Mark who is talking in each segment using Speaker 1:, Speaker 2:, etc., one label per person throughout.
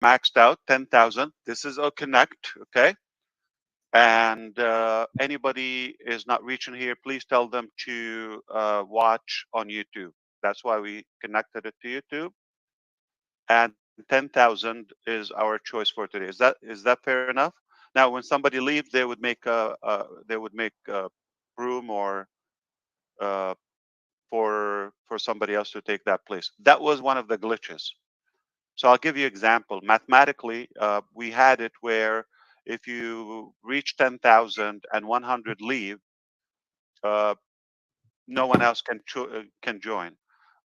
Speaker 1: maxed out 10,000. This is a connect, okay? And anybody is not reaching here, please tell them to watch on YouTube. That's why we connected it to YouTube. And 10,000 is our choice for today. Is that fair enough? Now, when somebody leaves, they would make room or for somebody else to take that place. That was one of the glitches. So I'll give you an example. Mathematically, we had it where if you reach 10,000 and 100 leave, uh, no one else can join.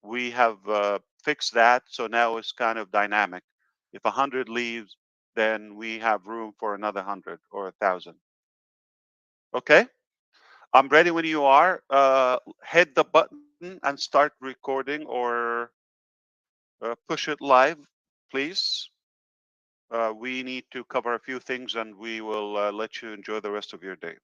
Speaker 1: We have fixed that, so now it's kind of dynamic. If 100 leaves, then we have room for another 100 or 1,000. Okay, I'm ready when you are. Hit the button and start recording or push it live, please. We need to cover a few things and we will let you enjoy the rest of your day.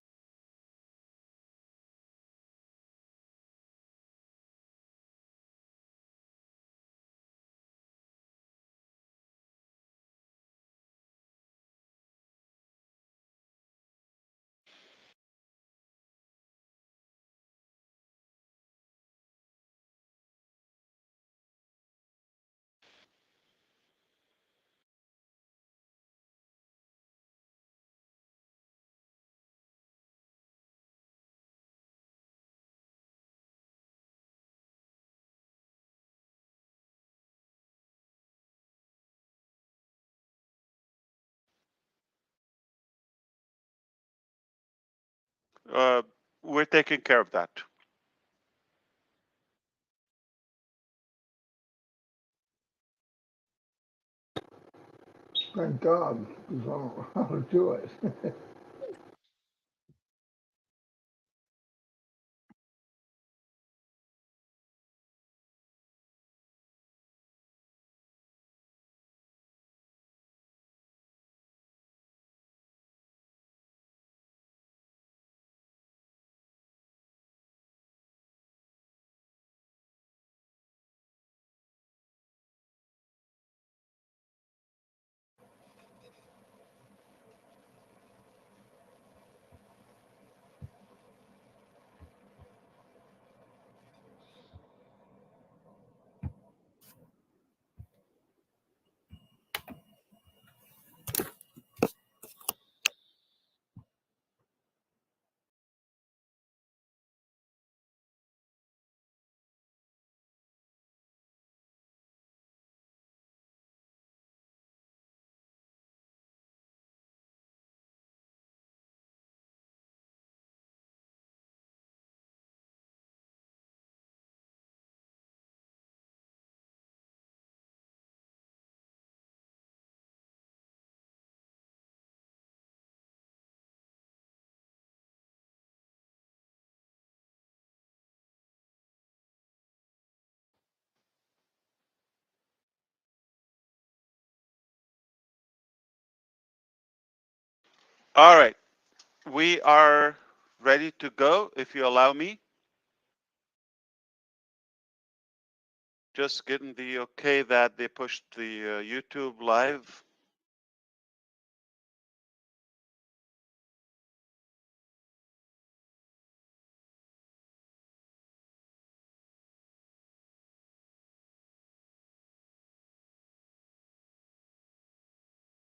Speaker 1: Uh, we're taking care of that.
Speaker 2: Thank God, because I don't know how to do it.
Speaker 1: All right, we are ready to go. If you allow me, just getting the okay that they pushed the YouTube live.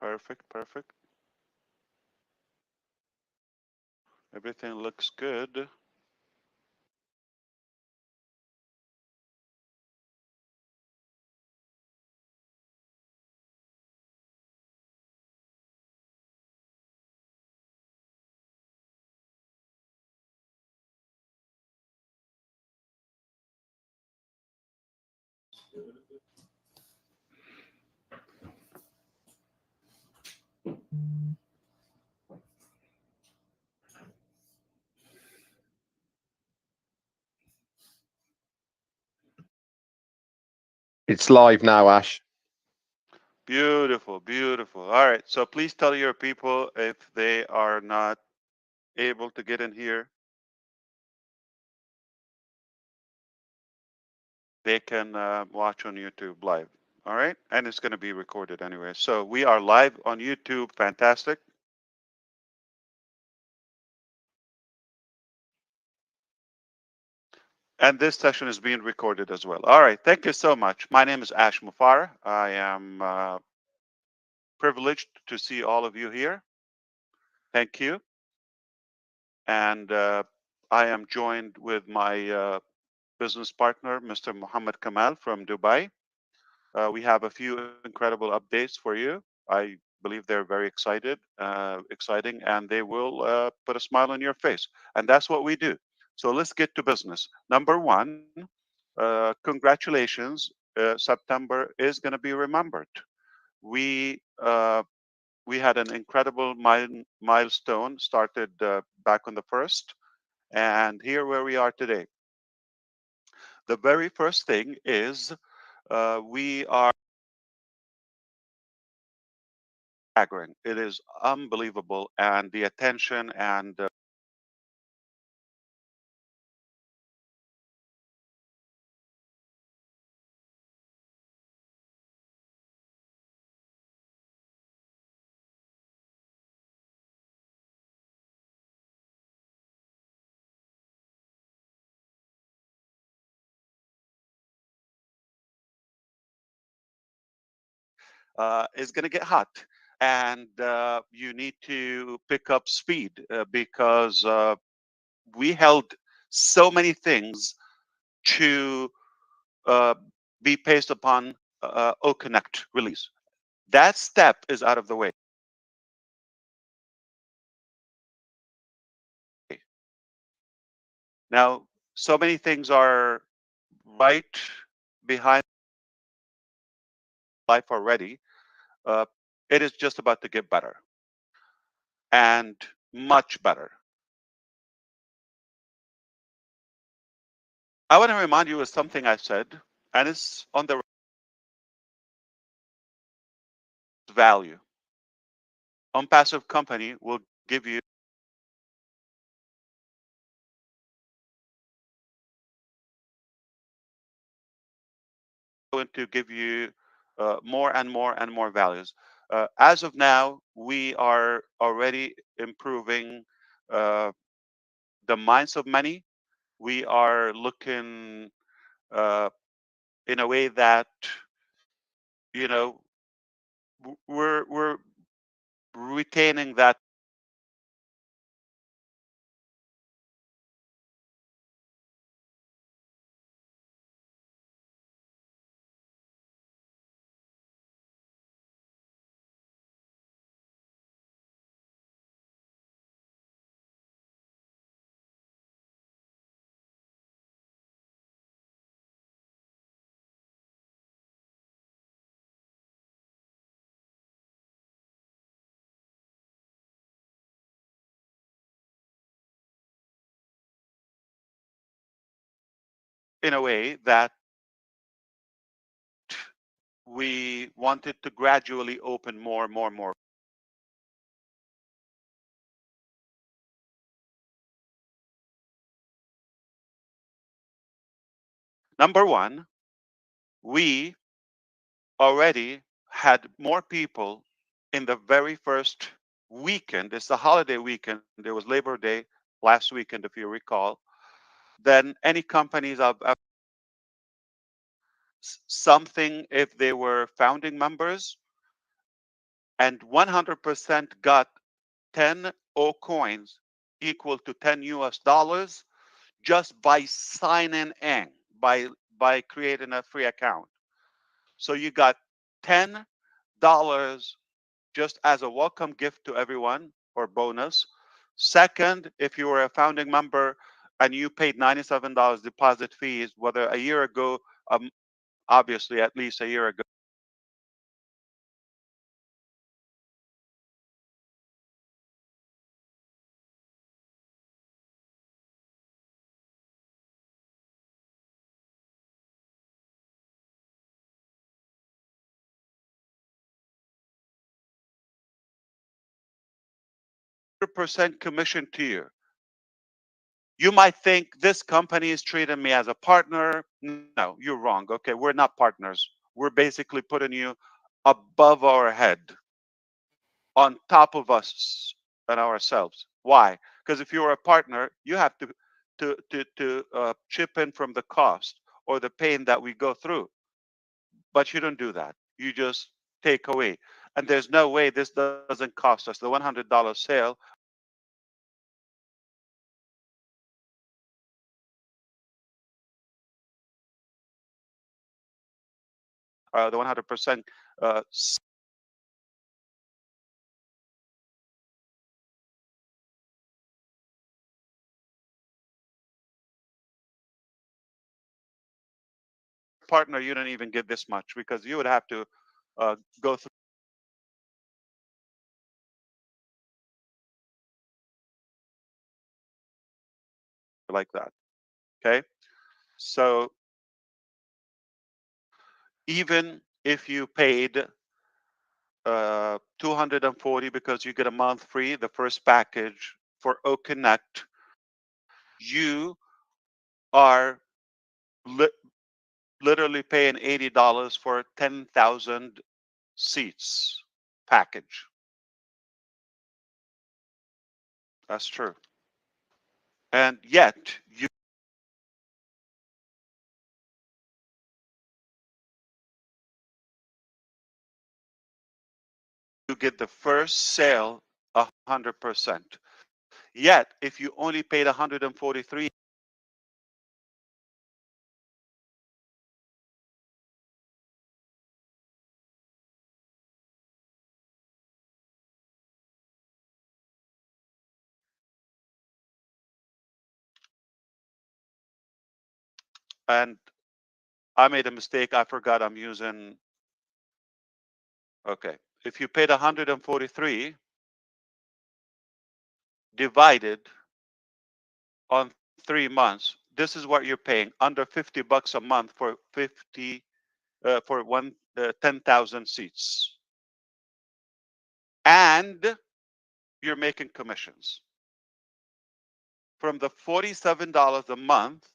Speaker 1: Perfect, perfect. Everything looks good.
Speaker 3: It's live now, Ash.
Speaker 1: Beautiful, beautiful. All right, so please tell your people if they are not able to get in here, they can watch on YouTube live. All right. And it's going to be recorded anyway. So we are live on YouTube. Fantastic. And this session is being recorded as well. All right. Thank you so much. My name is Ash Mufareh. I am privileged to see all of you here. Thank you. And I am joined with my business partner, Mr. Muhammad Kamal from Dubai. We have a few incredible updates for you. I believe they're very exciting, and they will put a smile on your face. And that's what we do. So let's get to business. Number one, congratulations. September is going to be remembered. We uh, we had an incredible milestone started back on the first, and here where we are today. The very first thing is we are staggering. It is unbelievable, and the attention and is going to get hot, and you need to pick up speed because we held so many things to uh, be based upon O Connect release. That step is out of the way. Now, so many things are right behind life already. Uh, it is just about to get better and much better. I want to remind you of something I said, and it's on the value. On passive company will give you going to give you more and more and more values. As of now, we are already improving uh, the minds of many. We are looking uh, in a way that you know we're retaining that in a way that we wanted to gradually open more and more and more. Number one, we already had more people in the very first weekend. It's the holiday weekend. It was Labor Day last weekend, if you recall, than any companies I've ever. Something if they were founding members, and 100% got 10 O coins equal to 10 US dollars just by signing in, by creating a free account. So you got $10 just as a welcome gift to everyone or bonus. Second, if you were a founding member and you paid $97 deposit fees, whether a year ago, obviously at least a year ago, percent commission to you. You might think this company is treating me as a partner. No, you're wrong. Okay, we're not partners. we're basically putting you above our head, on top of us and ourselves. Why? Because if you're a partner, you have to chip in from the cost or the pain that we go through. But you don't do that. You just take away. And there's no way this doesn't cost us the $100 sale, the 100% partner. You don't even get this much because you would have to go through like that. Okay. So even if you paid 240 because you get a month free, the first package for O Connect, you are li- literally paying $80 for 10,000 seats package. That's true. And yet you get the first sale 100%. Yet if you only paid 143, and I made a mistake. I forgot I'm using. Okay. If you paid 143 divided on 3 months, this is what you're paying, under $50 a month for 50 for 10,000 seats, and you're making commissions from the $47 a month.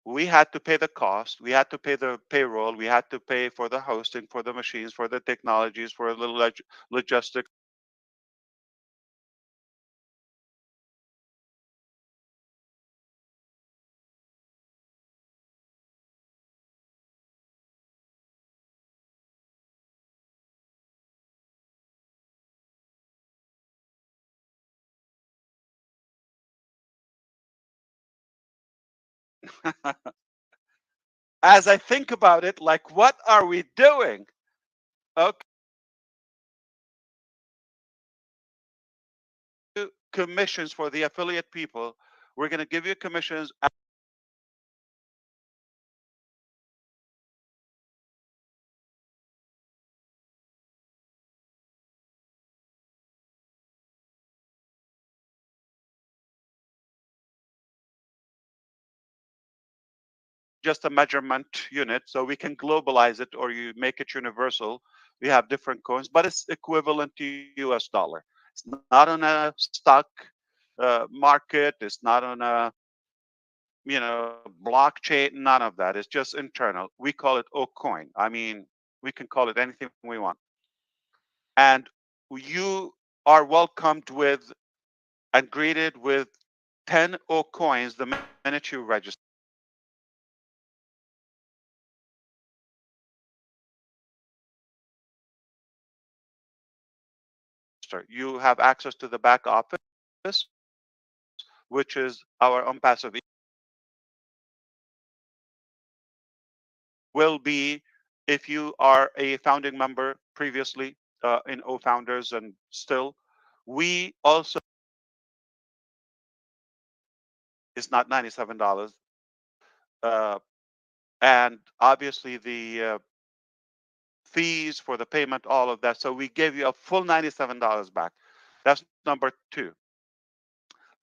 Speaker 1: We had to pay the cost, we had to pay the payroll, we had to pay for the hosting, for the machines, for the technologies, for the logistics. As I think about it, like, what are we doing? Okay, commissions for the affiliate people. We're going to give you commissions just a measurement unit, so we can globalize it or you make it universal. We have different coins, but it's equivalent to US dollar. It's not on a stock market. It's not on a blockchain. None of that. It's just internal. We call it O coin. I mean, we can call it anything we want. And you are welcomed with and greeted with 10 O coins the minute you register. You have access to the back office, which is our unpassive will be if you are a founding member previously in O Founders and still, we also is not $97. Uh, and obviously the fees for the payment, all of that. So we give you a full $97 back. That's number two.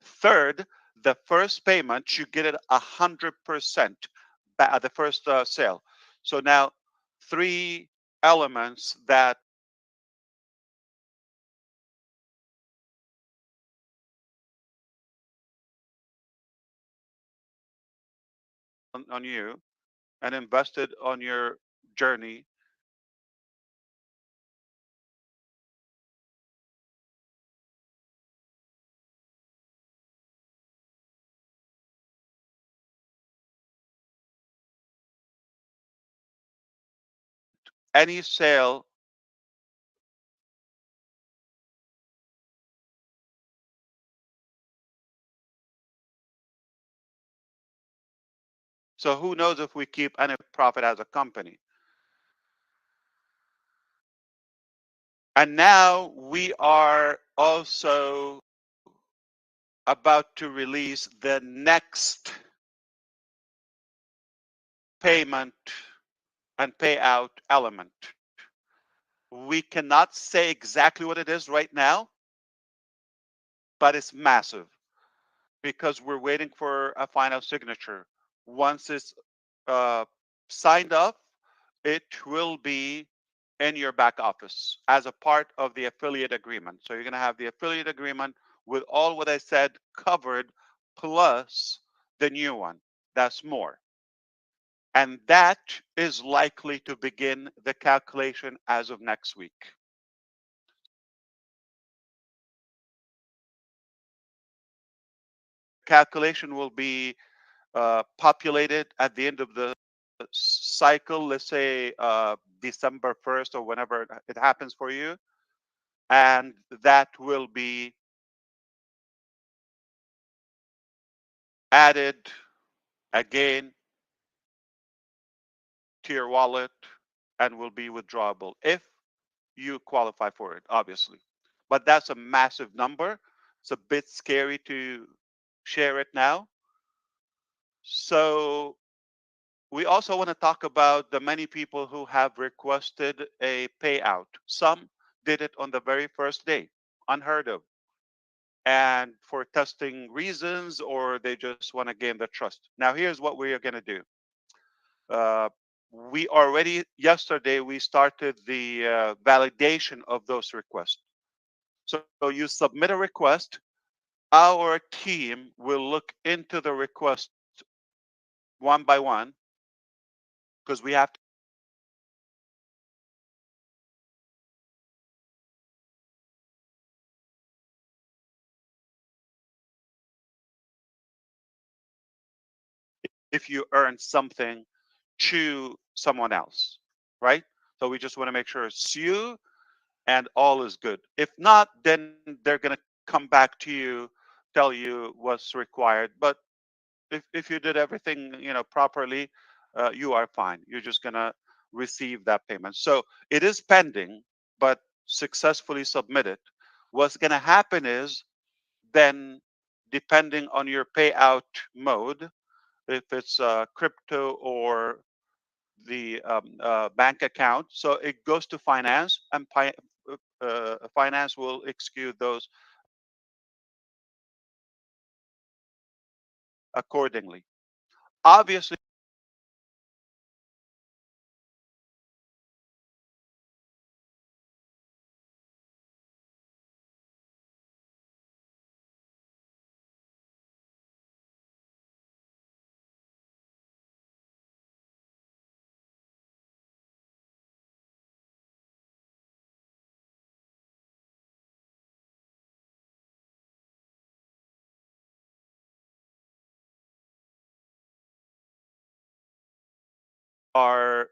Speaker 1: Third, the first payment, you get it 100% at the first sale. So now three elements that on you and invested on your journey any sale so who knows if we keep any profit as a company. And now we are also about to release the next payment and payout element. We cannot say exactly what it is right now, but it's massive because we're waiting for a final signature. Once it's uh, signed up, it will be in your back office as a part of the affiliate agreement. So you're going to have the affiliate agreement with all what I said covered, plus the new one. That's more. And that is likely to begin the calculation as of next week. Calculation will be populated at the end of the cycle, let's say December 1st or whenever it happens for you. And that will be added again to your wallet and will be withdrawable if you qualify for it, obviously. But that's a massive number. It's a bit scary to share it now. So we also want to talk about the many people who have requested a payout. Some did it on the very first day, unheard of, and for testing reasons, or they just want to gain the trust. Now, here's what we are going to do. We already, yesterday, we started the validation of those requests. So you submit a request, our team will look into the request one by one because we have to. If you earn something to someone else, right? So we just want to make sure it's you and all is good. If not, then they're going to come back to you, tell you what's required. But if you did everything properly, you are fine. You're just going to receive that payment. So it is pending, but successfully submitted. What's going to happen is then, depending on your payout mode, if it's crypto or the bank account. So it goes to finance, and finance will execute those accordingly. Obviously, are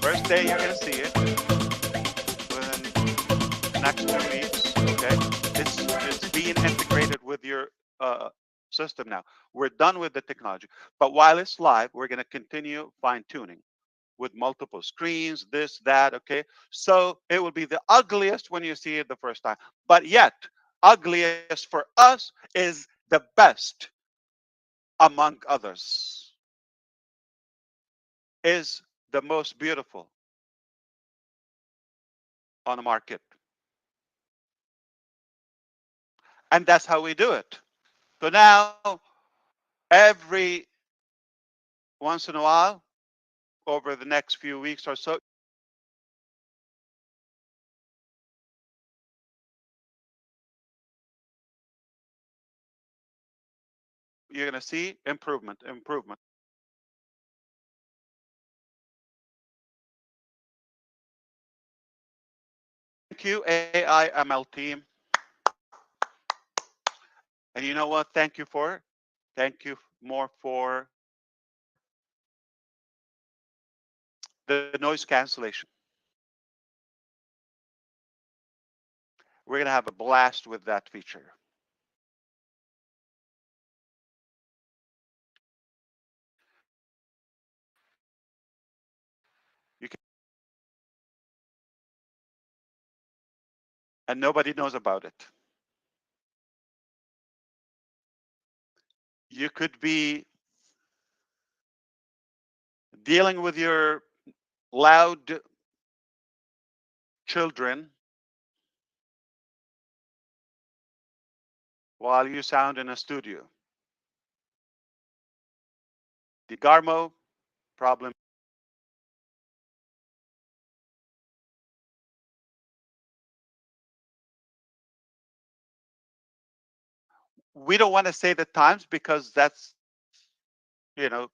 Speaker 1: First day you're gonna see it within the next 2 weeks. Okay, it's being integrated with your uh, system now. We're done with the technology, but while it's live, we're gonna continue fine tuning with multiple screens, this, that. Okay, so it will be the ugliest when you see it the first time, but yet ugliest for us is the best among others, is the most beautiful on the market. And that's how we do it. So now, every once in a while, over the next few weeks or so, you're going to see improvement, improvement. Thank you, AI ML team. And you know what? Thank you for, thank you more for the noise cancellation. We're going to have a blast with that feature. You can, and nobody knows about it. You could be dealing with your loud children while you sound in a studio. The Garmo problem. We don't want to say the times because that's, you know,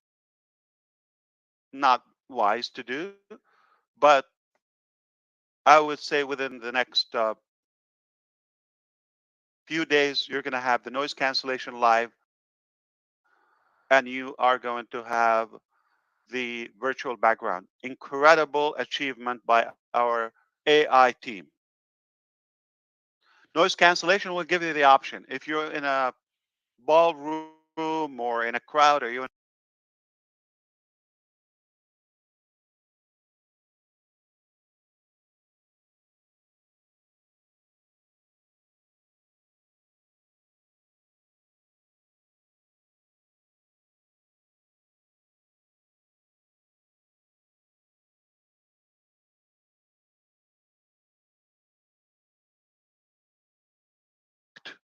Speaker 1: not wise to do. But I would say within the next few days, you're going to have the noise cancellation live, and you are going to have the virtual background. Incredible achievement by our AI team. Noise cancellation will give you the option. If you're in a ballroom or in a crowd or you're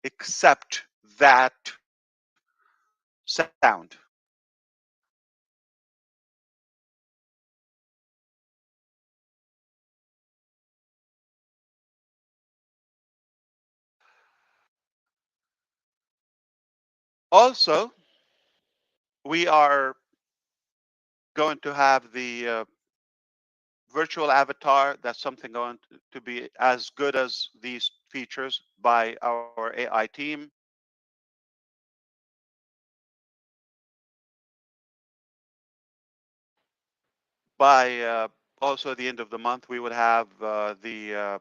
Speaker 1: accept that sound. Also, we are going to have the virtual avatar. That's something going to be as good as these features by our AI team. By also at the end of the month, we would have the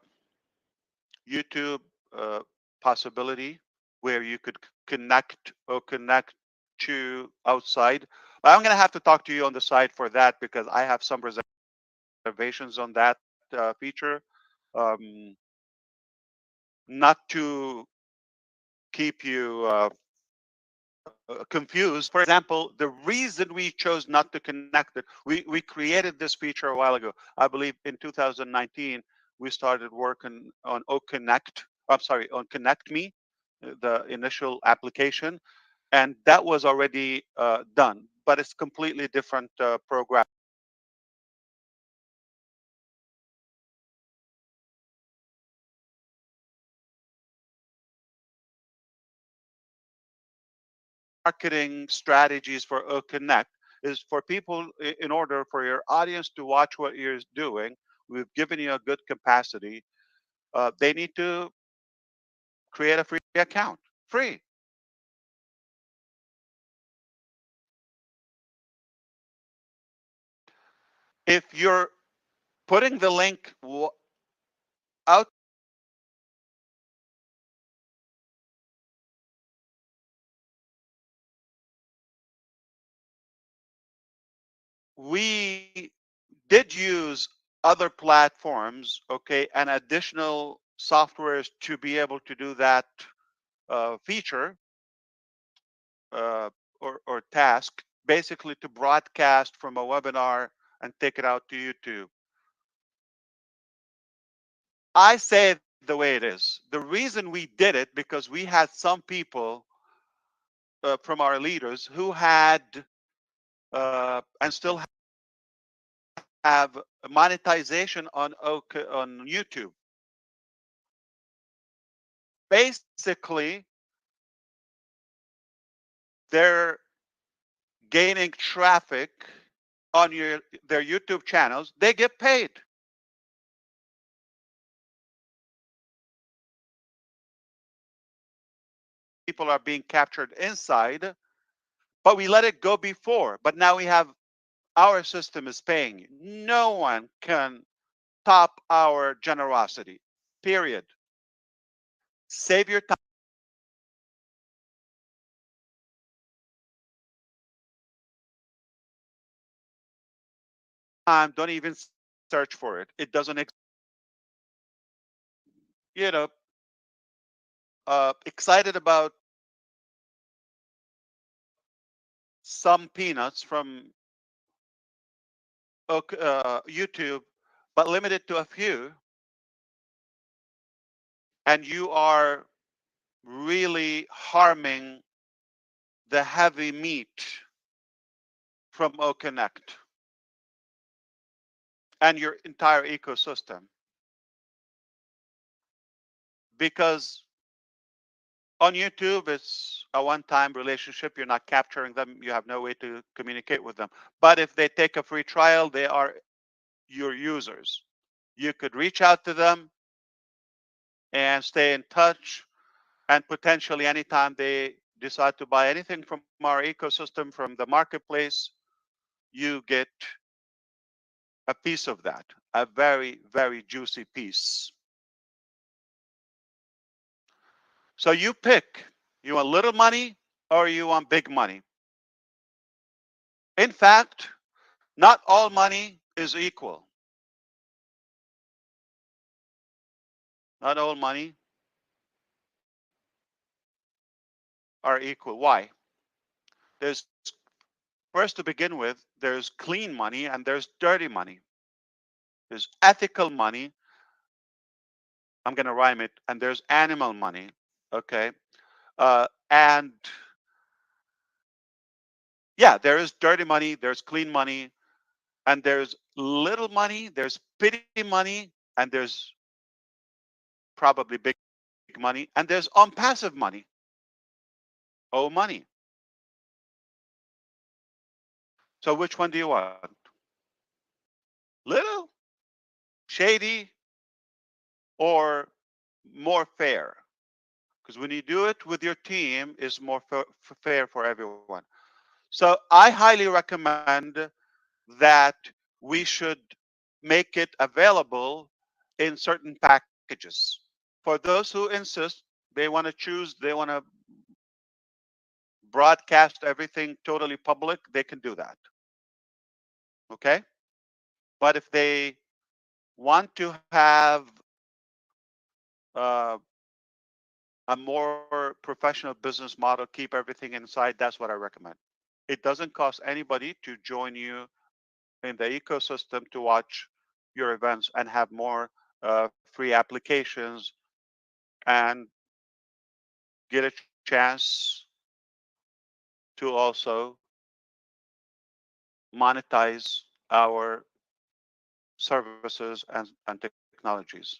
Speaker 1: YouTube uh, possibility where you could connect or connect to outside. But I'm going to have to talk to you on the side for that because I have some reservations on that feature. Um, not to keep you confused. For example, the reason we chose not to connect it, we created this feature a while ago. I believe in 2019, we started working on OConnect. I'm sorry, on Connect Me, the initial application, and that was already done. But it's completely different program. Marketing strategies for Connect is for people in order for your audience to watch what you're doing. We've given you a good capacity. They need to create a free account, free. If you're putting the link out, we did use other platforms, okay, and additional softwares to be able to do that feature or task, basically to broadcast from a webinar and take it out to YouTube. I say it the way it is. The reason we did it because we had some people from our leaders who had and still have monetization on YouTube. Basically, they're gaining traffic on their YouTube channels. They get paid. People are being captured inside, but we let it go before. But now we have our system is paying. No one can top our generosity. Period. Save your time. Don't even search for it. It doesn't exist. You know, excited about some peanuts from YouTube, but limited to a few, and you are really harming the heavy meat from OConnect and your entire ecosystem. Because on YouTube, it's a one-time relationship. You're not capturing them. You have no way to communicate with them. But if they take a free trial, they are your users. You could reach out to them and stay in touch. And potentially anytime they decide to buy anything from our ecosystem, from the marketplace, you get a piece of that, a very, very juicy piece. So you pick, you want little money or you want big money. In fact, not all money is equal. Not all money are equal. Why? There's first to begin with, there's clean money and there's dirty money. There's ethical money. I'm going to rhyme it. And there's animal money. Okay. And yeah, there is dirty money, there's clean money, and there's little money, there's pity money, and there's probably big money, and there's unpassive money, oh money. So which one do you want? Little, shady, or more fair? Because when you do it with your team, it's more fair for everyone. So I highly recommend that we should make it available in certain packages. For those who insist, they want to choose, they want to broadcast everything totally public, they can do that. Okay? But if they want to have uh, a more professional business model, keep everything inside, that's what I recommend. It doesn't cost anybody to join you in the ecosystem to watch your events and have more free applications and get a chance to also monetize our services and technologies.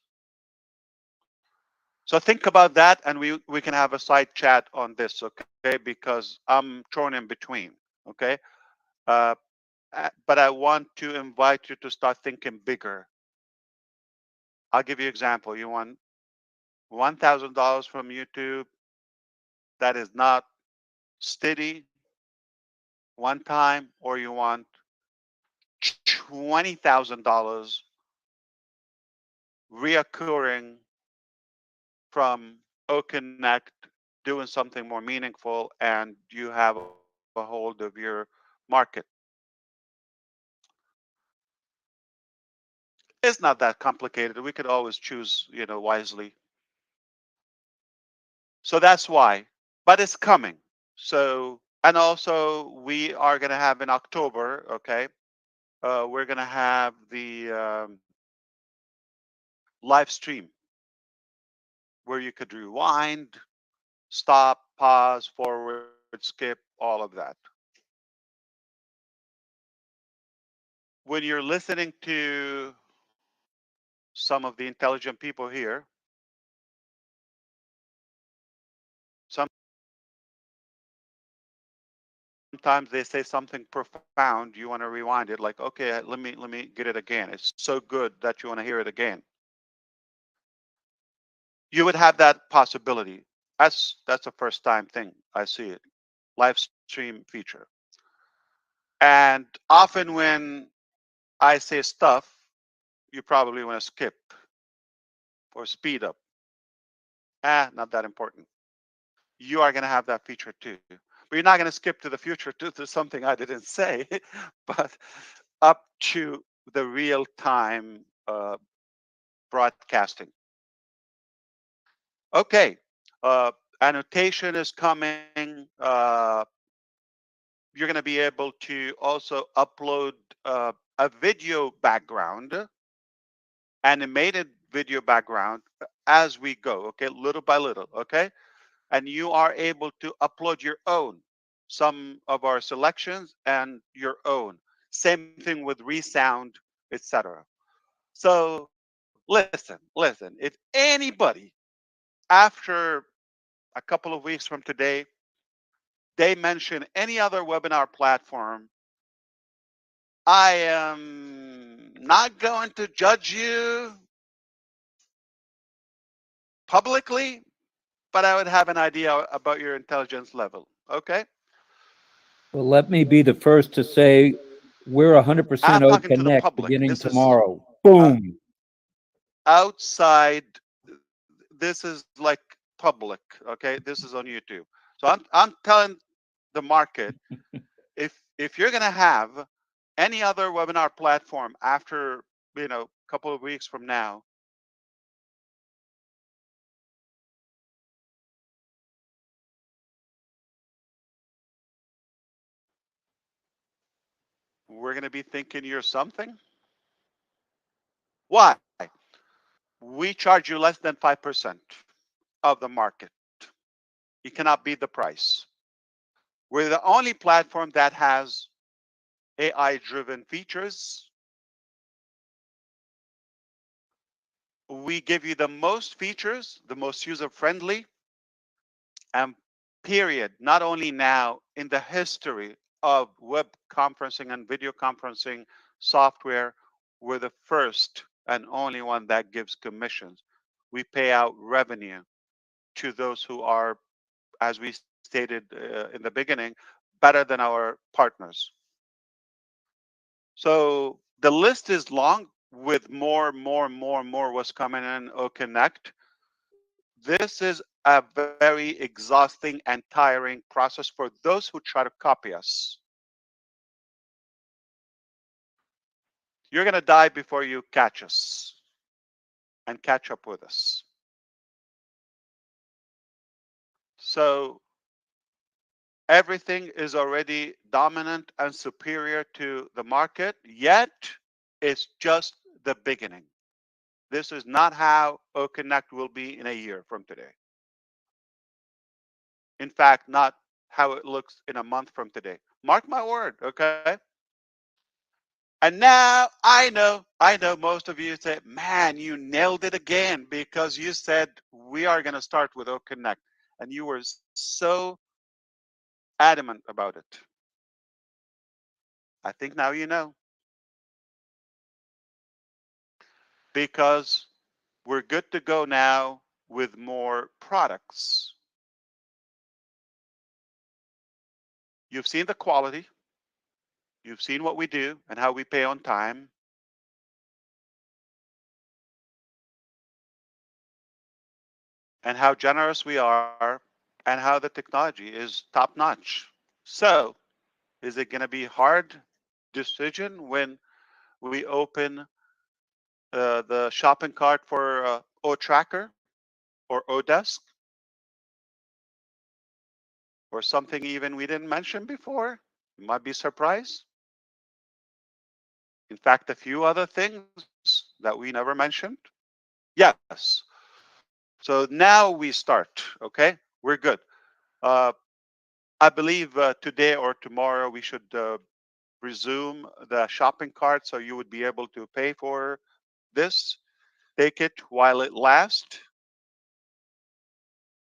Speaker 1: So think about that, and we can have a side chat on this, okay? Because I'm torn in between, okay? Uh, but I want to invite you to start thinking bigger. I'll give you an example. You want $1,000 from YouTube that is not steady one time, or you want $20,000 reoccurring from O Connect, doing something more meaningful, and you have a hold of your market. It's not that complicated. We could always choose, wisely. So that's why. But it's coming. So, and also we are going to have in October, okay, we're going to have the live stream where you could rewind, stop, pause, forward, skip, all of that. When you're listening to some of the intelligent people here, sometimes they say something profound, you want to rewind it, like, okay, let me get it again. It's so good that you want to hear it again. You would have that possibility. That's a first time thing. I see it. Live stream feature. And often when I say stuff, you probably want to skip or speed up. Not that important. You are going to have that feature too. But you're not going to skip to the future to something I didn't say, but up to the real time broadcasting. Okay. Uh, Annotation is coming. You're going to be able to also upload a video background, animated video background as we go, okay, little by little, okay? And you are able to upload your own, some of our selections and your own. Same thing with resound, etc. So listen, if anybody after a couple of weeks from today, they mention any other webinar platform, I am not going to judge you publicly, but I would have an idea about your intelligence level. Okay?
Speaker 4: Well, let me be the first to say we're
Speaker 1: I'm
Speaker 4: 100% O
Speaker 1: talking to the
Speaker 4: Connect
Speaker 1: public.
Speaker 4: beginning
Speaker 1: This is
Speaker 4: tomorrow.
Speaker 1: uh,
Speaker 4: Boom.
Speaker 1: outside. This is like public. Okay? This is on YouTube. So I'm telling the market, if you're gonna have any other webinar platform after a couple of weeks from now, we're gonna be thinking you're something. Why? We charge you less than 5% of the market. You cannot beat the price. We're the only platform that has AI driven features. We give you the most features, the most user friendly, and period. Not only now, in the history of web conferencing and video conferencing software. We're the first and only one that gives commissions. We pay out revenue to those who are, as we stated in the beginning, better than our partners. So the list is long with more what's coming in O Connect. This is a very exhausting and tiring process for those who try to copy us. You're going to die before you catch us and catch up with us. So everything is already dominant and superior to the market, yet it's just the beginning. This is not how O Connect will be in a year from today. In fact, not how it looks in a month from today. Mark my word, okay? And now I know most of you say, man, you nailed it again because you said we are going to start with O Connect. And you were so adamant about it. I think now you know. Because we're good to go now with more products. You've seen the quality. You've seen what we do and how we pay on time. And how generous we are and how the technology is top notch. So, is it going to be hard decision when we open the shopping cart for O Tracker or Odesk or something even we didn't mention before? You might be surprised. In fact, a few other things that we never mentioned. Yes. So now we start. Okay, we're good. Uh, I believe today or tomorrow we should resume the shopping cart so you would be able to pay for this. Take it while it lasts.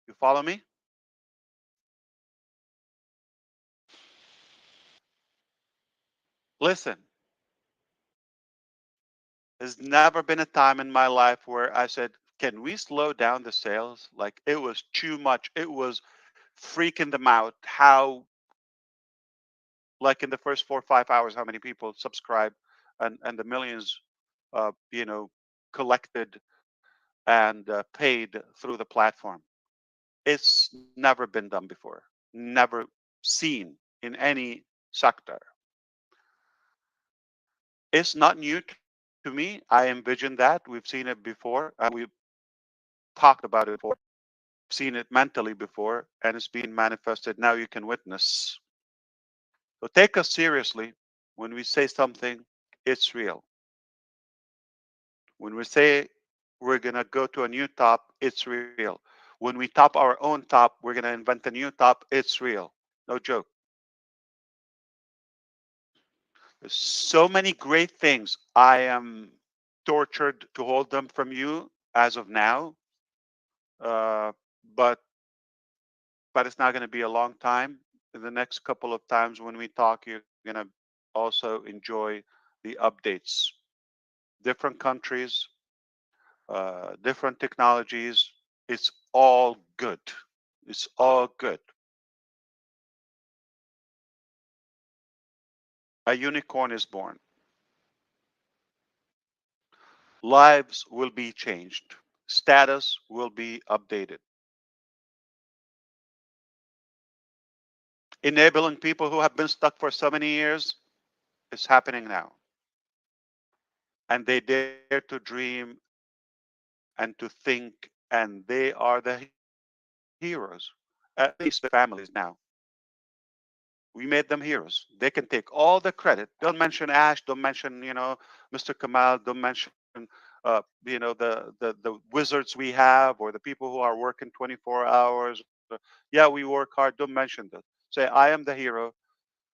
Speaker 1: You follow me? Listen, there's never been a time in my life where I said, can we slow down the sales? Like it was too much. It was freaking them out. How, like in the first 4 or 5 hours, how many people subscribe and the millions, collected and paid through the platform. It's never been done before, never seen in any sector. It's not new to me. I envisioned that. We've seen it before, and we've talked about it before, seen it mentally before, and it's being manifested. Now you can witness. So take us seriously when we say something, it's real. When we say we're going to go to a new top, it's real. When we top our own top, we're going to invent a new top, it's real. No joke. There's so many great things. I am tortured to hold them from you as of now, uh, but it's not going to be a long time. In the next couple of times when we talk, you're going to also enjoy the updates. Different countries, different technologies. It's all good. It's all good. A unicorn is born. Lives will be changed. Status will be updated. Enabling people who have been stuck for so many years is happening now. And they dare to dream and to think, and they are the heroes, at least their families now. We made them heroes. They can take all the credit. Don't mention Ash. Don't mention, Mr. Kamal. Don't mention, the wizards we have or the people who are working 24 hours. Yeah, we work hard. Don't mention that. Say, I am the hero.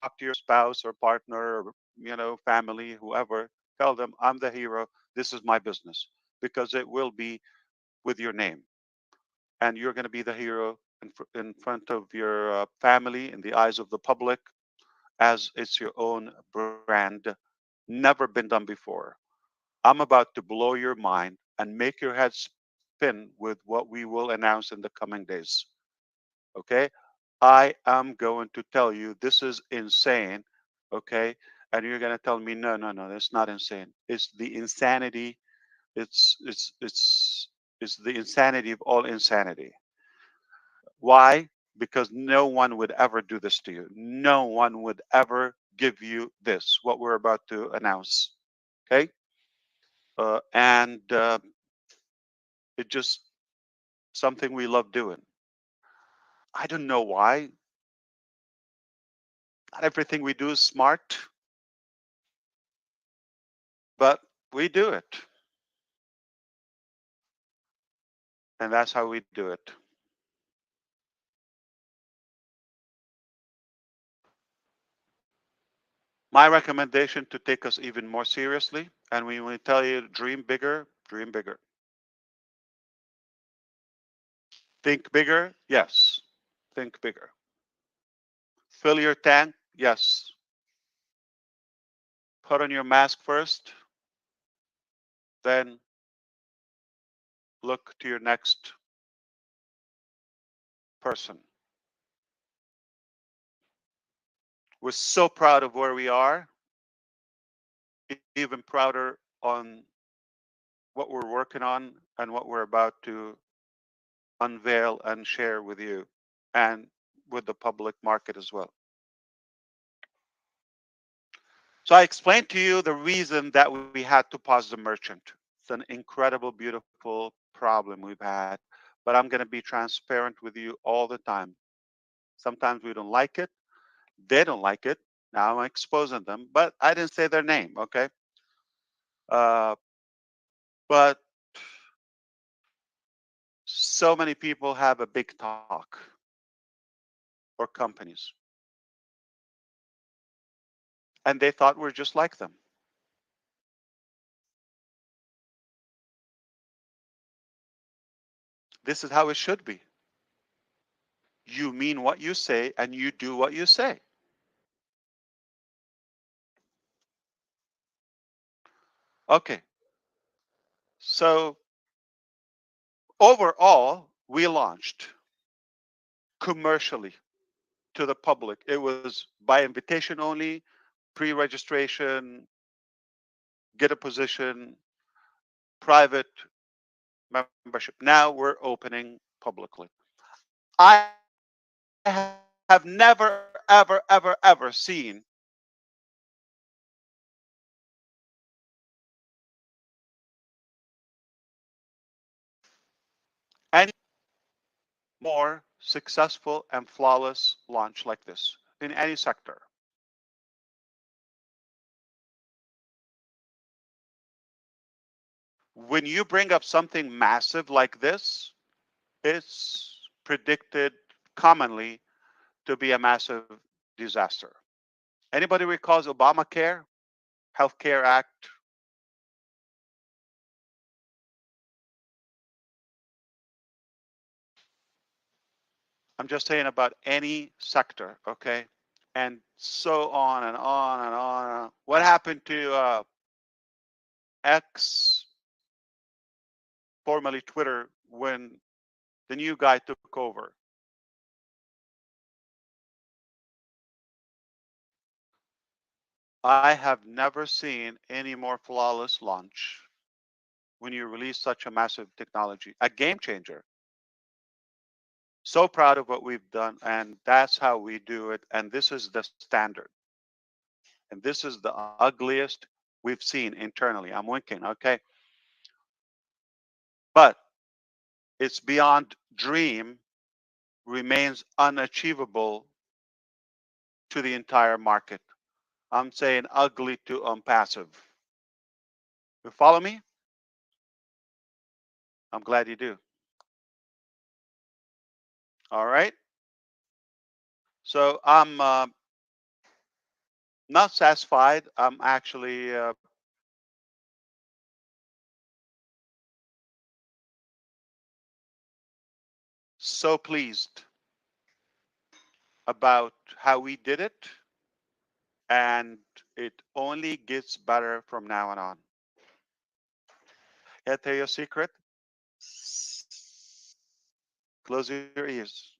Speaker 1: Talk to your spouse or partner or, family, whoever. Tell them, I'm the hero. This is my business because it will be with your name. And you're going to be the hero in front of your family, in the eyes of the public, as it's your own brand. Never been done before. I'm about to blow your mind and make your head spin with what we will announce in the coming days. Okay? I am going to tell you this is insane. Okay? And you're going to tell me, no, no, no, that's not insane. It's the insanity. It's, it's, it's, it's the insanity of all insanity. Why? Because no one would ever do this to you. No one would ever give you this, what we're about to announce. Okay? And it just something we love doing. I don't know why. Not everything we do is smart, but we do it. And that's how we do it. My recommendation to take us even more seriously, and when we tell you dream bigger, dream bigger. Think bigger, yes. Think bigger. Fill your tank, yes. Put on your mask first, then look to your next person. We're so proud of where we are, even prouder on what we're working on and what we're about to unveil and share with you and with the public market as well. So I explained to you the reason that we had to pause the merchant. It's an incredible, beautiful problem we've had, but I'm going to be transparent with you all the time. Sometimes we don't like it. They don't like it. Now I'm exposing them, but I didn't say their name, okay? Uh, but so many people have a big talk, or companies, and they thought we're just like them. This is how it should be. You mean what you say and you do what you say. Okay. So overall, we launched commercially to the public. It was by invitation only, pre-registration, get a position, private membership. Now we're opening publicly. I have never, ever, ever, ever seen any more successful and flawless launch like this in any sector. When you bring up something massive like this, it's predicted commonly to be a massive disaster. Anybody recalls Obamacare, Healthcare Act? I'm just saying about any sector, okay? And so on and on and on. What happened to X, formerly Twitter, when the new guy took over? I have never seen any more flawless launch when you release such a massive technology, a game changer. So proud of what we've done, and that's how we do it. And this is the standard. And this is the ugliest we've seen internally. I'm winking, okay? But it's beyond dream, remains unachievable to the entire market. I'm saying ugly to passive. You follow me? I'm glad you do. All right. So I'm not satisfied. I'm actually so pleased about how we did it and it only gets better from now on. Can I tell you a secret? Close your ears.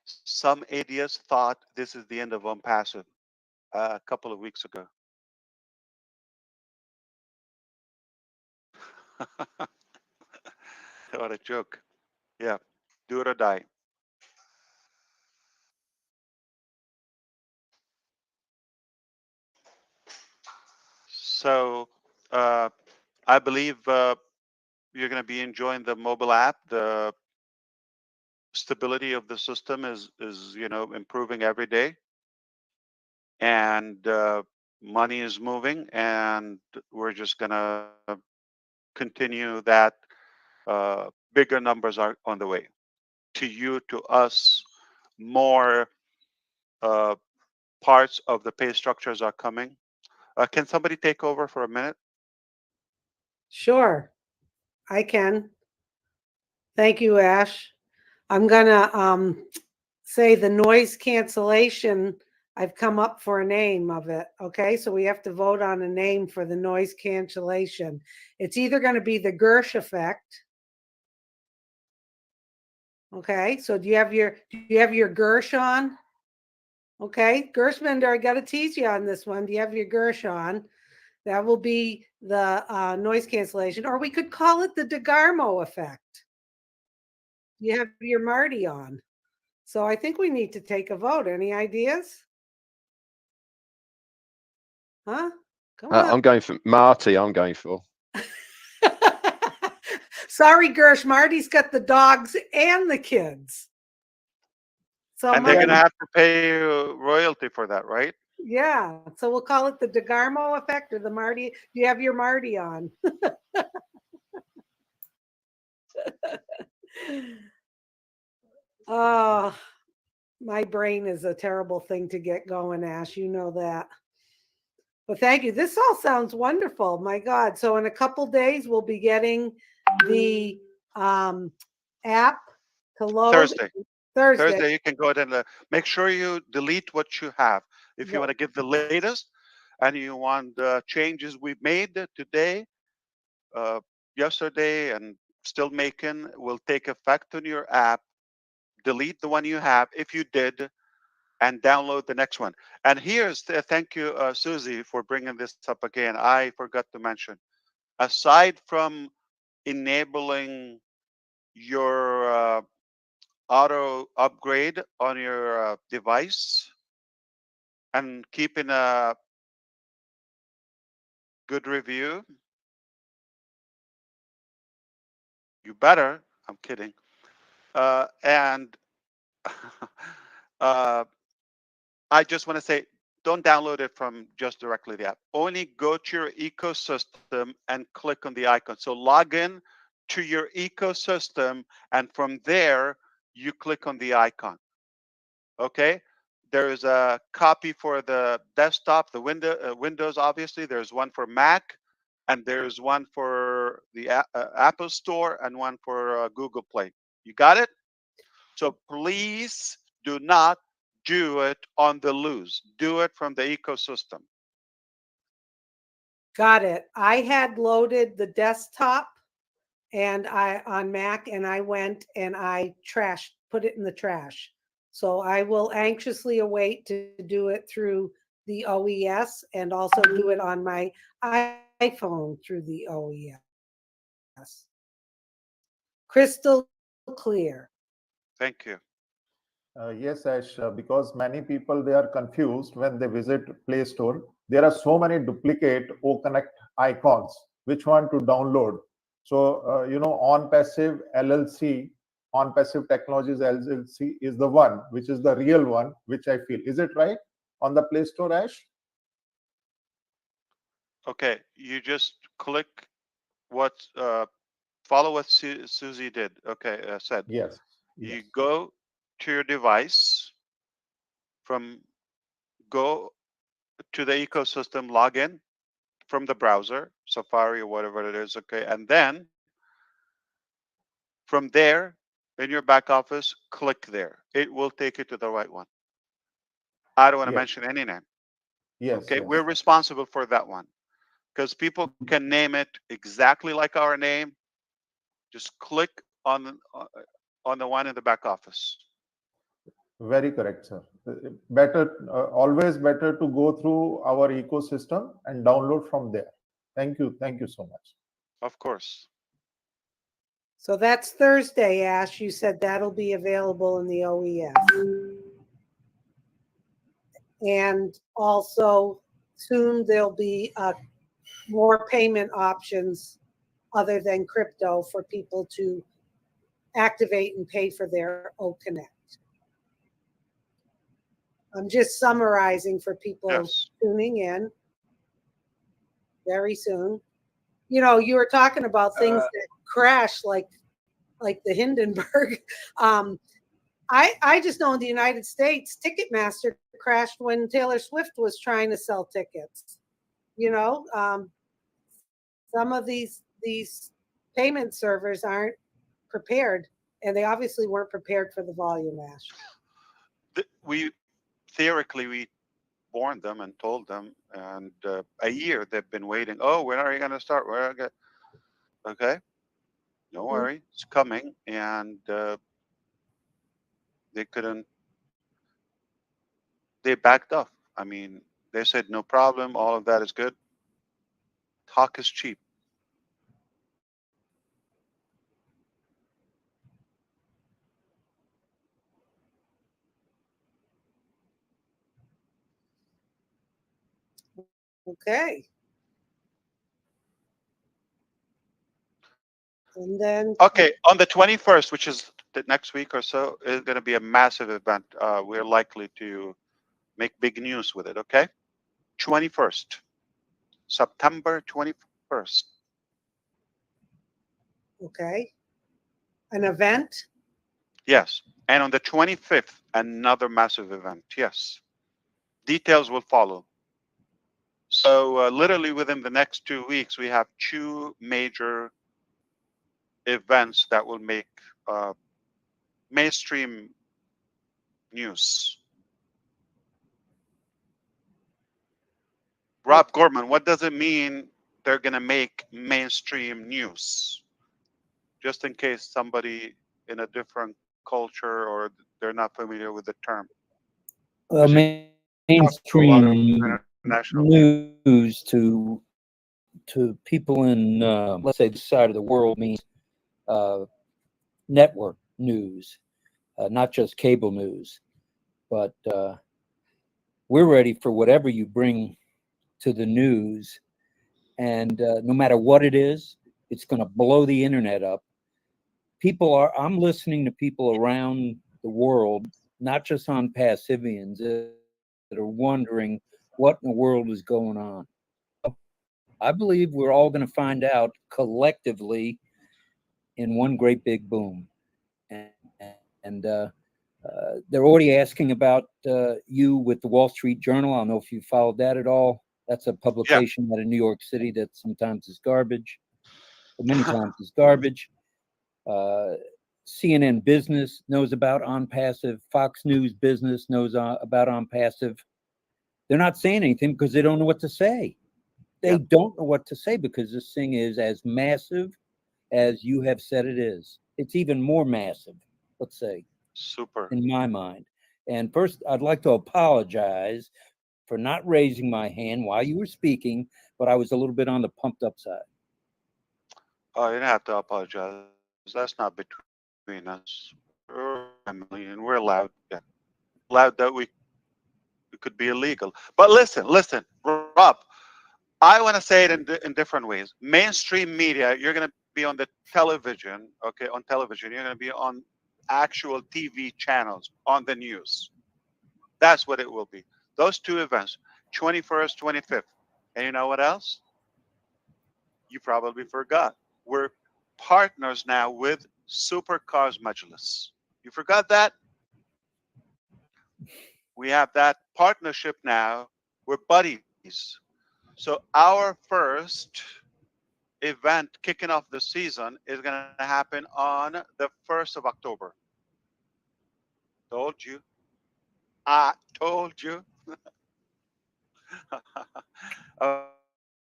Speaker 1: Some idiots thought this is the end of OnePassive a couple of weeks ago. What a joke. Yeah, do it or die. So I believe you're going to be enjoying the mobile app. The stability of the system is improving every day, and money is moving, and we're just going to continue that. Bigger numbers are on the way to you, to us. More uh, parts of the pay structures are coming. Can somebody take over for a minute?
Speaker 5: Sure, I can. Thank you, Ash. I'm gonna say the noise cancellation. I've come up for a name of it. Okay, so we have to vote on a name for the noise cancellation. It's either going to be the Gersh effect. Okay, so do you have your Gersh on? Okay, Gershman, I got to tease you on this one. Do you have your Gersh on? That will be the noise cancellation, or we could call it the DeGarmo effect. You have your Marty on. So I think we need to take a vote. Any ideas? Huh? Come on.
Speaker 3: I'm going for Marty. I'm going for.
Speaker 5: Sorry, Gersh. Marty's got the dogs and the kids. So
Speaker 1: And they're going to
Speaker 5: Marty,
Speaker 1: have to pay you royalty for that, right?
Speaker 5: yeah. So we'll call it the DeGarmo effect or the Marty. Do you have your Marty on? Oh, my brain is a terrible thing to get going, Ash. You know that. But thank you. This all sounds wonderful. My God. So in a couple days, we'll be getting the app to load.
Speaker 1: Thursday.
Speaker 5: Thursday.
Speaker 1: You can go ahead and make sure you delete what you have. If you want to get the latest and you want changes we've made today, uh, yesterday, and still making, will take effect on your app. Delete the one you have if you did, and download the next one. And here's thank you, Susie, for bringing this up again. I forgot to mention, aside from enabling your auto upgrade on your device and keeping a good review, you better. I'm kidding. And uh, I just want to say, don't download it from just directly the app. Only go to your ecosystem and click on the icon. So log in to your ecosystem, and from there, you click on the icon. Okay? There's a copy for the desktop, the Windows, obviously. There's one for Mac, and there's one for the Apple Store, and one for Google Play. You got it? So please do not do it on the loose. Do it from the ecosystem.
Speaker 5: Got it. I had loaded the desktop and I on Mac and I went and I put it in the trash. So I will anxiously await to do it through the OES and also do it on my iPhone through the OES. Crystal clear.
Speaker 1: Thank you.
Speaker 6: Yes, Ash, because many people they are confused when they visit Play Store. There are so many duplicate OConnect icons. Which one to download? So on passive LLC, on passive technologies LLC is the one which is the real one, which I feel. Is it right on the Play Store, Ash?
Speaker 1: Okay, you just click what follow what Susie did. Okay, said.
Speaker 6: Yes.
Speaker 1: You
Speaker 6: Yes.
Speaker 1: go to your device, from go to the ecosystem, log in from the browser, Safari or whatever it is. Okay, and then from there, in your back office, click there. It will take you to the right one. I don't want to
Speaker 6: Yes.
Speaker 1: mention any name.
Speaker 6: Yes,
Speaker 1: Okay,
Speaker 6: yes.
Speaker 1: we're responsible for that one because people can name it exactly like our name. Just click on the one in the back office.
Speaker 6: Very correct, sir. Better, always better to go through our ecosystem and download from there. Thank you. Thank you so much.
Speaker 1: Of course.
Speaker 5: So that's Thursday, Ash. You said that'll be available in the OES. And also soon there'll be more payment options other than crypto for people to activate and pay for their OConnect. I'm just summarizing for people
Speaker 1: Yes.
Speaker 5: tuning in very soon. You know, you were talking about things that crash like the Hindenburg. I just know in the United States, Ticketmaster crashed when Taylor Swift was trying to sell tickets. You know, some of these payment servers aren't prepared, and they obviously weren't prepared for the volume, Ash.
Speaker 1: We theoretically we warned them and told them, and a year they've been waiting. Oh, when are you going to start? Where are you gonna... Okay, don't worry, it's coming, and they couldn't. They backed off. I mean, they said no problem. All of that is good. Talk is cheap.
Speaker 5: Okay. And then
Speaker 1: Okay, on the 21st, which is the next week or so, is going to be a massive event. We're likely to make big news with it. Okay, 21st, September 21st.
Speaker 5: okay, an event.
Speaker 1: Yes, and on the 25th, another massive event. Yes, details will follow. So literally within the next 2 weeks, we have two major events that will make uh, mainstream news. Rob Gorman, what does it mean they're going to make mainstream news? Just in case somebody in a different culture or they're not familiar with the term. Because you talk to a lot of
Speaker 4: Mainstream
Speaker 1: international people.
Speaker 4: news to people in let's say this side of the world means uh, network news, not just cable news. But we're ready for whatever you bring to the news, and no matter what it is, it's going to blow the internet up. I'm listening to people around the world, not just on Passivians, that are wondering what in the world is going on. I believe we're all going to find out collectively in one great big boom. And they're already asking about you with the Wall Street Journal. I don't know if you followed that at all. That's a
Speaker 1: Yeah.
Speaker 4: publication out of New York City that sometimes is garbage, but many times is garbage. Uh, CNN Business knows about On Passive. Fox News Business knows about On Passive. They're not saying anything because they don't know what to say. They don't know what to say because this thing is as massive as you have said it is. It's even more massive, let's say,
Speaker 1: Super.
Speaker 4: in my mind. And first, I'd like to apologize for not raising my hand while you were speaking, but I was a little bit on the pumped up side.
Speaker 1: Oh, you don't have to apologize. That's not between us. We're family and we're allowed. Yeah. Allowed that we could be illegal. But listen, Rob, I want to say it in different ways. Mainstream media, you're going to be on the television, okay, on television. You're going to be on actual TV channels, on the news. That's what it will be. Those two events, 21st, 25th. And you know what else? You probably forgot. We're partners now with Supercars Majlis. You forgot that? We have that partnership now. We're buddies. So our first event kicking off the season is going to happen on the 1st of October. Told you. I told you.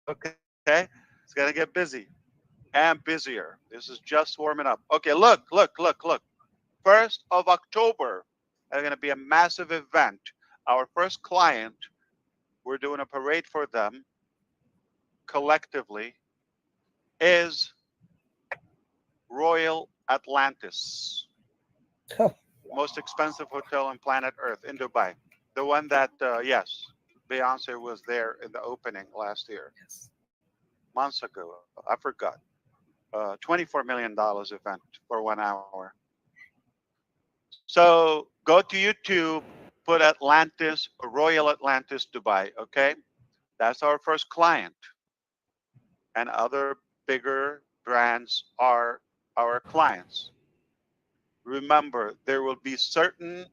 Speaker 1: Okay, it's gonna get busy and busier. This is just warming up. Okay, look. 1st of October, there's gonna be a massive event. Our first client, we're doing a parade for them collectively, is Royal Atlantis,
Speaker 4: Huh.
Speaker 1: most expensive hotel on planet Earth in Dubai. The one that, yes, Beyonce was there in the opening last year, months ago. I forgot. $24 million event for 1 hour. So go to YouTube, put Atlantis, Royal Atlantis Dubai. Okay, that's our first client, and other bigger brands are our clients. Remember, there will be certain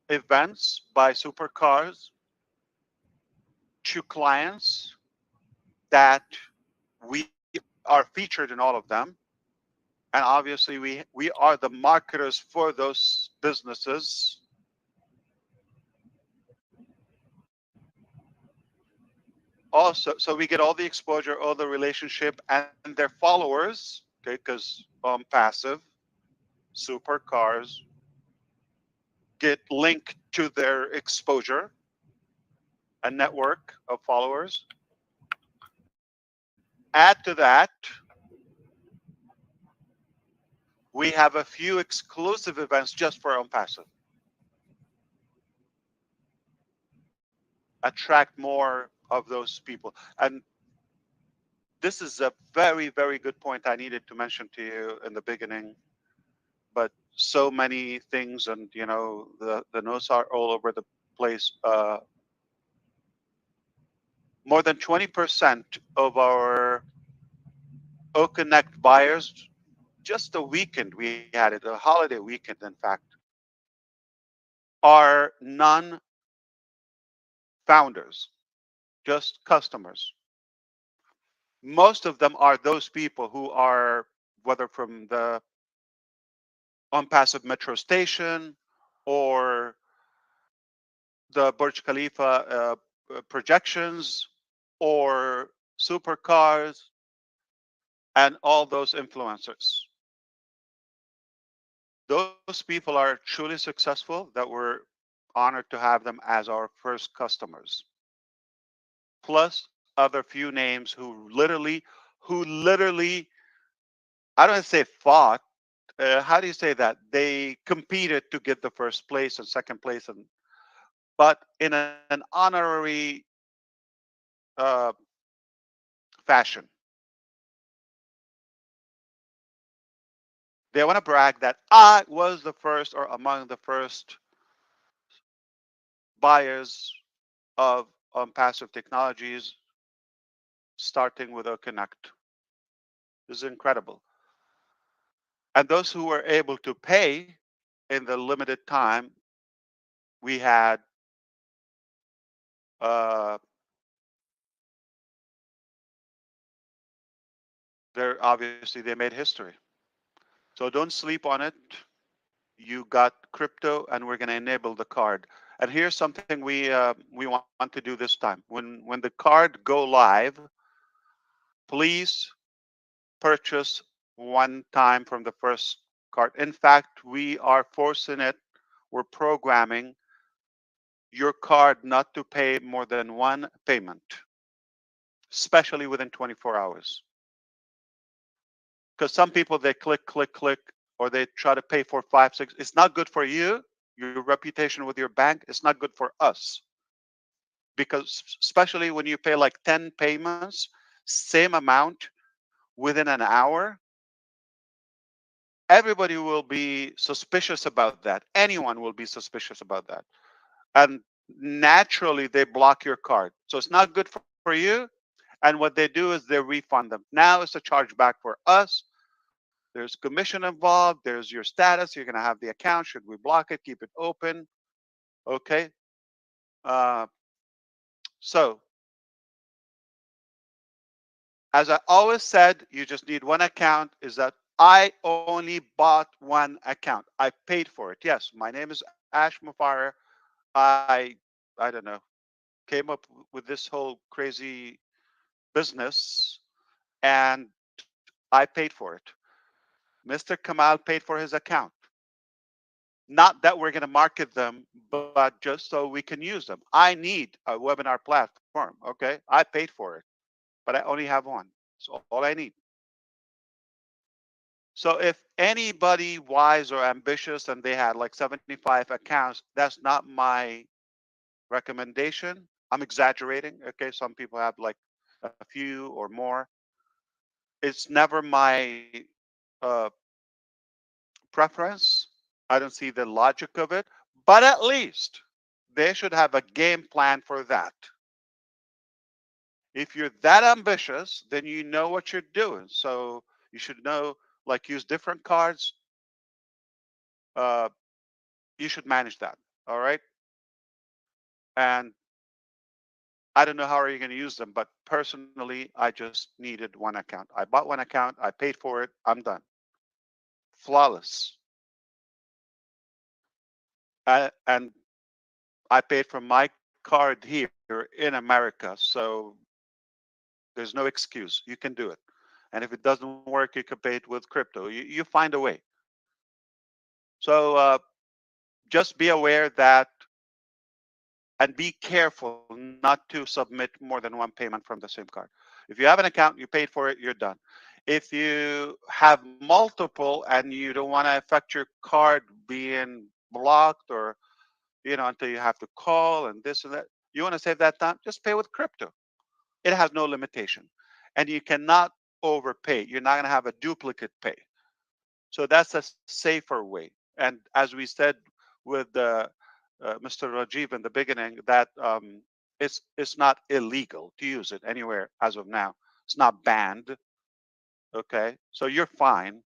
Speaker 1: events by supercars to clients that we are featured in all of them. And obviously, we are the marketers for those businesses. Also, so we get all the exposure, all the relationship, and their followers. Okay, because passive supercars get linked to their exposure, a network of followers. Add to that, we have a few exclusive events just for passive. Attract more of those people. And this is a very, very good point I needed to mention to you in the beginning. But so many things, and the notes are all over the place. More than 20% of our O-Connect buyers, just a weekend we had it, a holiday weekend, in fact, are non-founders, just customers. Most of them are those people who are, whether from the passive metro station or the Burj Khalifa projections or supercars and all those influencers. Those people are truly successful that we're honored to have them as our first customers. Plus other few names who literally, I don't say fought. How do you say that? They competed to get the first place and second place, and but in an honorary uh, fashion. They want to brag that I was the first or among the first buyers of passive technologies, starting with a Connect. This is incredible. And those who were able to pay in the limited time, we had uh, obviously they made history. So don't sleep on it. You got crypto, and we're going to enable the card. And here's something we want to do this time. When the card go live, please purchase one time from the first card. In fact, we are forcing it. We're programming your card not to pay more than one payment, especially within 24 hours. Because some people, they click, or they try to pay for 5, 6. It's not good for you, your reputation with your bank. It's not good for us. Because especially when you pay like 10 payments, same amount within an hour, everybody will be suspicious about that. Anyone will be suspicious about that. And naturally, they block your card. So it's not good for you. And what they do is they refund them. Now it's a chargeback for us. There's commission involved. There's your status. You're going to have the account. Should we block it? Keep it open. Okay. Uh, so, as I always said, you just need one account. Is that I only bought one account. I paid for it. Yes, my name is Ash Mufareh. I don't know. came up with this whole crazy business, and I paid for it. Mr. Kamal paid for his account. Not that we're going to market them, but just so we can use them. I need a webinar platform. Okay. I paid for it, but I only have one. It's all I need. So if anybody wise or ambitious and they had like 75 accounts, that's not my recommendation. I'm exaggerating. Okay. Some people have like a few or more. It's never my uh, preference. I don't see the logic of it, but at least they should have a game plan for that. If you're that ambitious, then you know what you're doing. So you should know, like, use different cards. Uh, you should manage that. All right. And I don't know how are you going to use them, but personally, I just needed one account. I bought one account. I paid for it. I'm done. Flawless. And I paid from my card here in America. So there's no excuse. You can do it. And if it doesn't work, you can pay it with crypto. You find a way. So just be aware that and be careful not to submit more than one payment from the same card. If you have an account, you paid for it, you're done. If you have multiple and you don't want to affect your card being blocked or until you have to call and this and that, you want to save that time, just pay with crypto. It has no limitation. And you cannot overpay. You're not going to have a duplicate pay. So that's a safer way. And as we said with Mr. Rajiv in the beginning, that it's not illegal to use it anywhere as of now. It's not banned. Okay, so you're fine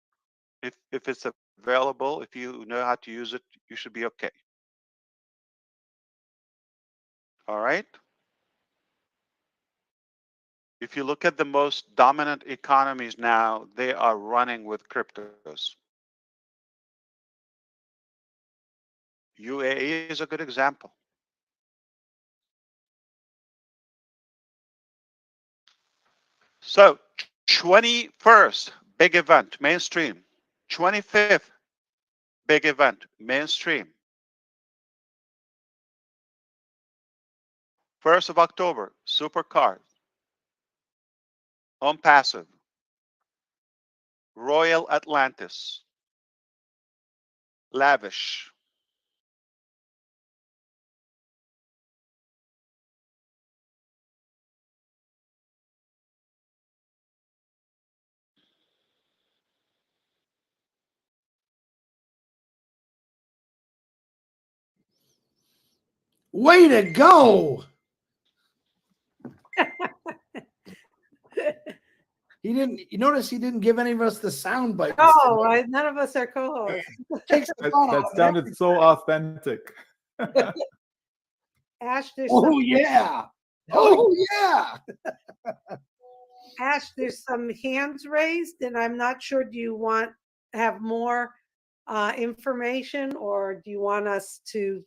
Speaker 1: if it's available. If you know how to use it, you should be okay. All right. If you look at the most dominant economies now, they are running with cryptos. UAE is a good example. So 21st, big event, mainstream. 25th, big event, mainstream. 1st of October, supercars, on passive, Royal Atlantis, lavish.
Speaker 7: Way to go! He didn't. You notice he didn't give any of us the sound bites.
Speaker 5: Oh, none of us are co-hosts.
Speaker 7: Takes the fun out
Speaker 8: That
Speaker 7: of it.
Speaker 8: sounded so authentic.
Speaker 5: Ash, there's
Speaker 7: Oh
Speaker 5: some,
Speaker 7: yeah! Oh yeah!
Speaker 5: Ash, there's some hands raised, and I'm not sure. Do you want have more information, or do you want us to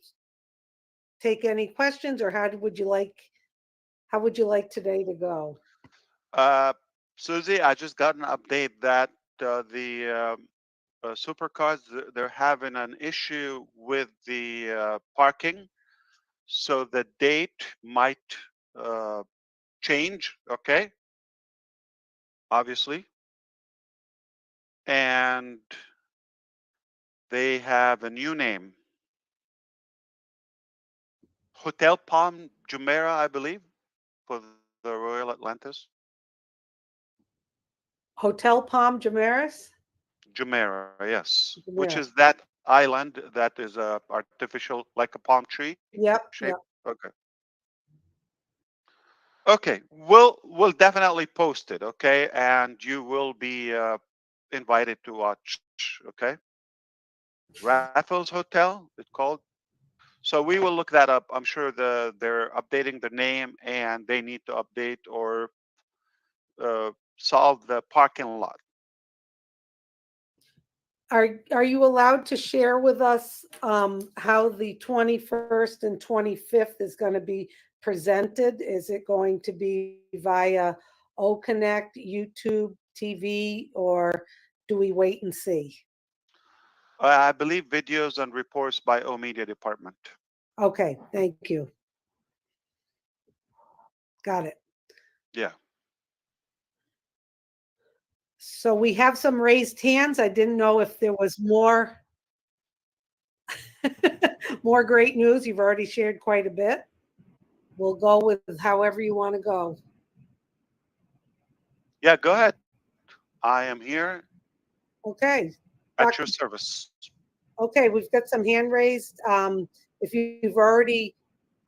Speaker 5: take any questions, or how would you like today to go?
Speaker 1: Susie, I just got an update that the supercars, they're having an issue with the parking. So the date might uh, change, okay? Obviously. And they have a new name. Hotel Palm Jumeirah, I believe, for the Royal Atlantis.
Speaker 5: Hotel Palm Jumeirah?
Speaker 1: Jumeirah, yes. Which
Speaker 5: Jumeirah.
Speaker 1: is that island that is artificial, like a palm tree
Speaker 5: Yep.
Speaker 1: shape.
Speaker 5: Yep.
Speaker 1: Okay. Okay, we'll definitely post it, okay? And you will be invited to watch, okay? Raffles Hotel, it's called. So we will look that up. I'm sure they're updating the name and they need to update or solve the parking lot.
Speaker 5: Are you allowed to share with us how the 21st and 25th is going to be presented? Is it going to be via OConnect, YouTube, TV, or do we wait and see?
Speaker 1: I believe videos and reports by O Media Department.
Speaker 5: Okay, thank you. Got it.
Speaker 1: Yeah.
Speaker 5: So we have some raised hands. I didn't know if there was more more great news. You've already shared quite a bit. We'll go with however you want to go.
Speaker 1: Yeah, go ahead. I am here
Speaker 5: Okay.
Speaker 1: at your service.
Speaker 5: Okay, we've got some hand raised. If you've already,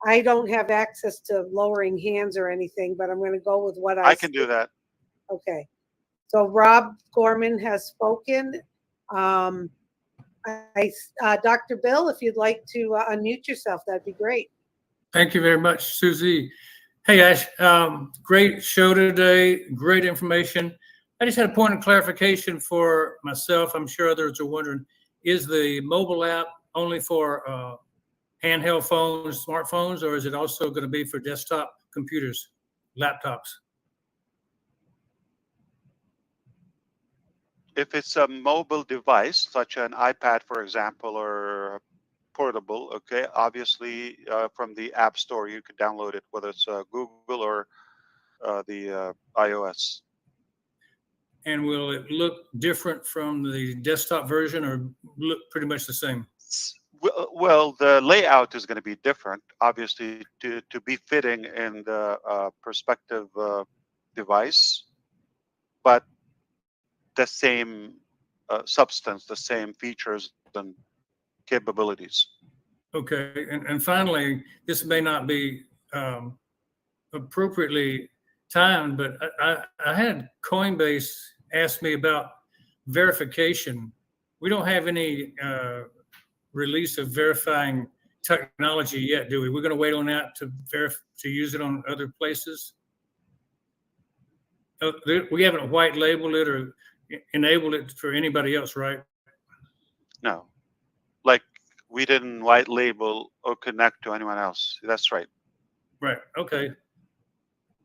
Speaker 5: I don't have access to lowering hands or anything, but I'm going to go with what
Speaker 1: I can do
Speaker 5: see.
Speaker 1: that.
Speaker 5: Okay. So Rob Gorman has spoken. Dr. Bill, if you'd like to unmute yourself, that'd be great.
Speaker 8: Thank you very much, Susie. Hey, Ash, great show today, great information. I just had a point of clarification for myself. I'm sure others are wondering, is the mobile app only for handheld phones, smartphones, or is it also going to be for desktop computers, laptops?
Speaker 1: If it's a mobile device, such an iPad, for example, or portable, okay, obviously from the App Store, you could download it, whether it's Google or the iOS.
Speaker 8: And will it look different from the desktop version or look pretty much the same?
Speaker 1: Well, the layout is going to be different, obviously, to be fitting in the prospective device, but the same substance, the same features and capabilities.
Speaker 8: Okay, and finally, this may not be appropriately timed, but I had Coinbase ask me about verification. We don't have any release of verifying technology yet, do we? We're going to wait on that to use it on other places. We haven't white labeled it or enabled it for anybody else, right?
Speaker 1: No, like we didn't white label or connect to anyone else. That's right.
Speaker 8: Right. Okay.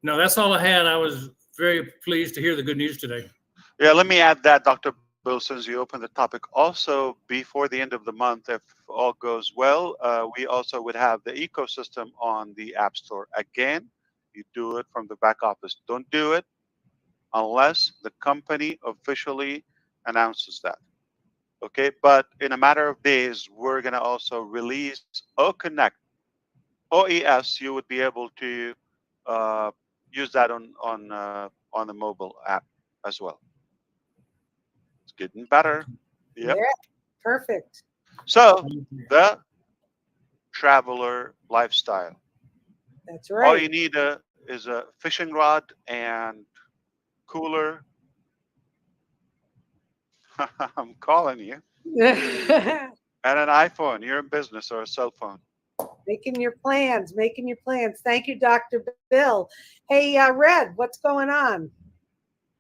Speaker 8: No, that's all I had. I was very pleased to hear the good news today.
Speaker 1: Yeah, let me add that, Dr. Bill, since you opened the topic. Also, before the end of the month, if all goes well, we also would have the ecosystem on the App Store. Again, you do it from the back office. Don't do it unless the company officially announces that. Okay, but in a matter of days, we're going to also release OConnect. OES, you would be able to use that on the mobile app as well. It's getting better. Yep.
Speaker 5: Yeah, perfect.
Speaker 1: So the traveler lifestyle.
Speaker 5: That's
Speaker 1: All
Speaker 5: right.
Speaker 1: you need is a fishing rod and cooler. I'm calling you. And an iPhone. You're in business, or a cell phone.
Speaker 5: Making your plans, making your plans. Thank you, Dr. Bill. Hey, Red, what's going on?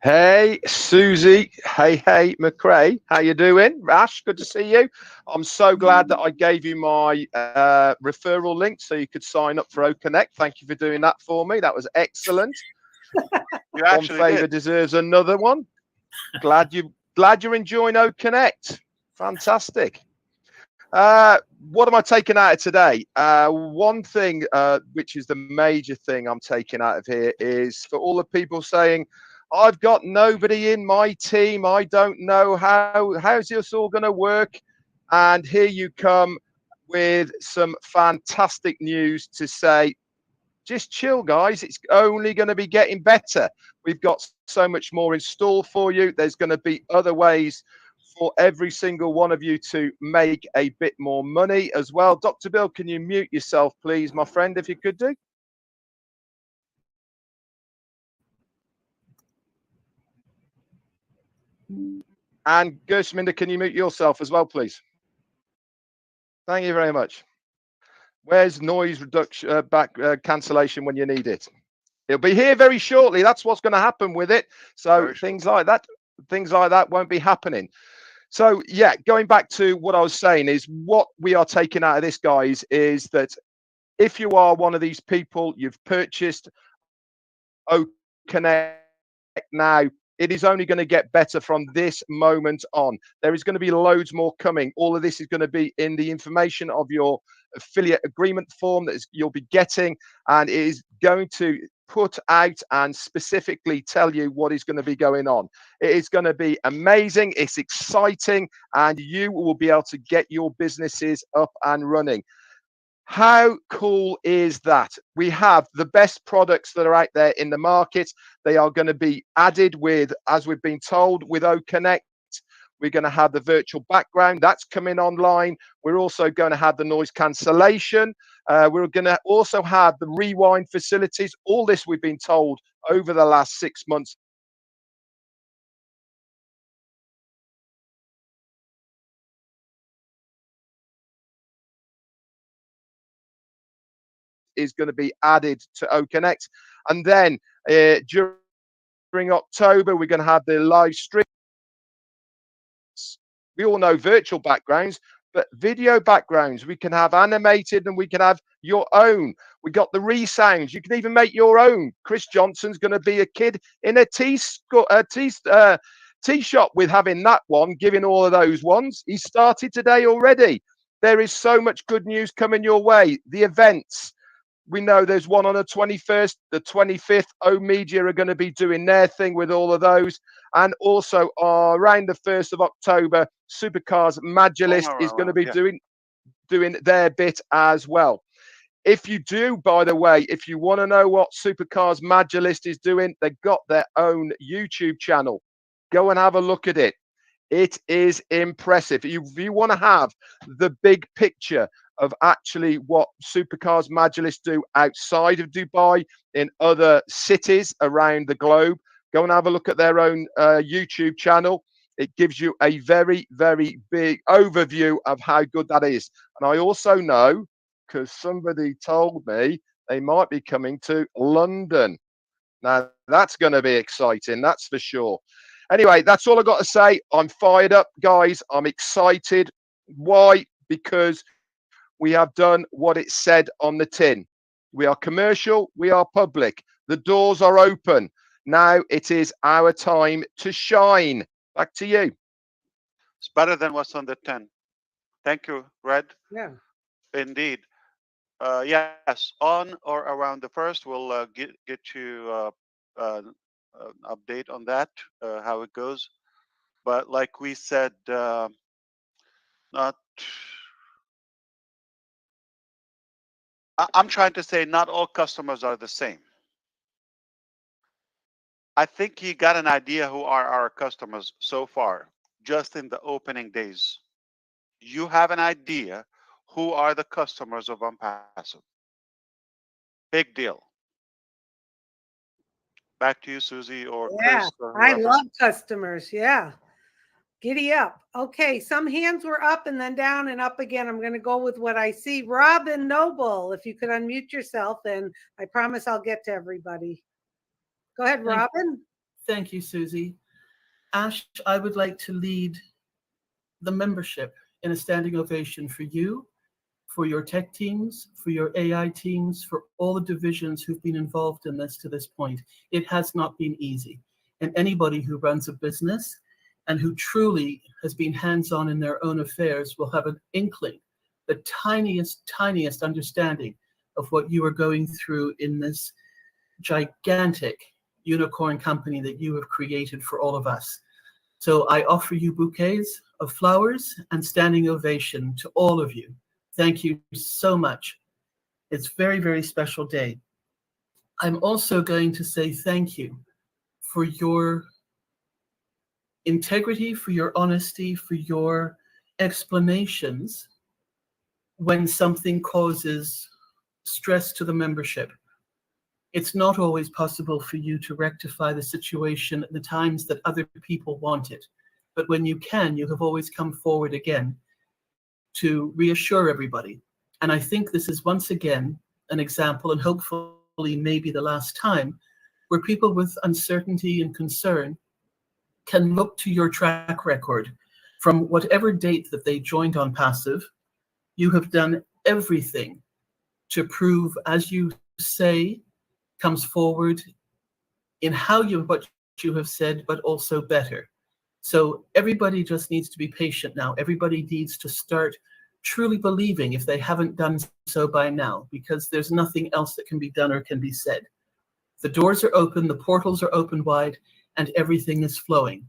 Speaker 3: Hey, Susie. Hey, McRae. How you doing? Rash, good to see you. I'm so glad that I gave you my referral link so you could sign up for OConnect. Thank you for doing that for me. That was excellent. One favor deserves another one. Glad you're enjoying OConnect. Fantastic. What am I taking out of today? One thing, which is the major thing I'm taking out of here, is for all the people saying, I've got nobody in my team. I don't know how's this all going to work. And here you come with some fantastic news to say, just chill, guys. It's only going to be getting better. We've got so much more in store for you. There's going to be other ways for every single one of you to make a bit more money as well. Dr. Bill, can you mute yourself, please, my friend, if you could do? And Gersminda, can you mute yourself as well, please? Thank you very much. Where's noise reduction, cancellation when you need it? It'll be here very shortly. That's what's going to happen with it. So things like that won't be happening. So yeah, going back to what I was saying is what we are taking out of this, guys, is that If you are one of these people, you've purchased Connect now, it is only going to get better from this moment on. There is going to be loads more coming. All of this is going to be in the information of your affiliate agreement form that you'll be getting, and it is going to put out and specifically tell you what is going to be going on. It is going to be amazing. It's exciting, and you will be able to get your businesses up and running. How cool is that? We have the best products that are out there in the market. They are going to be added with, as we've been told, with OConnect. We're going to have the virtual background that's coming online. We're also going to have the noise cancellation. We're going to also have the rewind facilities. All this we've been told over the last 6 months is going to be added to OConnect. And then during October, we're going to have the live stream. We all know virtual backgrounds, but video backgrounds, we can have animated and we can have your own. We got the resounds. You can even make your own. Chris Johnson's going to be a kid in a tea shop with having that one, giving all of those ones. He started today already. There is so much good news coming your way. The events. We know there's one on the 21st, the 25th. O Media are going to be doing their thing with all of those. And also around the 1st of October, Supercars Magilist is going to be doing their bit as well. If you do, by the way, if you want to know what Supercars Magilist is doing, they've got their own YouTube channel. Go and have a look at it. It is impressive. If you want to have the big picture of actually what Supercars Magilist do outside of Dubai in other cities around the globe, go and have a look at their own YouTube channel. It gives you a very, very big overview of how good that is. And I also know, because somebody told me, they might be coming to London. Now, that's going to be exciting, that's for sure. Anyway, that's all I got to say. I'm fired up, guys. I'm excited. Why? Because we have done what it said on the tin. We are commercial. We are public. The doors are open. Now it is our time to shine. Back to you.
Speaker 1: It's better than what's on the tin. Thank you, Red.
Speaker 5: Yeah.
Speaker 1: Indeed. Yes, on or around the 1st, we'll get you an update on that, how it goes. But like we said, I'm trying to say not all customers are the same. I think you got an idea who are our customers so far, just in the opening days. You have an idea who are the customers of Unpassive. Big deal. Back to you, Susie or
Speaker 5: Yeah,
Speaker 1: Chris. Or
Speaker 5: I
Speaker 1: whoever.
Speaker 5: love customers. Yeah. Giddy up. Okay, some hands were up and then down and up again. I'm going to go with what I see. Robin Noble, if you could unmute yourself, and I promise I'll get to everybody. Go ahead, Robin.
Speaker 9: Thank you, Susie. Ash, I would like to lead the membership in a standing ovation for you, for your tech teams, for your AI teams, for all the divisions who've been involved in this to this point. It has not been easy. And anybody who runs a business and who truly has been hands-on in their own affairs will have an inkling, the tiniest understanding of what you are going through in this gigantic unicorn company that you have created for all of us. So I offer you bouquets of flowers and standing ovation to all of you. Thank you so much. It's a very, very special day. I'm also going to say thank you for your integrity, for your honesty, for your explanations when something causes stress to the membership. It's not always possible for you to rectify the situation at the times that other people want it. But when you can, you have always come forward again to reassure everybody. And I think this is once again an example, and hopefully maybe the last time, where people with uncertainty and concern can look to your track record from whatever date that they joined on Passive. You have done everything to prove, as you say, comes forward in what you have said, but also better. So everybody just needs to be patient now. Everybody needs to start truly believing, if they haven't done so by now, because there's nothing else that can be done or can be said. The doors are open, the portals are open wide, and everything is flowing.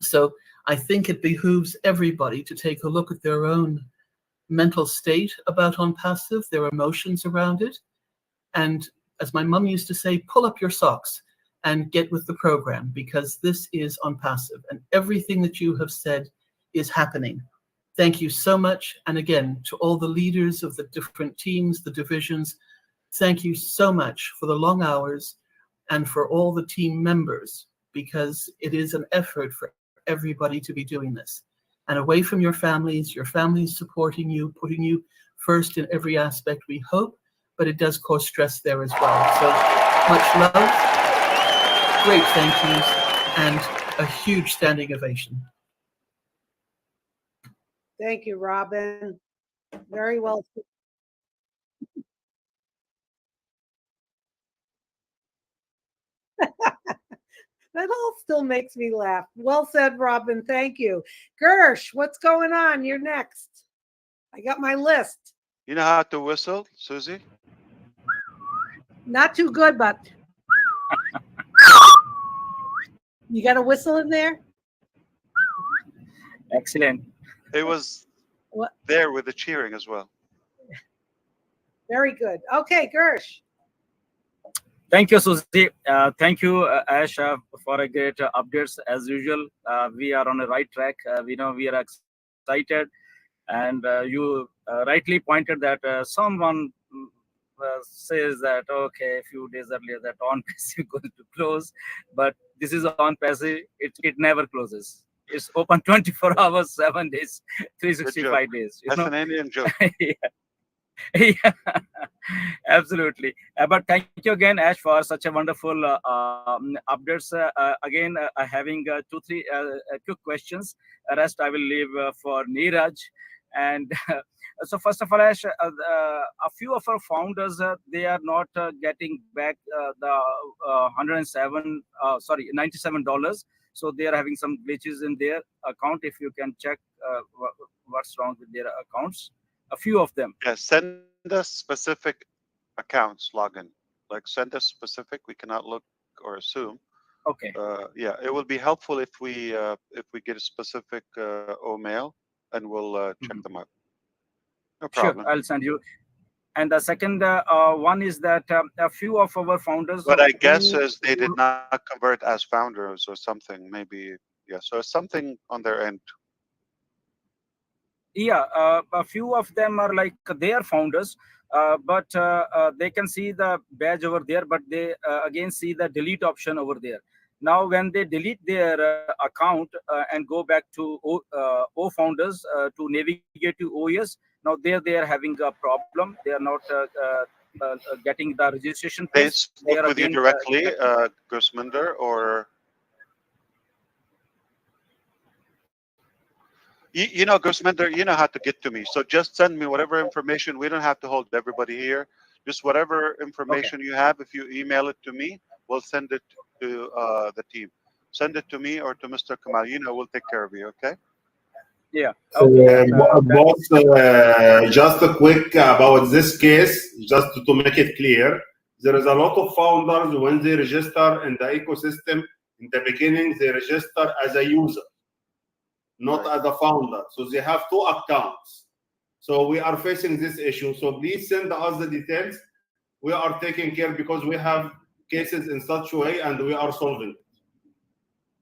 Speaker 9: So I think it behooves everybody to take a look at their own mental state about OnPassive, their emotions around it. And as my mum used to say, pull up your socks and get with the program, because this is OnPassive and everything that you have said is happening. Thank you so much. And again, to all the leaders of the different teams, the divisions, thank you so much for the long hours and for all the team members, because it is an effort for everybody to be doing this. And away from your families supporting you, putting you first in every aspect, we hope, but it does cause stress there as well. So much love, great thank yous, and a huge standing ovation.
Speaker 5: Thank you, Robin. Very well. That all still makes me laugh. Well said, Robin. Thank you. Gersh, what's going on? You're next. I got my list.
Speaker 1: You know how to whistle, Susie?
Speaker 5: Not too good, but you got a whistle in there?
Speaker 10: Excellent.
Speaker 1: It was
Speaker 5: What?
Speaker 1: there with the cheering as well.
Speaker 5: Very good. Okay, Gersh.
Speaker 10: Thank you, Susie. Thank you, Ash, for a great updates as usual. We are on the right track. We know we are excited, and you rightly pointed that someone says that okay, a few days earlier that OnPassive going to close, but this is OnPassive. It never closes. It's open 24 hours, 7 days,
Speaker 1: Good joke.
Speaker 10: 365 days.
Speaker 1: That's an Indian joke.
Speaker 10: Yeah. Yeah, absolutely. But thank you again, Ash, for such a wonderful updates. Again, having two, three quick questions. Rest I will leave for Neeraj. And so, first of all, Ash, a few of our founders they are not getting back the 97 So they are having some glitches in their account. If you can check what's wrong with their accounts, a few of them.
Speaker 1: Yeah, send us specific accounts login. Like send us specific. We cannot look or assume.
Speaker 10: Okay.
Speaker 1: Yeah, it will be helpful if we get a specific mail, and we'll check them out. No
Speaker 10: Sure,
Speaker 1: problem.
Speaker 10: I'll send you. And the second one is that a few of our founders
Speaker 1: What I guess
Speaker 10: who,
Speaker 1: is they did not convert as founders or something. Maybe yeah. So it's something on their end.
Speaker 10: yeah, a few of them are like they are founders, but they can see the badge over there, but they again see the delete option over there. Now, when they delete their account and go back to O founders to navigate to OES, now they are having a problem. They are not getting the registration
Speaker 1: They
Speaker 10: page. They
Speaker 1: spoke
Speaker 10: are
Speaker 1: with you
Speaker 10: again
Speaker 1: directly, Gusminder, or you know, Gusminder, you know how to get to me. So just send me whatever information. We don't have to hold everybody here. Just whatever information you have. If you email it to me, we'll send it to the team. Send it to me or to Mr. Kamal. You know, we'll take care of you. Okay.
Speaker 10: Yeah. Okay.
Speaker 11: Boss, just a quick about this case, just to make it clear. There is a lot of founders when they register in the ecosystem in the beginning, they register as a user, not as a founder. So they have two accounts. So we are facing this issue. So please send us the details. We are taking care because we have cases in such a way and we are solving it.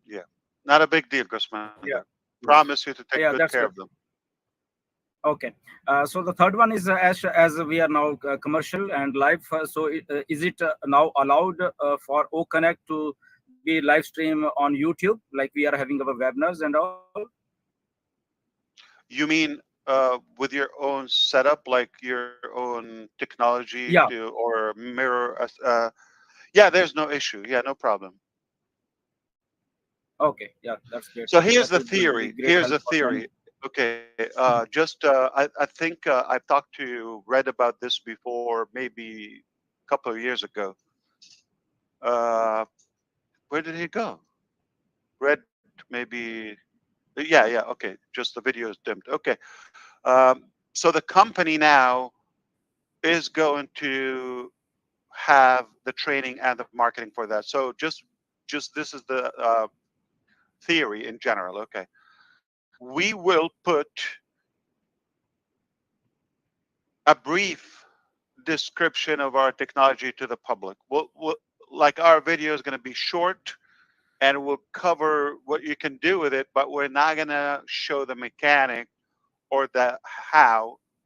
Speaker 1: Yeah. Not a big deal, Gusminder.
Speaker 10: Yeah.
Speaker 1: Promise you to take good
Speaker 10: that's
Speaker 1: care
Speaker 10: good.
Speaker 1: of them.
Speaker 10: Okay. So the third one is as we are now commercial and live. So is it now allowed for OConnect to be live stream on YouTube, like we are having our webinars and all?
Speaker 1: You mean with your own setup, like your own technology
Speaker 10: Yeah.
Speaker 1: or mirror? Yeah, there's no issue. Yeah, no problem.
Speaker 10: Okay. Yeah, that's great.
Speaker 1: So here's
Speaker 10: That
Speaker 1: the
Speaker 10: would be
Speaker 1: theory.
Speaker 10: great
Speaker 1: Here's
Speaker 10: help
Speaker 1: the
Speaker 10: for them.
Speaker 1: theory. Okay, I think I've read about this before, maybe a couple of years ago. Where did he go? Read maybe, yeah, okay, just the video is dimmed. Okay, so the company now is going to have the training and the marketing for that. So just this is the theory in general. Okay, we will put a brief description of our technology to the public. Like our video is going to be short and we'll cover what you can do with it, but we're not going to show the mechanic or the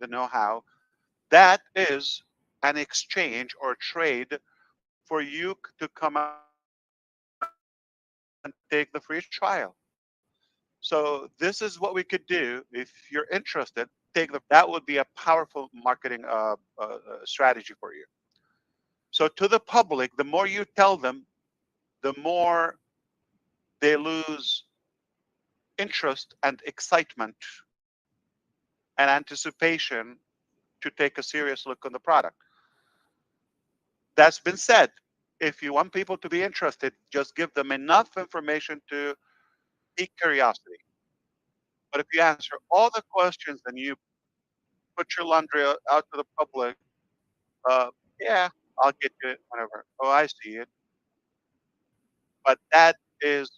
Speaker 1: know-how. That is an exchange or trade for you to come and take the free trial. So this is what we could do. If you're interested, that would be a powerful marketing strategy for you. So to the public, the more you tell them, the more they lose interest and excitement and anticipation to take a serious look on the product. That's been said. If you want people to be interested, just give them enough information to pique curiosity. But if you answer all the questions and you put your laundry out to the public, yeah, I'll get to it whenever. Oh, I see it. But that is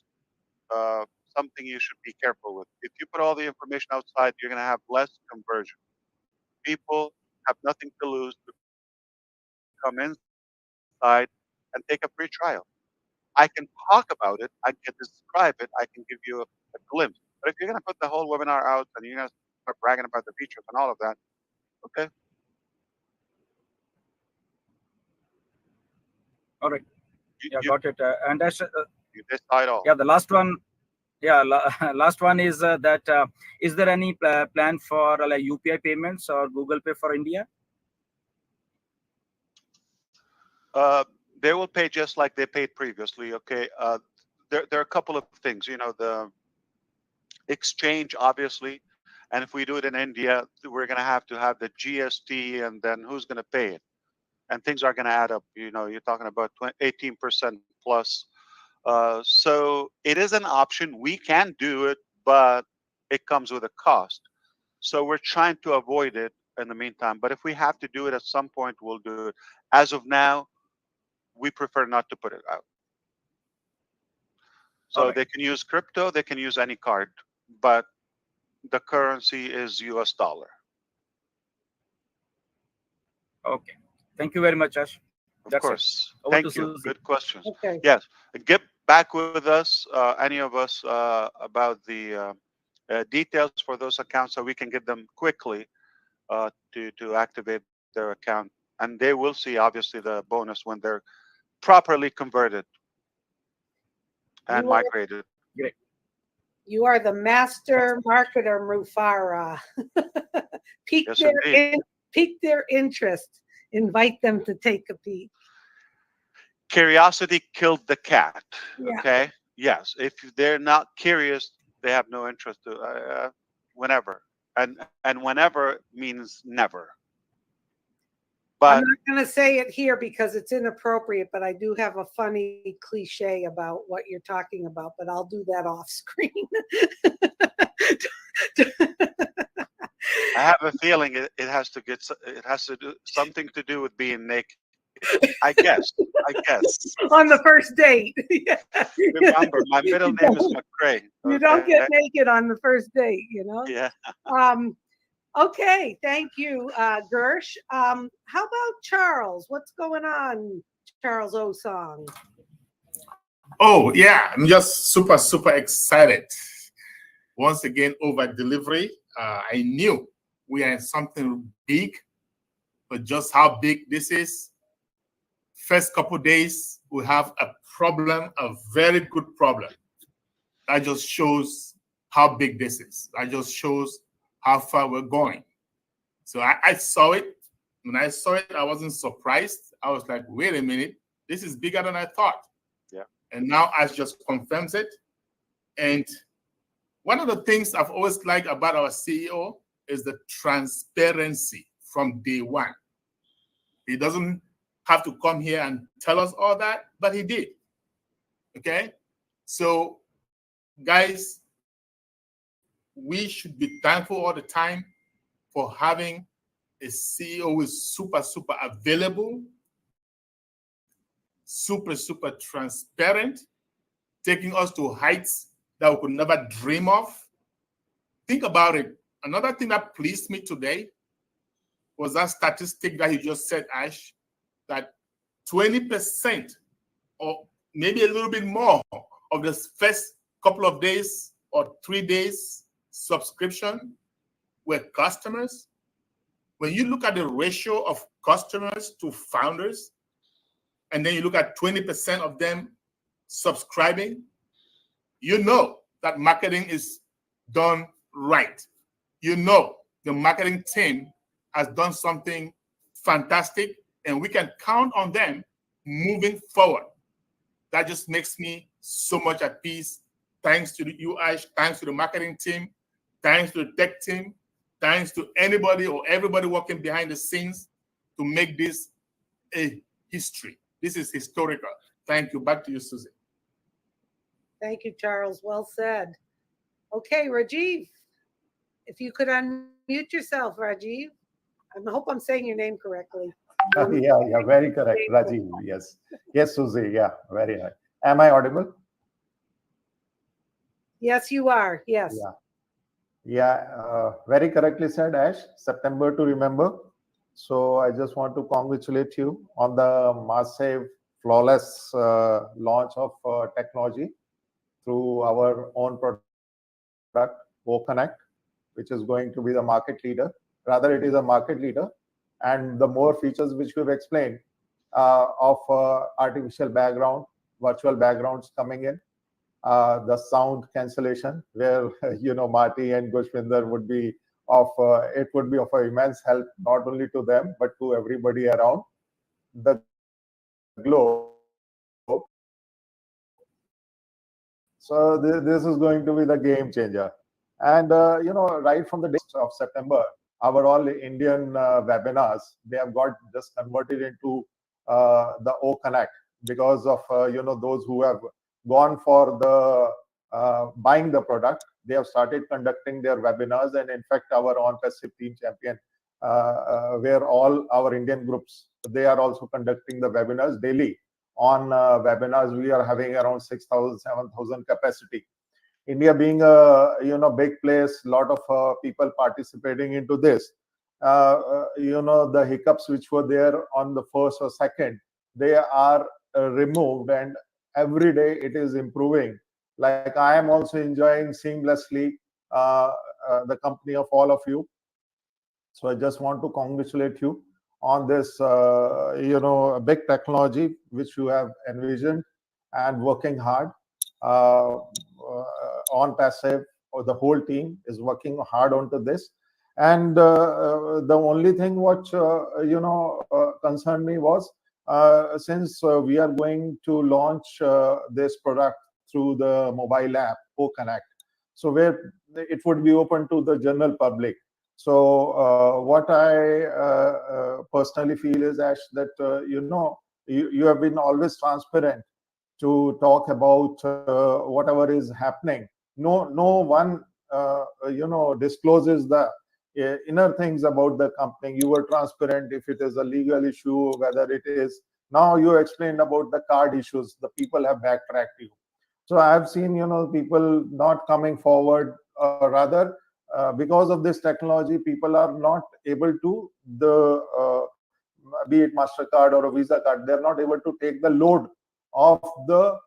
Speaker 1: something you should be careful with. If you put all the information outside, you're going to have less conversion. People have nothing to lose to come inside and take a free trial. I can talk about it, I can describe it, I can give you a glimpse. But if you're going to put the whole webinar out and you're going to start bragging about the features and all of that, okay.
Speaker 10: All right. Yeah,
Speaker 1: You
Speaker 10: got it. And that's
Speaker 1: you decide all.
Speaker 10: yeah, the last one. Yeah, last one is that is there any plan for like UPI payments or Google Pay for India?
Speaker 1: They will pay just like they paid previously. Okay. There are a couple of things. The exchange, obviously, and if we do it in India, we're going to have the GST, and then who's going to pay it? And things are going to add up. You're talking about 18% plus. So it is an option. We can do it, but it comes with a cost. So we're trying to avoid it in the meantime. But if we have to do it at some point, we'll do it. As of now, we prefer not to put it out. So they can use crypto, they can use any card, but the currency is US dollar.
Speaker 10: Okay. Thank you very much, Ash.
Speaker 1: Of
Speaker 10: That's
Speaker 1: course.
Speaker 10: it. Over
Speaker 1: Thank
Speaker 10: to
Speaker 1: you.
Speaker 10: Susie.
Speaker 1: Good questions.
Speaker 5: Okay.
Speaker 1: Yes. Get back with us, any of us, about the details for those accounts so we can get them quickly to activate their account. And they will see, obviously, the bonus when they're properly converted and
Speaker 5: You are,
Speaker 1: migrated.
Speaker 10: Great.
Speaker 5: you are the master marketer, Mufareh. pique,
Speaker 1: Yes,
Speaker 5: their
Speaker 1: indeed.
Speaker 5: pique their interest. Invite them to take a peek.
Speaker 1: Curiosity killed the cat.
Speaker 5: Yeah.
Speaker 1: Okay. Yes. If they're not curious, they have no interest to whenever. And whenever means never.
Speaker 5: I'm
Speaker 1: But
Speaker 5: not going to say it here because it's inappropriate, but I do have a funny cliche about what you're talking about, but I'll do that off screen.
Speaker 1: I have a feeling it has to do something to do with being naked. I guess.
Speaker 5: On the first date.
Speaker 1: Remember, my middle name is McCray.
Speaker 5: You don't
Speaker 1: Okay?
Speaker 5: get naked on the first date,
Speaker 1: Yeah.
Speaker 5: Okay, thank you, Gersh. How about Charles? What's going on, Charles Osong?
Speaker 12: Oh, yeah, I'm just super excited. Once again, over delivery. I knew we are in something big, but just how big this is. First couple days, we have a problem, a very good problem. That just shows how big this is. That just shows how far we're going. So I saw it. When I saw it, I wasn't surprised. I was like, wait a minute, this is bigger than I thought.
Speaker 1: Yeah.
Speaker 12: And now Ash just confirms it. And One of the things I've always liked about our CEO is the transparency from day one. He doesn't have to come here and tell us all that, but he did. Okay? So, guys, we should be thankful all the time for having a CEO who is super, super available, super, super transparent, taking us to heights that we could never dream of. Think about it. Another thing that pleased me today was that statistic that you just said, Ash, that 20% or maybe a little bit more of the first couple of days or 3 days subscription were customers. When you look at the ratio of customers to founders, and then you look at 20% of them subscribing, you know that marketing is done right. You know the marketing team has done something fantastic, and we can count on them moving forward. That just makes me so much at peace. Thanks to you, Ash. Thanks to the marketing team. Thanks to the tech team. Thanks to anybody or everybody working behind the scenes to make this a history. This is historical. Thank you. Back to you, Susie.
Speaker 5: Thank you, Charles. Well said. Okay, Rajiv, if you could unmute yourself, Rajiv. I hope I'm saying your name correctly.
Speaker 6: Yeah, very correct, Rajiv. Yes, yes, Susie. Yeah, very right. Am I audible?
Speaker 5: Yes, you are. Yes.
Speaker 6: Yeah, very correctly said, Ash. September to remember. So I just want to congratulate you on the massive, flawless launch of technology through our own product, OConnect, which is going to be the market leader. Rather, it is a market leader. And the more features which we've explained of artificial background, virtual backgrounds coming in, the sound cancellation, where Marty and Gushvinder would be of it would be of immense help not only to them but to everybody around the globe. So this is going to be the game changer. And right from the day of September, our all Indian webinars, they have got just converted into the OConnect because of those who have gone for the buying the product. They have started conducting their webinars, and in fact, our on-passive team champion, where all our Indian groups, they are also conducting the webinars daily. On webinars, we are having around 6,000, 7,000 capacity. India being a big place, lot of people participating into this. The hiccups which were there on the first or second, they are removed, and every day it is improving. Like I am also enjoying seamlessly the company of all of you. So I just want to congratulate you on this, big technology which you have envisioned and working hard. On passive, or the whole team is working hard onto this. And the only thing which concerned me was since we are going to launch this product through the mobile app OConnect, so where it would be open to the general public. So what I personally feel is, Ash, that you have been always transparent to talk about whatever is happening. No one discloses the inner things about the company. You were transparent if it is a legal issue, whether it is, now you explained about the card issues, the people have backtracked you. So I have seen people not coming forward, rather because of this technology, people are not able to be it MasterCard or a Visa card, they're not able to take the load of the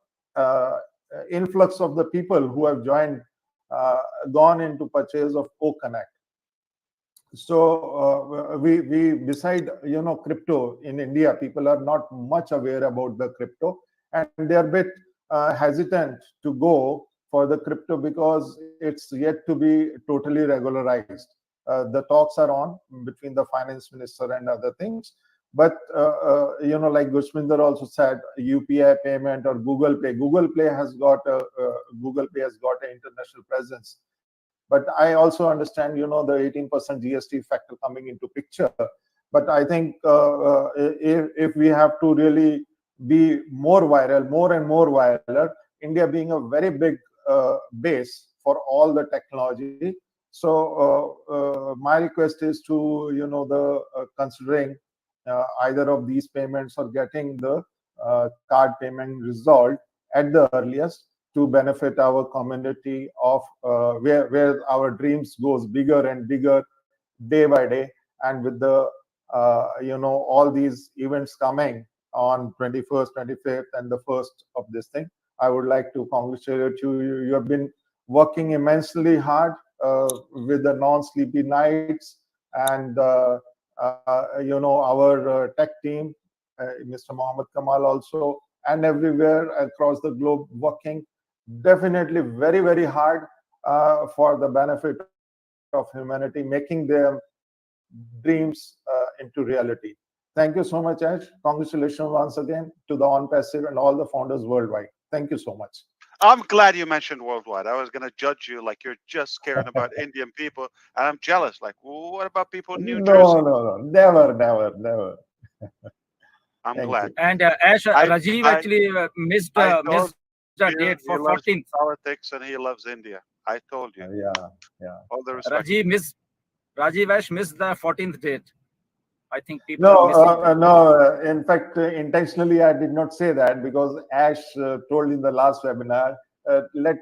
Speaker 6: influx of the people who have gone into purchase of OConnect. So we beside crypto in India, people are not much aware about the crypto, and they are a bit hesitant to go for the crypto because it's yet to be totally regularized. The talks are on between the finance minister and other things, But like Gushminder also said, UPI payment or Google Pay. Google Pay has got an international presence. But I also understand, the 18% GST factor coming into picture. But I think if we have to really be more viral, more and more viral, India being a very big base for all the technology. So my request is to, considering either of these payments or getting the card payment resolved at the earliest to benefit our community of where our dreams goes bigger and bigger day by day. And with the all these events coming on 21st, 25th, and the 1st of this thing, I would like to congratulate you. You have been working immensely hard with the non-sleepy nights, and our tech team, Mr. Mohammed Kamal also, and everywhere across the globe, working definitely very, very hard for the benefit of humanity, making their dreams into reality. Thank you so much, Ash. Congratulations once again to the OnPassive and all the founders worldwide. Thank you so much.
Speaker 1: I'm glad you mentioned worldwide. I was going to judge you like you're just caring about Indian people, and I'm jealous. Like, well, what about people in New Jersey?
Speaker 6: No, never, never, never.
Speaker 1: I'm
Speaker 6: Thank
Speaker 1: glad.
Speaker 6: you.
Speaker 10: And Ash, Rajiv actually missed
Speaker 1: I
Speaker 10: missed
Speaker 1: told
Speaker 10: the
Speaker 1: you
Speaker 10: date
Speaker 1: he
Speaker 10: for
Speaker 1: loves
Speaker 10: 14th.
Speaker 1: politics and he loves India. I told you.
Speaker 6: Yeah.
Speaker 1: All the respect.
Speaker 10: Rajiv Ash missed the 14th date. I think people
Speaker 6: No,
Speaker 10: are missing.
Speaker 6: no. In fact, intentionally, I did not say that because Ash told in the last webinar, let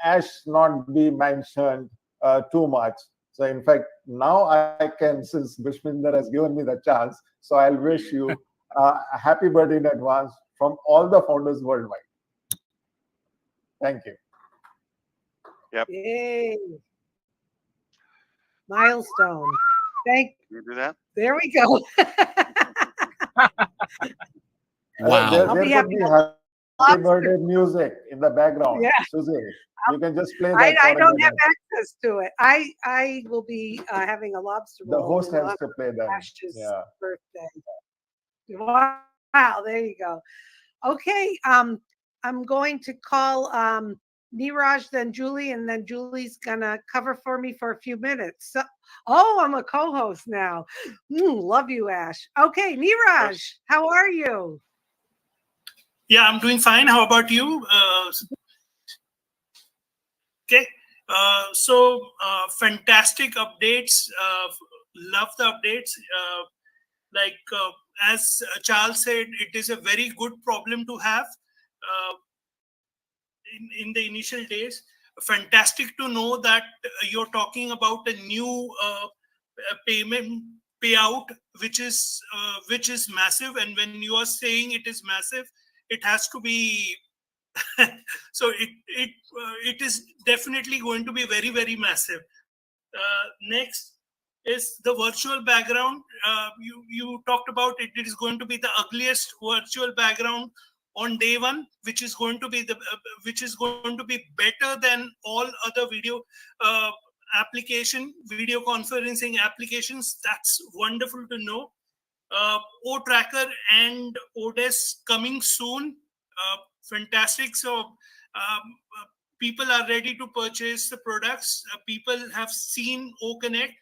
Speaker 6: Ash not be mentioned too much. So, in fact, now I can, since Bishminder has given me the chance, so I'll wish you a happy birthday in advance from all the founders worldwide. Thank you.
Speaker 1: Yep.
Speaker 5: Yay. Milestone. Thank
Speaker 1: You do that?
Speaker 5: There we go.
Speaker 7: Wow.
Speaker 6: There
Speaker 5: I'll be
Speaker 6: could be happy birthday music in the background.
Speaker 5: Yeah.
Speaker 6: Susie, you can just play that.
Speaker 5: I
Speaker 6: for a
Speaker 5: don't have
Speaker 6: minute.
Speaker 5: access to it. I will be having a lobster
Speaker 6: The
Speaker 5: roll
Speaker 6: host
Speaker 5: in
Speaker 6: has
Speaker 5: honor
Speaker 6: to play
Speaker 5: of
Speaker 6: them.
Speaker 5: Ash's
Speaker 6: Yeah.
Speaker 5: birthday. Wow, there you go. Okay, I'm going to call Niraj, then Julie, and then Julie's gonna cover for me for a few minutes. So, oh, I'm a co-host now. Love you, Ash. Okay, Niraj, how are you?
Speaker 13: Yeah, I'm doing fine. How about you? Okay. So fantastic updates. Love the updates. As Charles said, it is a very good problem to have in the initial days. Fantastic to know that you're talking about a new payment payout, which is massive. And when you are saying it is massive, it has to be so it is definitely going to be very, very massive. Next is the virtual background. You talked about it. It is going to be the ugliest virtual background on day one, which is going to be better than all other video conferencing applications. That's wonderful to know. O-Tracker and ODS coming soon. Fantastic. So people are ready to purchase the products. People have seen O-Connect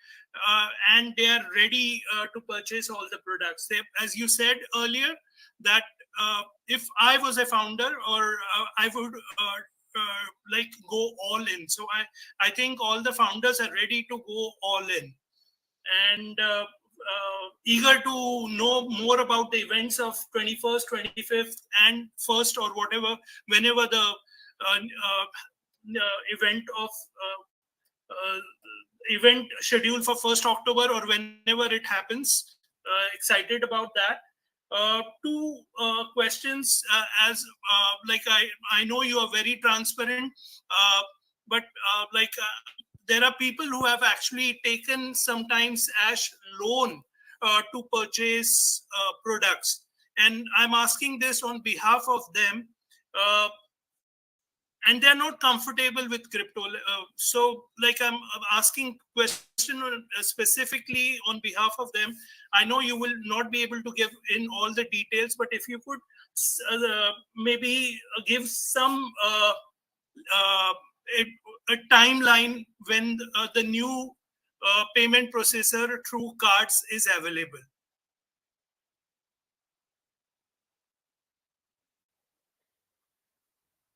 Speaker 13: and they are ready to purchase all the products. As you said earlier, that if I was a founder, or I would go all in. So I think all the founders are ready to go all in, and eager to know more about the events of 21st, 25th, and 1st, or whatever, whenever the event scheduled for 1st October or whenever it happens. Excited about that. Two questions. I know you are very transparent, but there are people who have actually taken sometimes Ash loan to purchase products, and I'm asking this on behalf of them, and they're not comfortable with crypto. So I'm asking question specifically on behalf of them. I know you will not be able to give in all the details, but if you could maybe give some a timeline when the new payment processor through cards is available.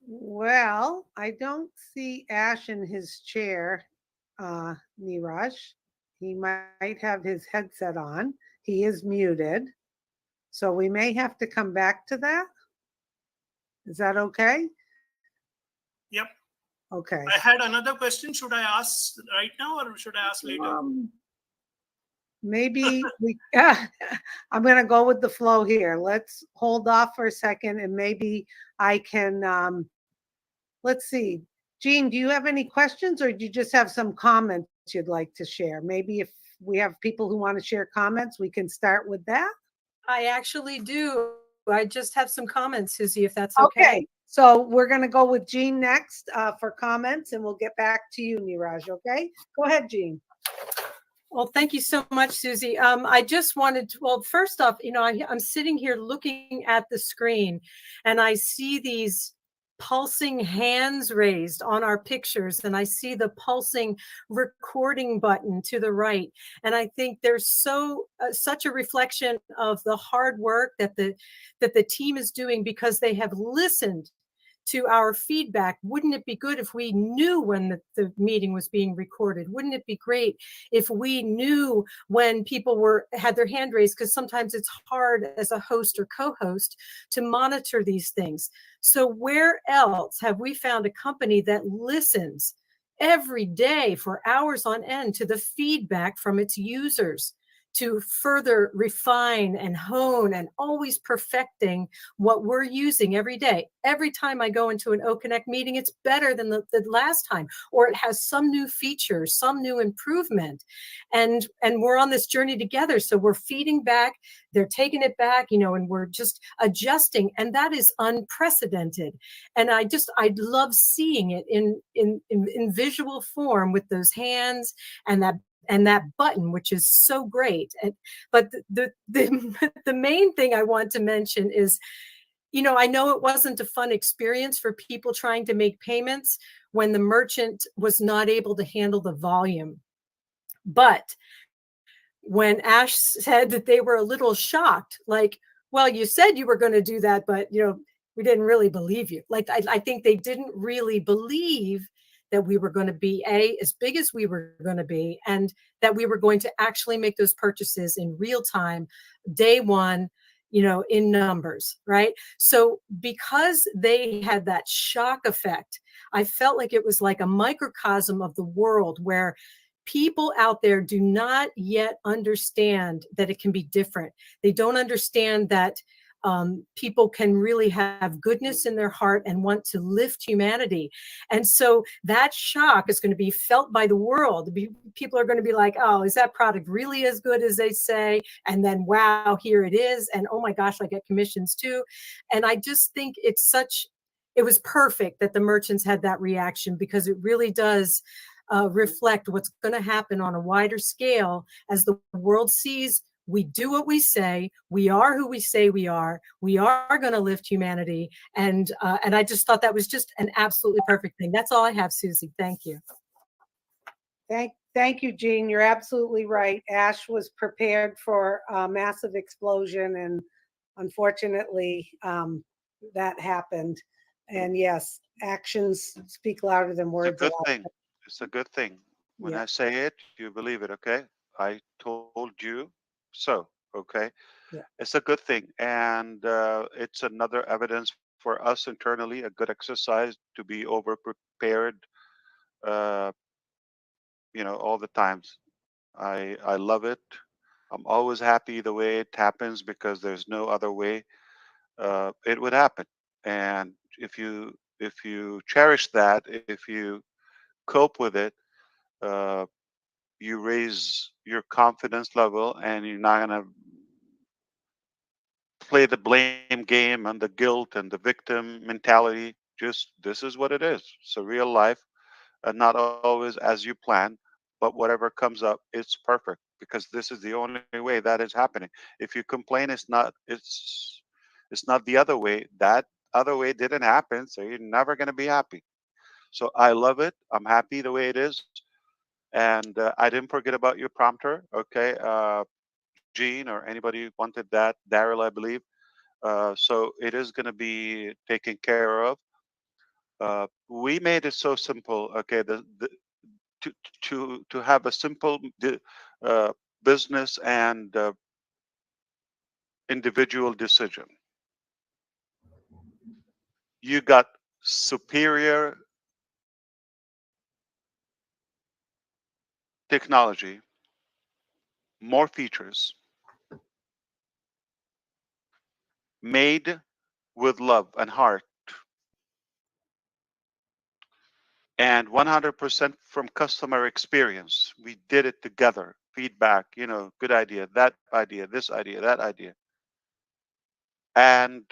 Speaker 5: Well, I don't see Ash in his chair, Niraj. He might have his headset on. He is muted. So we may have to come back to that. Is that okay?
Speaker 13: Yep.
Speaker 5: Okay.
Speaker 13: I had another question. Should I ask right now or should I ask later?
Speaker 5: Maybe we, I'm going to go with the flow here. Let's hold off for a second and maybe I can, let's see. Jean, do you have any questions or do you just have some comments you'd like to share? Maybe if we have people who want to share comments, we can start with that.
Speaker 14: I actually do. I just have some comments, Susie, if that's okay.
Speaker 5: Okay. So we're going to go with Jean next for comments and we'll get back to you, Niraj. Okay. Go ahead, Jean.
Speaker 14: Well, thank you so much, Susie. I just wanted to, well, first off, I'm sitting here looking at the screen and I see these pulsing hands raised on our pictures and I see the pulsing recording button to the right. And I think there's such a reflection of the hard work that the team is doing because they have listened to our feedback. Wouldn't it be good if we knew when the meeting was being recorded? Wouldn't it be great if we knew when people had their hand raised? Because sometimes it's hard as a host or co-host to monitor these things. So where else have we found a company that listens every day for hours on end to the feedback from its users, to further refine and hone and always perfecting what we're using every day? Every time I go into an OConnect meeting, it's better than the last time, or it has some new feature, some new improvement. And we're on this journey together. So we're feeding back, they're taking it back, and we're just adjusting. And that is unprecedented. And I love seeing it in visual form with those hands and that button, which is so great. But the main thing I want to mention is, I know it wasn't a fun experience for people trying to make payments when the merchant was not able to handle the volume. But when Ash said that they were a little shocked, like, well, you said you were going to do that, but we didn't really believe you. Like, I think they didn't really believe that we were going to be as big as we were going to be, and that we were going to actually make those purchases in real time, day one, in numbers, right? So because they had that shock effect, I felt like it was like a microcosm of the world where people out there do not yet understand that it can be different. They don't understand that people can really have goodness in their heart and want to lift humanity. And so that shock is going to be felt by the world. People are going to be like, oh, is that product really as good as they say? And then, wow, here it is. And oh my gosh, I get commissions too. And I just think it was perfect that the merchants had that reaction, because it really does reflect what's going to happen on a wider scale as the world sees we do what we say, we are who we say we are going to lift humanity. And I just thought that was just an absolutely perfect thing. That's all I have, Susie. Thank you.
Speaker 5: Thank you, Jean. You're absolutely right. Ash was prepared for a massive explosion, and unfortunately, that happened. And yes, actions speak louder than words.
Speaker 1: It's a good thing. It's a good thing. When I say it, you believe it, okay? I told you so, okay?
Speaker 5: Yeah.
Speaker 1: It's a good thing. And it's another evidence for us internally, a good exercise to be over prepared, all the times. I love it. I'm always happy the way it happens, because there's no other way it would happen. And if you cherish that, if you cope with it, you raise your confidence level, and you're not going to play the blame game and the guilt and the victim mentality. Just, this is what it is. It's a real life, and not always as you plan. but whatever comes up, it's perfect because this is the only way that is happening. If you complain, it's not the other way. That other way didn't happen, so you're never going to be happy. So I love it. I'm happy the way it is. And I didn't forget about your prompter. Okay. Gene or anybody wanted that. Daryl, I believe. So it is going to be taken care of. We made it so simple. Okay. To, to have a simple uh, business and individual decision. You got superior technology, more features, made with love and heart, and 100% from customer experience. We did it together. Feedback, good idea, that idea, this idea, that idea. And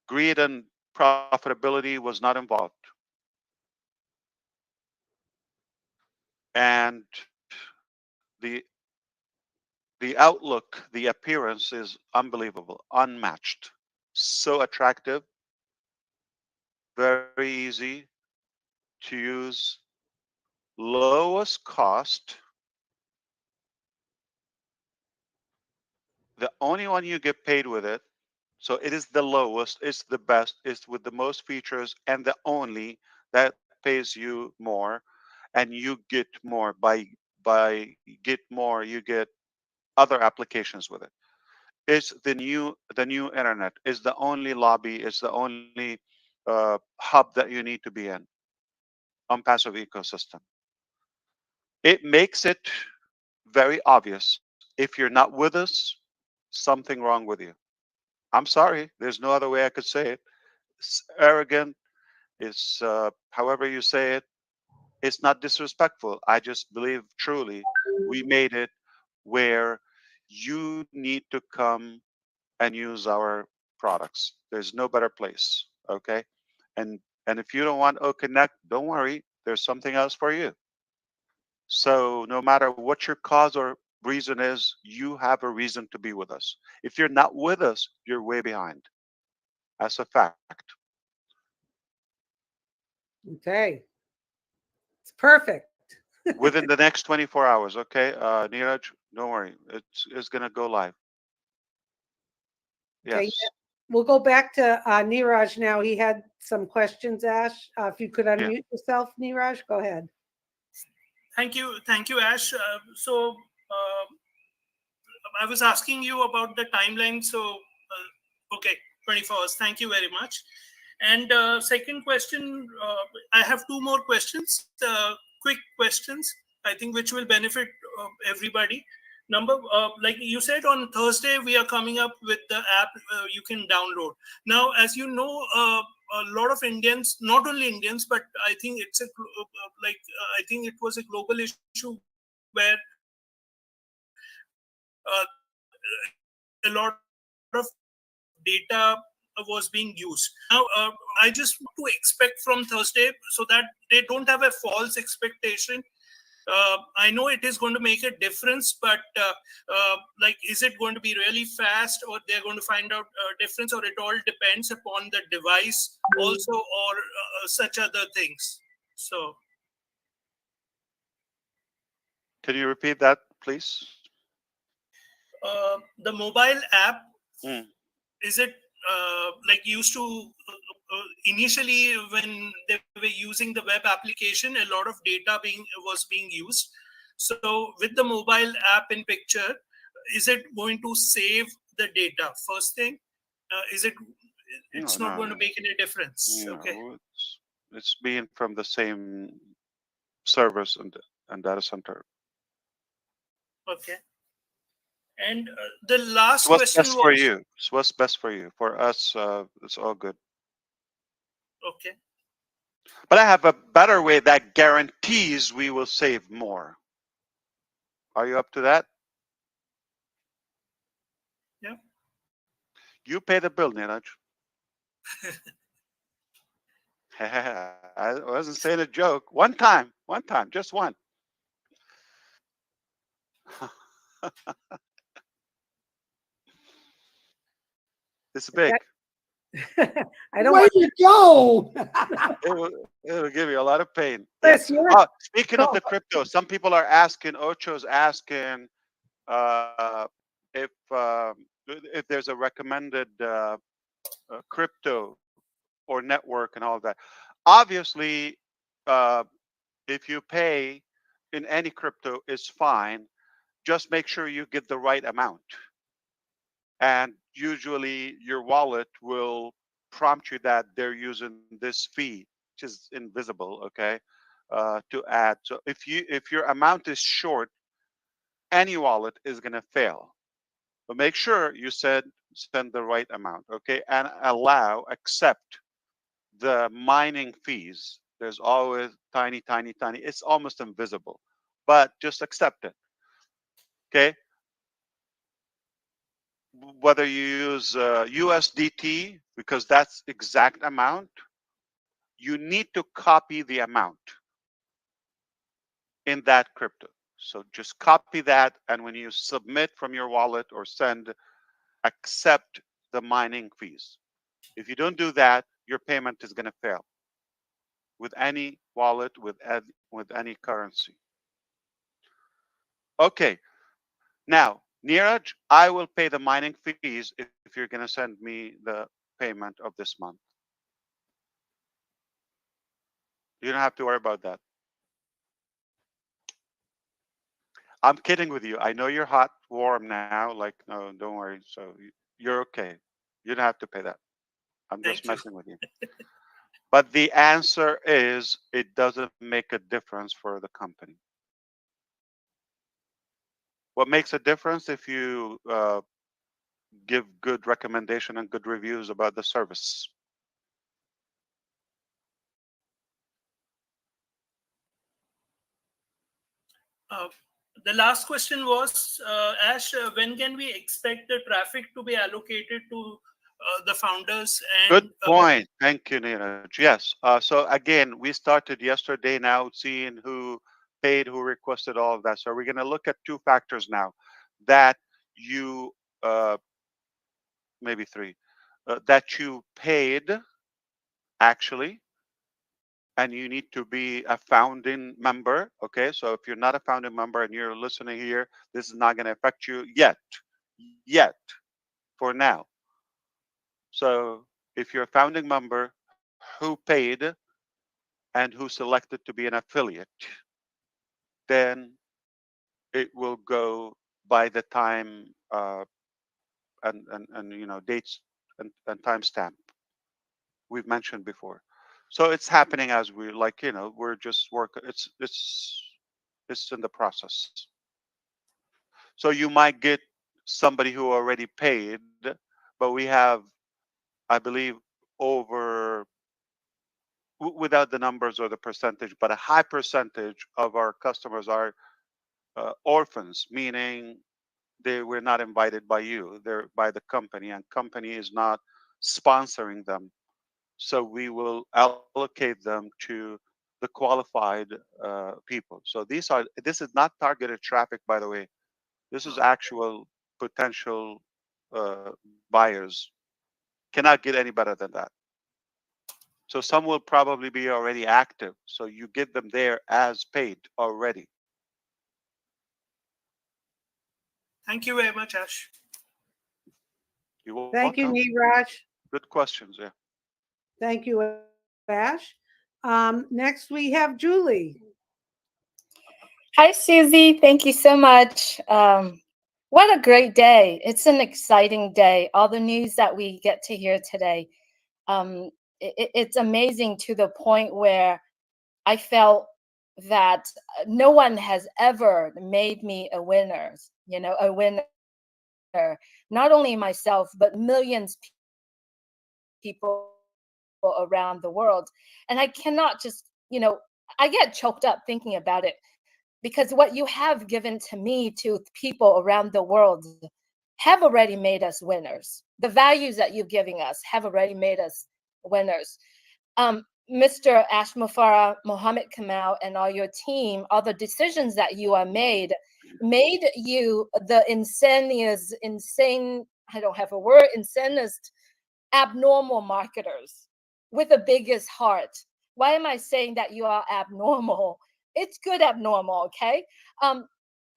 Speaker 1: greed and profitability was not involved. And the the outlook, the appearance is unbelievable, unmatched, so attractive, very easy to use, lowest cost. The only one you get paid with it. So it is the lowest, it's the best, it's with the most features, and the only that pays you more, and you get more by get more, you get other applications with it. It's the new internet. It's the only lobby. It's the only hub that you need to be in on passive ecosystem. It makes it very obvious. If you're not with us, something wrong with you. I'm sorry. There's no other way I could say it. It's arrogant. It's however you say it. It's not disrespectful. I just believe truly we made it where you need to come and use our products. There's no better place. Okay. And if you don't want O Connect, don't worry. There's something else for you. So no matter what your cause or reason is, you have a reason to be with us. If you're not with us, you're way behind. That's a fact.
Speaker 5: Okay. It's perfect.
Speaker 1: Within the next 24 hours, okay? Neeraj, don't worry. It's gonna go live.
Speaker 5: Okay.
Speaker 1: Yes.
Speaker 5: We'll go back to Neeraj now. He had some questions, Ash. If you could unmute yourself, Neeraj, go ahead.
Speaker 13: Thank you, Ash. So I was asking you about the timeline. So okay, 24 hours. Thank you very much. And second question, I have two more questions, quick questions, I think, which will benefit everybody. Like you said, on Thursday, we are coming up with the app you can download. Now, as you know, a lot of Indians, not only Indians, but I think it's I think it was a global issue where a lot of data was being used. Now, I just want to expect from Thursday so that they don't have a false expectation. I know it is going to make a difference, but is it going to be really fast, or they're going to find out a difference, or it all depends upon the device also, or such other things? So,
Speaker 1: Can you repeat that, please?
Speaker 13: The mobile app,
Speaker 1: Mm.
Speaker 13: is it like used to initially when they were using the web application, a lot of data was being used. So with the mobile app in picture, is it going to save the data? First thing, is it? It's not going to make any difference.
Speaker 1: No,
Speaker 13: Okay.
Speaker 1: it's being from the same servers and data center.
Speaker 13: Okay. And the last
Speaker 1: It's what's
Speaker 13: question
Speaker 1: best
Speaker 13: was
Speaker 1: for you. It's what's best for you. For us, it's all good.
Speaker 13: okay.
Speaker 1: But I have a better way that guarantees we will save more. Are you up to that?
Speaker 13: Yeah.
Speaker 1: You pay the bill, Neeraj. I wasn't saying a joke. One time, just one. It's big.
Speaker 5: I don't
Speaker 7: Way
Speaker 5: want
Speaker 7: to go.
Speaker 1: It'll give you a lot of pain.
Speaker 5: Chris, you're
Speaker 1: Speaking of the crypto, some people are asking, Ocho's asking if there's a recommended crypto or network and all of that. Obviously, uh, if you pay in any crypto is fine. Just make sure you get the right amount. And usually your wallet will prompt you that they're using this fee, which is invisible, okay, to add. So if your amount is short, any wallet is going to fail. But make sure you send the right amount, okay, and accept the mining fees. There's always tiny, tiny, tiny. It's almost invisible, but just accept it, okay. Whether you use USDT, because that's exact amount, you need to copy the amount in that crypto. So just copy that, and when you submit from your wallet or send, accept the mining fees. If you don't do that, your payment is going to fail with any wallet, with any currency. Okay, now Neeraj, I will pay the mining fees if you're going to send me the payment of this month. You don't have to worry about that. I'm kidding with you. I know you're hot, warm now. Like, no, don't worry. So you're okay. You don't have to pay that. I'm just messing with you. But the answer is it doesn't make a difference for the company. What makes a difference if you give good recommendation and good reviews about the service.
Speaker 13: The last question was, Ash, when can we expect the traffic to be allocated to the founders? And
Speaker 1: Good point. Thank you, Neeraj. Yes. So again, we started yesterday now seeing who paid, who requested all of that. So we're going to look at two factors now that you, maybe three, that you paid actually, and you need to be a founding member. Okay. So if you're not a founding member and you're listening here, this is not going to affect you yet, for now. So if you're a founding member who paid and who selected to be an affiliate, then it will go by the time and dates and timestamp we've mentioned before. So it's happening as we we're just working. It's in the process. So you might get somebody who already paid, but we have, I believe, over without the numbers or the percentage, but a high percentage of our customers are orphans, meaning they were not invited by you, they're by the company, and company is not sponsoring them. So we will allocate them to the qualified people. So this is not targeted traffic, by the way. This is actual potential buyers. Cannot get any better than that. So some will probably be already active. So you get them there as paid already.
Speaker 13: thank you very much, Ash.
Speaker 1: You're
Speaker 5: Thank you,
Speaker 1: welcome.
Speaker 5: Neeraj.
Speaker 1: Good questions. Yeah.
Speaker 5: Thank you, Ash. Next, we have Julie.
Speaker 15: Hi, Susie. Thank you so much. What a great day. It's an exciting day. All the news that we get to hear today. It's amazing to the point where I felt that no one has ever made me a winner, a winner. Not only myself, but millions of people around the world. And I cannot just, I get choked up thinking about it, because what you have given to me, to people around the world, have already made us winners. The values that you're giving us have already made us winners. Mr. Mufareh, Mohammed Kamal, and all your team, all the decisions that you are made you the insane, I don't have a word, insanest, abnormal marketers with the biggest heart. Why am I saying that you are abnormal? It's good abnormal, okay?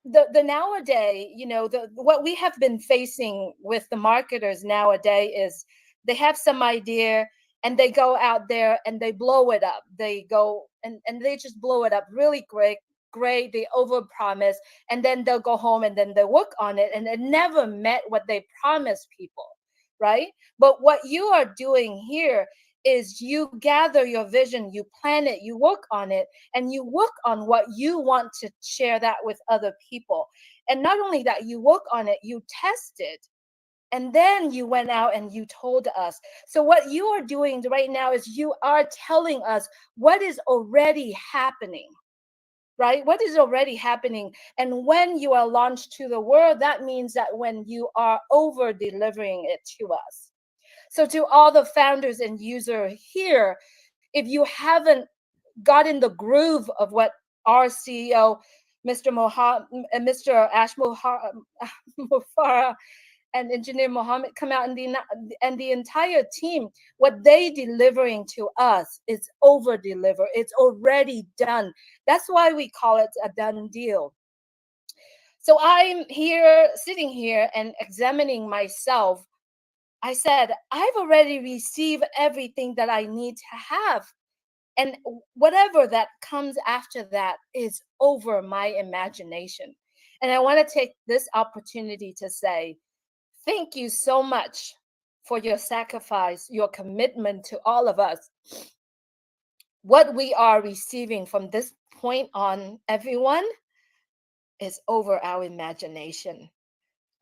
Speaker 15: The nowadays, you know, what we have been facing with the marketers nowadays is they have some idea and they go out there and they blow it up. They go and they just blow it up really great. They overpromise, and then they'll go home and then they work on it, and it never met what they promised people, right? But what you are doing here is you gather your vision, you plan it, you work on it, and you work on what you want to share that with other people. And not only that, you work on it, you test it, and then you went out and you told us. So what you are doing right now is you are telling us what is already happening, right? What is already happening. And when you are launched to the world, that means that when you are over delivering it to us. So to all the founders and users here, if you haven't gotten the groove of what our CEO, Mr. Mufareh and Engineer Mohammed come out and the entire team, what they delivering to us is over deliver. It's already done. That's why we call it a done deal. So I'm here, sitting here and examining myself. I said, I've already received everything that I need to have. And whatever that comes after that is over my imagination. And I want to take this opportunity to say, thank you so much for your sacrifice, your commitment to all of us. What we are receiving from this point on, everyone, is over our imagination.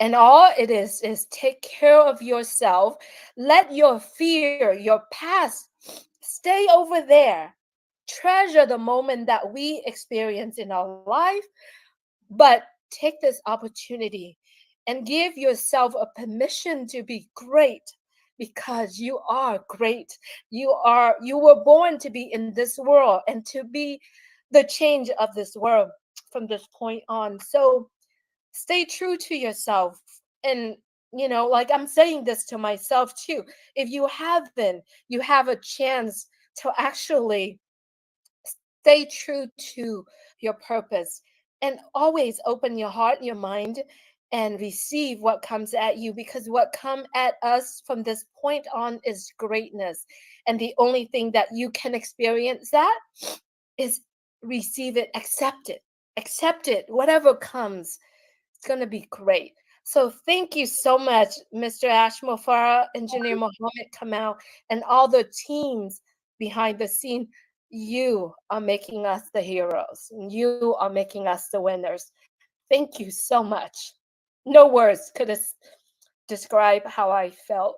Speaker 15: And all it is take care of yourself. Let your fear, your past, stay over there. Treasure the moment that we experience in our life, but take this opportunity and give yourself a permission to be great, because you are great. You were born to be in this world and to be the change of this world from this point on. So stay true to yourself. And you know, like I'm saying this to myself too, if you haven't, you have a chance to actually stay true to your purpose, and always open your heart, your mind, and receive what comes at you, because what come at us from this point on is greatness. And the only thing that you can experience that is receive it, accept it, whatever comes, it's going to be great. So thank you so much, Mr. Mufareh, Engineer Mohammed Kamal, and all the teams behind the scene. You are making us the heroes. You are making us the winners. Thank you so much. No words could describe how I felt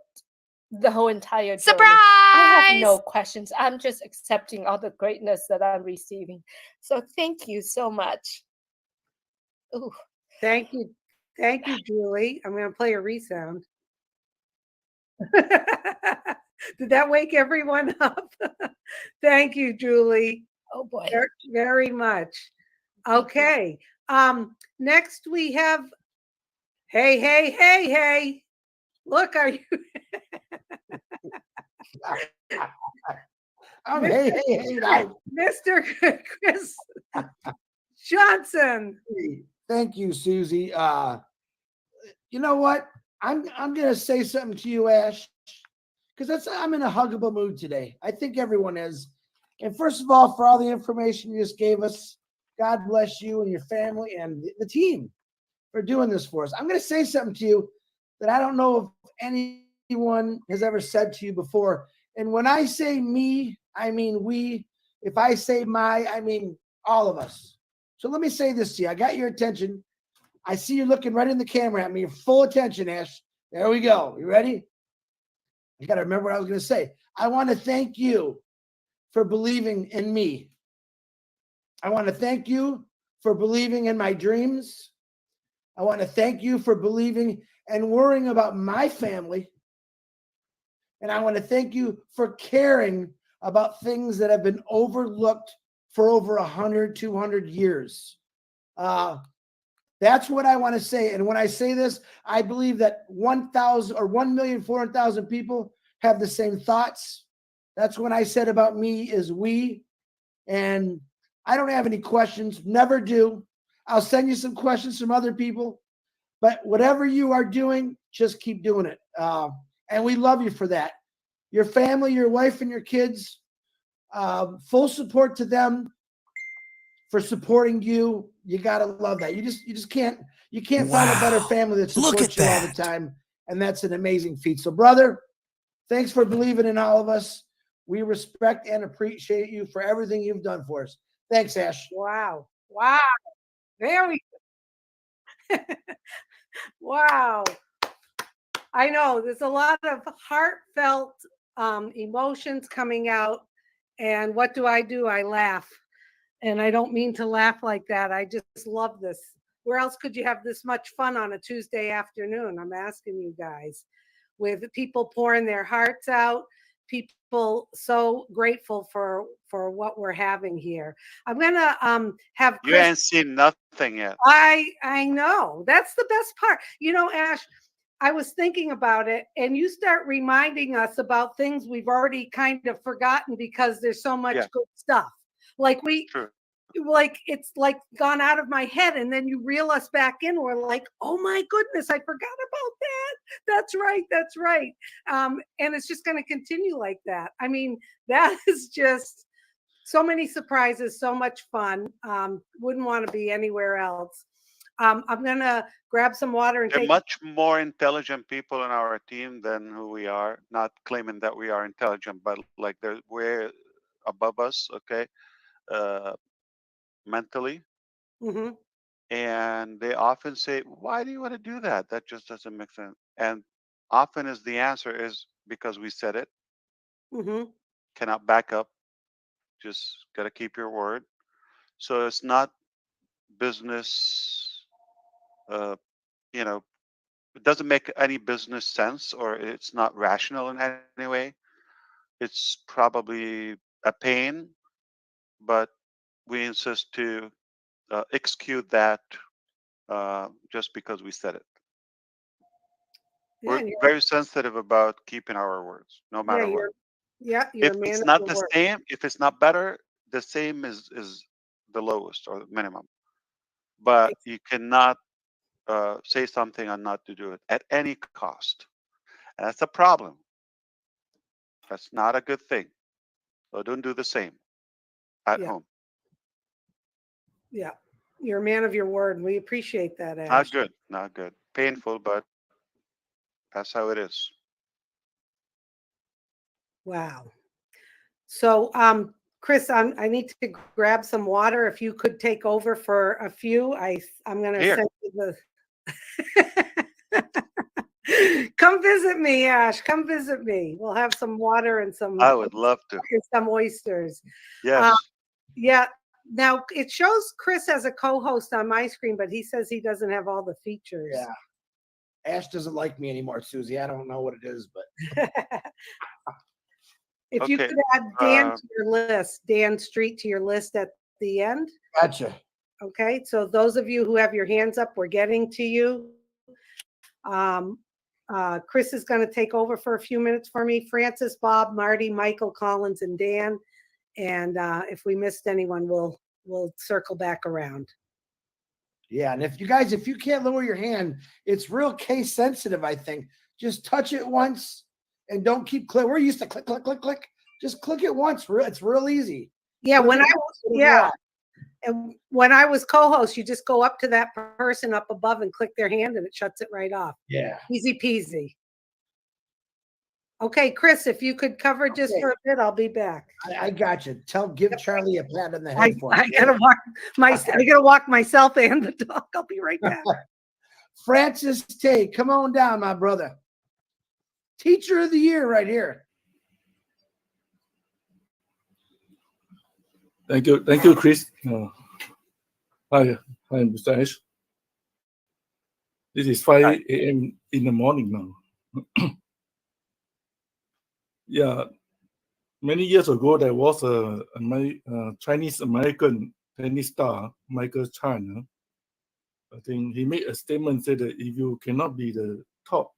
Speaker 15: the whole entire journey.
Speaker 16: Surprise!
Speaker 15: I have no questions. I'm just accepting all the greatness that I'm receiving. So thank you so much. Ooh.
Speaker 5: Thank you. Thank you, Julie. I'm going to play a resound. Did that wake everyone up? Thank you, Julie.
Speaker 15: Oh boy.
Speaker 5: Very, very much. Okay. Next we have, hey. Look, are you Mr. Chris Johnson?
Speaker 7: Thank you, Susie. You know what? I'm gonna say something to you, Ash, because I'm in a huggable mood today. I think everyone is. And first of all, for all the information you just gave us, God bless you and your family and the team for doing this for us. I'm gonna say something to you that I don't know if anyone has ever said to you before. And when I say me, I mean we. If I say my, I mean all of us. So let me say this to you. I got your attention. I see you looking right in the camera at me. Full attention, Ash. There we go. You ready? I got to remember what I was going to say. I want to thank you for believing in me. I want to thank you for believing in my dreams. I want to thank you for believing and worrying about my family. And I want to thank you for caring about things that have been overlooked for over 100, 200 years. That's what I want to say. And when I say this, I believe that 1,000 or 1,400,000 people have the same thoughts. That's when I said about me is we. And I don't have any questions, never do. I'll send you some questions from other people. But whatever you are doing, just keep doing it. And we love you for that. Your family, your wife, and your kids, full support to them for supporting you. You gotta love that. You just can't find a better family that supports you all the time, and that's an amazing feat. So, brother, thanks for believing in all of us. We respect and appreciate you for everything you've done for us. Thanks, Ash.
Speaker 5: Wow. Very wow. I know there's a lot of heartfelt emotions coming out. And what do? I laugh. And I don't mean to laugh like that. I just love this. Where else could you have this much fun on a Tuesday afternoon? I'm asking you guys, with people pouring their hearts out, people so grateful for what we're having here. I'm gonna have Chris.
Speaker 1: You ain't seen nothing yet.
Speaker 5: I know. That's the best part. You know, Ash, I was thinking about it, and you start reminding us about things we've already kind of forgotten because there's so much good stuff. Like it's like gone out of my head, and then you reel us back in. We're like, oh my goodness, I forgot about that. That's right. And it's just going to continue like that. I mean, that is just so many surprises, so much fun. Wouldn't want to be anywhere else. I'm going to grab some water and
Speaker 1: There are
Speaker 5: take.
Speaker 1: much more intelligent people in our team than who we are. Not claiming that we are intelligent, but like they're way above us. Okay. Mentally.
Speaker 5: Mm-hmm.
Speaker 1: And they often say, why do you want to do that? That just doesn't make sense. And often is the answer is because we said it.
Speaker 5: Mm-hmm.
Speaker 1: Cannot back up. Just got to keep your word. So it's not business, you know, it doesn't make any business sense, or it's not rational in any way. It's probably a pain, but we insist to execute that just because we said it.
Speaker 5: Yeah,
Speaker 1: We're very sensitive about keeping our words, no matter what.
Speaker 5: You're
Speaker 1: If
Speaker 5: a man
Speaker 1: it's
Speaker 5: of
Speaker 1: not
Speaker 5: your
Speaker 1: the
Speaker 5: word.
Speaker 1: same, if it's not better, the same is the lowest or the minimum. But you cannot say something and not to do it at any cost. And that's a problem. That's not a good thing. So don't do the same at home.
Speaker 5: Yeah, you're a man of your word, and we appreciate that, Ash.
Speaker 1: Not good. Not good. Painful, but that's how it is.
Speaker 5: Wow. So, Chris, I need to grab some water. If you could take over for a few, I'm going to send you the. Come visit me, Ash. Come visit me. We'll have some water and some.
Speaker 1: I would love to.
Speaker 5: Some oysters.
Speaker 1: Yes.
Speaker 5: Yeah. Now it shows Chris as a co-host on my screen, but he says he doesn't have all the features.
Speaker 7: Yeah. Ash doesn't like me anymore, Susie. I don't know what it is, but.
Speaker 5: If you could add Dan to your list, Dan Street to your list at the end.
Speaker 7: Gotcha.
Speaker 5: Okay, so those of you who have your hands up, we're getting to you. Chris is going to take over for a few minutes for me. Francis, Bob, Marty, Michael, Collins, and Dan. And if we missed anyone, we'll circle back around.
Speaker 7: Yeah, and if you can't lower your hand, it's real case sensitive, I think. Just touch it once and don't keep click. We're used to click, click, click, click. Just click it once. It's real easy.
Speaker 5: Yeah, and when I was co-host, you just go up to that person up above and click their hand, and it shuts it right off.
Speaker 7: Yeah,
Speaker 5: easy peasy. Okay, Chris, if you could cover just for a bit, I'll be back.
Speaker 7: I got you. Give Charlie a pat on the head for me.
Speaker 5: I gotta walk myself and the dog. I'll be right back.
Speaker 7: Francis Tay, come on down, my brother. Teacher of the year right here.
Speaker 16: Thank you, Chris. Hi, Mr. Ash. This is 5 a.m. in the morning now. Yeah, many years ago, there was a Chinese American tennis star, Michael Chan. I think he made a statement said that if you cannot be the top,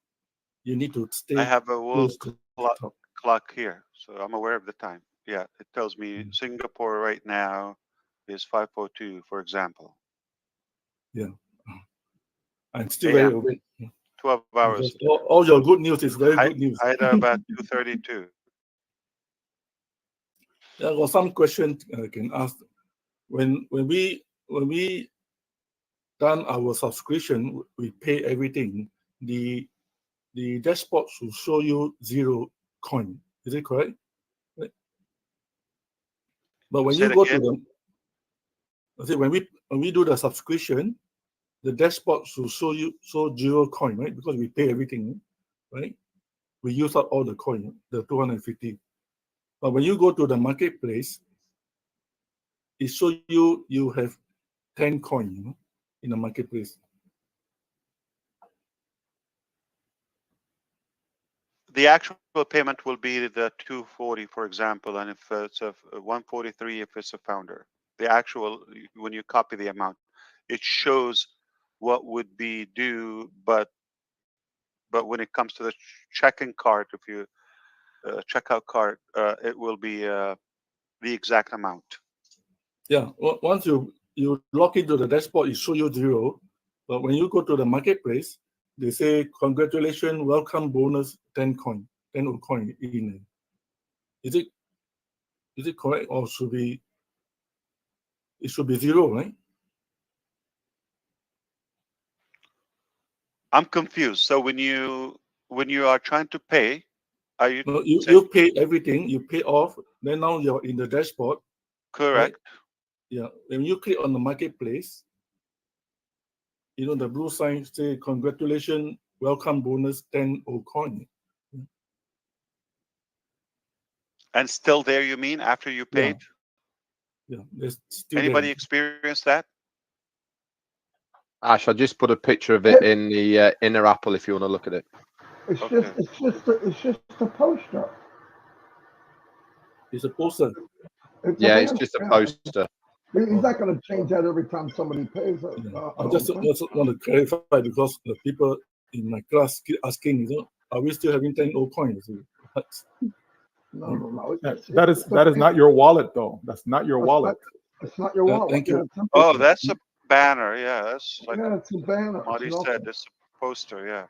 Speaker 16: you need to stay.
Speaker 1: I have a world
Speaker 16: close to
Speaker 1: clock here, so I'm aware of the time. Yeah, it tells me Singapore right now is 5:02, for example.
Speaker 16: Yeah, I'm still very
Speaker 1: AM.
Speaker 16: awake.
Speaker 1: 12 hours.
Speaker 16: All your good news is very good news.
Speaker 1: Hyderabad 2:32.
Speaker 16: There was some question I can ask. When we done our subscription, we pay everything. The dashboard should show you 0 coin. Is it correct? Right. But when
Speaker 1: Say
Speaker 16: you
Speaker 1: it
Speaker 16: go
Speaker 1: again.
Speaker 16: to the, I say when we do the subscription, the dashboard should show 0 coin, right? Because we pay everything, right? We use up all the coin, the 250. But when you go to the marketplace, it shows you have 10 coin, in the marketplace.
Speaker 1: The actual payment will be the 240, for example, and if it's a 143, if it's a founder. The actual, when you copy the amount, it shows what would be due, but when it comes to the checking card, if you checkout card, it will be the exact amount.
Speaker 16: Yeah, once you log into the dashboard, it shows you 0. But when you go to the marketplace, they say congratulations, welcome bonus 10 coin, 10 coin in. Is it correct, or it should be 0, right?
Speaker 1: I'm confused. So when you are trying to pay, are you?
Speaker 16: No, you pay everything, you pay off. Then now you're in the dashboard.
Speaker 1: Correct.
Speaker 16: Right? Yeah. When you click on the marketplace, the blue sign say congratulations, welcome bonus 10 coin.
Speaker 1: And still there, you mean, after you paid?
Speaker 16: Yeah, there's still
Speaker 1: Anybody
Speaker 16: there.
Speaker 1: experience that?
Speaker 3: Ash, I just put a picture of it in the inner Apple if you want to look at it.
Speaker 2: It's
Speaker 1: Okay.
Speaker 2: just a poster.
Speaker 16: It's a poster.
Speaker 2: It's
Speaker 3: Yeah,
Speaker 2: a
Speaker 3: it's
Speaker 2: banner,
Speaker 3: just a
Speaker 2: yeah.
Speaker 3: poster.
Speaker 2: He's not going to change that every time somebody pays it.
Speaker 16: I just want to clarify because the people in my class keep asking, are we still having 10 coins?
Speaker 2: No.
Speaker 17: That is not your wallet, though. That's not your wallet.
Speaker 2: It's not your wallet.
Speaker 16: Thank you.
Speaker 2: Yeah,
Speaker 1: Oh, that's a banner. Yeah, that's like
Speaker 2: it's a banner.
Speaker 1: Marty
Speaker 2: It's
Speaker 1: said.
Speaker 2: nothing.
Speaker 1: It's a poster. Yeah,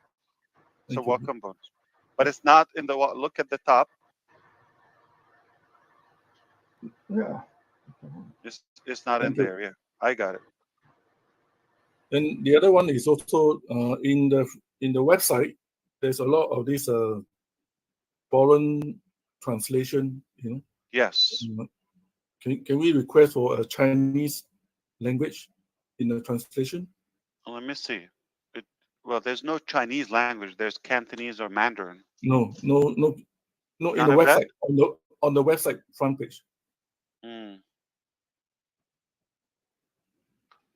Speaker 1: it's a
Speaker 16: Thank you.
Speaker 1: welcome bonus, but it's not in the. Look at the top.
Speaker 2: Yeah.
Speaker 1: It's not in
Speaker 16: Thank you.
Speaker 1: there. Yeah, I got it.
Speaker 16: And the other one is also in the website. There's a lot of this foreign translation.
Speaker 1: Yes.
Speaker 16: Can we request for a Chinese language in the translation?
Speaker 1: Well, let me see. Well, there's no Chinese language. There's Cantonese or Mandarin.
Speaker 16: No. In
Speaker 1: None
Speaker 16: the
Speaker 1: of that?
Speaker 16: website on the website front page.